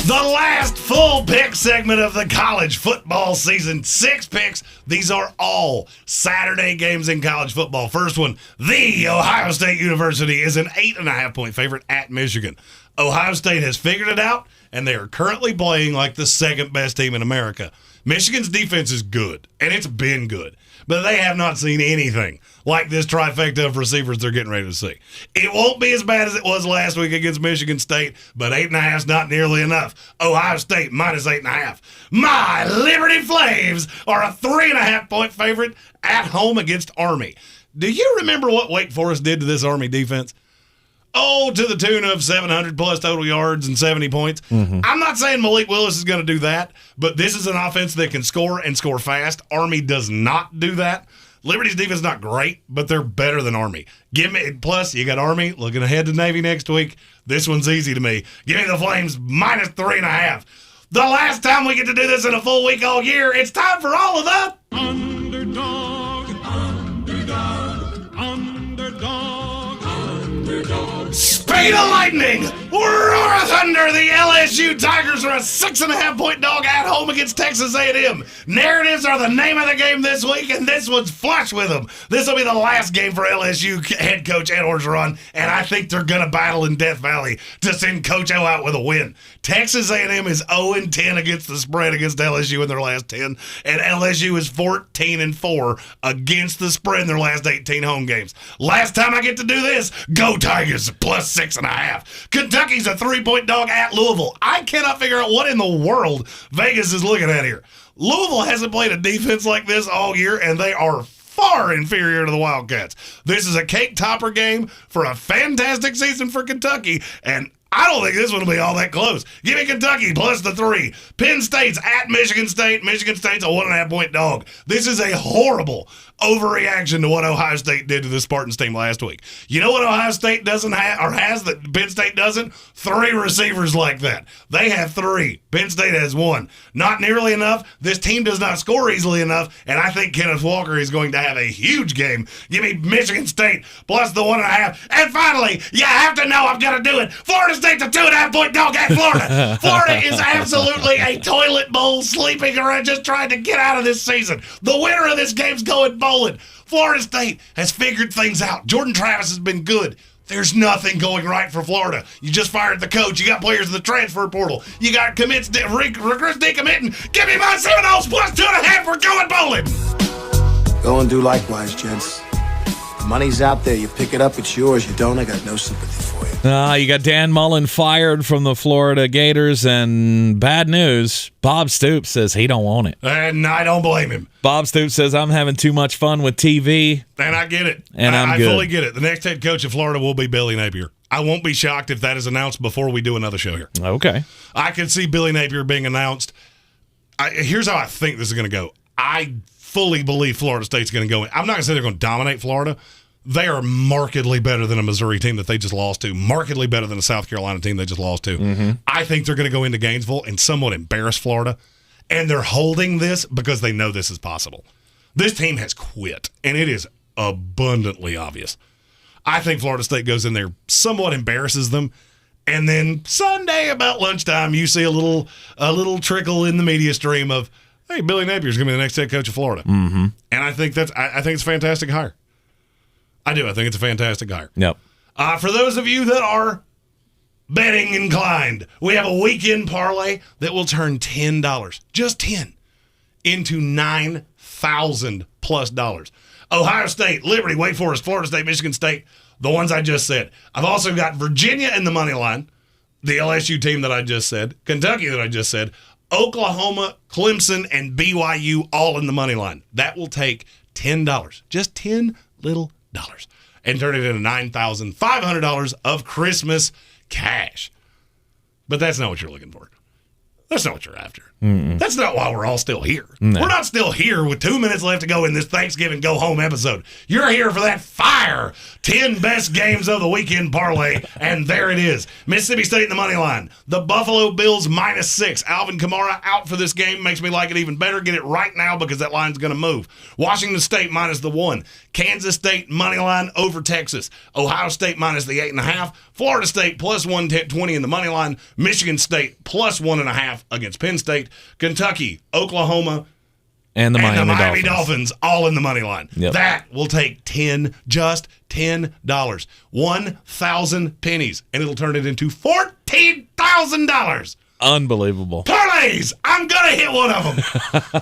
The last full pick segment of the college football season. 6 picks. These are all Saturday games in college football. First one, the Ohio State University is an 8.5-point favorite at Michigan. Ohio State has figured it out, and they are currently playing like the second best team in America. Michigan's defense is good, and it's been good, but they have not seen anything like this trifecta of receivers they're getting ready to see. It won't be as bad as it was last week against Michigan State, but 8.5 is not nearly enough. Ohio State minus 8.5. My Liberty Flames are a 3.5-point favorite at home against Army. Do you remember what Wake Forest did to this Army defense? Oh, to the tune of 700-plus total yards and 70 points. Mm-hmm. I'm not saying Malik Willis is going to do that, but this is an offense that can score and score fast. Army does not do that. Liberty's defense is not great, but they're better than Army. Plus, you got Army looking ahead to Navy next week. This one's easy to me. Give me the Flames minus 3.5. The last time we get to do this in a full week all year, it's time for all of the Underdog. Speed of lightning! Roar of thunder! The LSU Tigers are a 6.5-point dog at home against Texas A&M. Narratives are the name of the game this week, and this one's flush with them. This will be the last game for LSU head coach Ed Orgeron, and I think they're going to battle in Death Valley to send Coach O out with a win. Texas A&M is 0-10 against the spread against LSU in their last 10, and LSU is 14-4 against the spread in their last 18 home games. Last time I get to do this, go Tigers, plus 6.5. Kentucky's a 3-point dog at Louisville. I cannot figure out what in the world Vegas is looking at here. Louisville hasn't played a defense like this all year, and they are far inferior to the Wildcats. This is a cake topper game for a fantastic season for Kentucky, and I don't think this one will be all that close. Give me Kentucky plus the 3. Penn State's at Michigan State. Michigan State's a 1.5-point dog. This is a horrible overreaction to what Ohio State did to the Spartans team last week. You know what Ohio State doesn't have, or has that Penn State doesn't? 3 receivers like that. They have 3. Penn State has 1. Not nearly enough. This team does not score easily enough, and I think Kenneth Walker is going to have a huge game. Give me Michigan State plus the 1.5. And finally, you have to know I've got to do it. Florida State's a 2.5-point dog at Florida. Florida is absolutely a toilet bowl sleeping around just trying to get out of this season. The winner of this game's going bowling. Florida State has figured things out. Jordan Travis has been good. There's nothing going right for Florida. You just fired the coach. You got players in the transfer portal. You got commits, recruits decommitting. Give me my Seminoles plus 2.5. We're going bowling. Go and do likewise, gents. The money's out there. You pick it up, it's yours. You don't, I got no sympathy for you. You got Dan Mullen fired from the Florida Gators, and bad news, Bob Stoops says he don't want it. And I don't blame him. Bob Stoops says, I'm having too much fun with TV. And I get it. And I good. fully get it. The next head coach of Florida will be Billy Napier. I won't be shocked if that is announced before we do another show here. Okay. I could see Billy Napier being announced. Here's how I think this is going to go. I fully believe Florida State's going to go in. I'm not going to say they're going to dominate Florida. They are markedly better than a Missouri team that they just lost to, markedly better than a South Carolina team they just lost to. Mm-hmm. I think they're going to go into Gainesville and somewhat embarrass Florida, and they're holding this because they know this is possible. This team has quit, and it is abundantly obvious. I think Florida State goes in there, somewhat embarrasses them, and then Sunday about lunchtime, you see a little trickle in the media stream of, hey, Billy Napier's going to be the next head coach of Florida. Mm-hmm. And I think it's a fantastic hire. I do. I think it's a fantastic hire. Yep. For those of you that are betting inclined, we have a weekend parlay that will turn $10, just 10, into $9,000 plus dollars. Ohio State, Liberty, Wake Forest, Florida State, Michigan State, the ones I just said. I've also got Virginia in the money line, the LSU team that I just said, Kentucky that I just said, Oklahoma, Clemson, and BYU all in the money line. That will take $10, just 10 little dollars, and turn it into $9,500 of Christmas cash. But that's not what you're looking for. That's not what you're after. Mm-mm. That's not why we're all still here. No. We're not still here with 2 minutes left to go in this Thanksgiving Go Home episode. You're here for that fire 10 best games of the weekend parlay, and there it is. Mississippi State in the money line. The Buffalo Bills -6. Alvin Kamara out for this game. Makes me like it even better. Get it right now because that line's going to move. Washington State -1. Kansas State money line over Texas. Ohio State minus the 8.5. Florida State plus 120 in the money line. Michigan State plus 1.5 against Penn State. Kentucky, Oklahoma, and the Miami Dolphins all in the money line. Yep. That will take just $10. 1,000 pennies, and it'll turn it into $14,000. Unbelievable. Parlays! I'm going to hit one of them.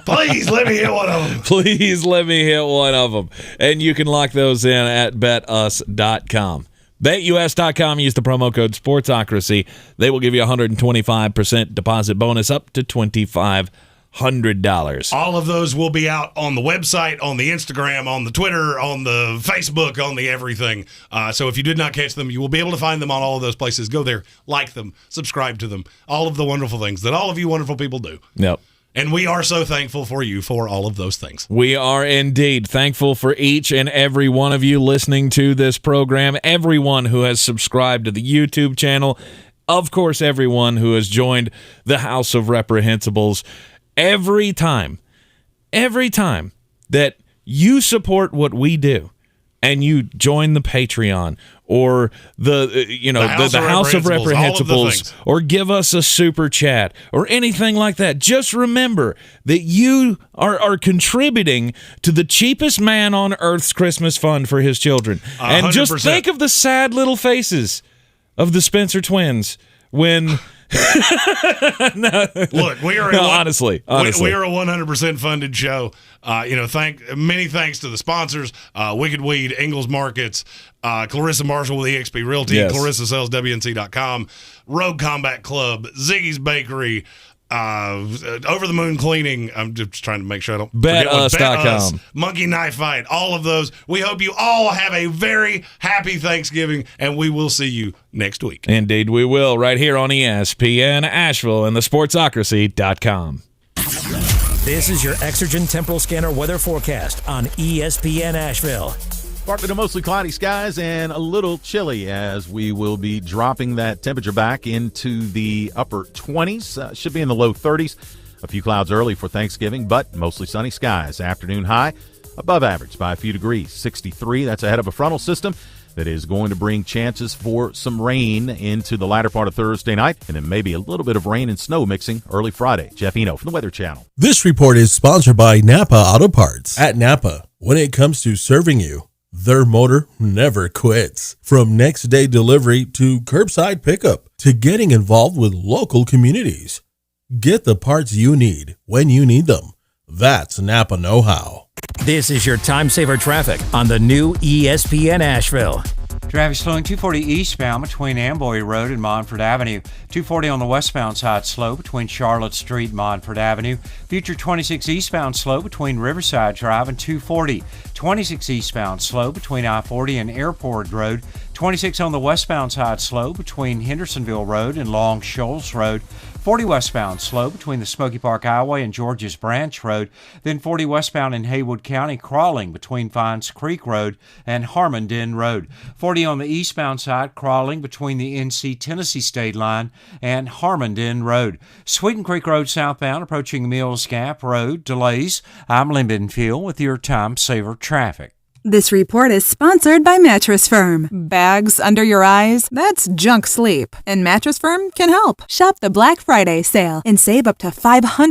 Please let me hit one of them. Please let me hit one of them. And you can lock those in at betus.com. BetUS.com, use the promo code SPORTSOCRACY. They will give you a 125% deposit bonus up to $2,500. All of those will be out on the website, on the Instagram, on the Twitter, on the Facebook, on the everything. So if you did not catch them, you will be able to find them on all of those places. Go there, like them, subscribe to them, all of the wonderful things that all of you wonderful people do. Yep. And we are so thankful for you for all of those things. We are indeed thankful for each and every one of you listening to this program, everyone who has subscribed to the YouTube channel, of course, everyone who has joined the House of Reprehensibles. Every time that you support what we do and you join the Patreon or the House of Reprehensibles, or give us a super chat or anything like that, just remember that you are contributing to the cheapest man on earth's Christmas fund for his children. 100%. And just think of the sad little faces of the Spencer twins when Look, we are honestly. We are a 100% funded show. Many thanks to the sponsors: Wicked Weed, Ingles Markets, Clarissa Marshall with eXp Realty, yes. Clarissa sells WNC.com, Rogue Combat Club, Ziggy's Bakery, Over the Moon Cleaning. I'm just trying to make sure I don't BetUs.com. Monkey Knife Fight. All of those. We hope you all have a very happy Thanksgiving, and we will see you next week. Indeed, we will, right here on ESPN Asheville and the sportsocracy.com. This is your Exergen Temporal Scanner weather forecast on ESPN Asheville. Partly to mostly cloudy skies and a little chilly as we will be dropping that temperature back into the upper 20s. Should be in the low 30s. A few clouds early for Thanksgiving, but mostly sunny skies. Afternoon high above average by a few degrees. 63, that's ahead of a frontal system that is going to bring chances for some rain into the latter part of Thursday night, and then maybe a little bit of rain and snow mixing early Friday. Jeff Eno from the Weather Channel. This report is sponsored by Napa Auto Parts. At Napa, when it comes to serving you, their motor never quits. From next day delivery to curbside pickup to getting involved with local communities. Get the parts you need when you need them. That's Napa know-how. This is your time saver traffic on the new ESPN Asheville. Traffic slowing 240 eastbound between Amboy Road and Montford Avenue. 240 on the westbound side slow between Charlotte Street and Montford Avenue. Future 26 eastbound slow between Riverside Drive and 240. 26 eastbound slow between I-40 and Airport Road. 26 on the westbound side slow between Hendersonville Road and Long Shoals Road. 40 westbound slow between the Smoky Park Highway and Georges Branch Road. Then 40 westbound in Haywood County crawling between Fines Creek Road and Harmondin Road. 40 on the eastbound side crawling between the NC-Tennessee state line and Harmondin Road. Sweeten Creek Road southbound approaching Mills Gap Road. Delays. I'm Lynn Benfield with your Time Saver traffic. This report is sponsored by Mattress Firm. Bags under your eyes? That's junk sleep. And Mattress Firm can help. Shop the Black Friday sale and save up to $500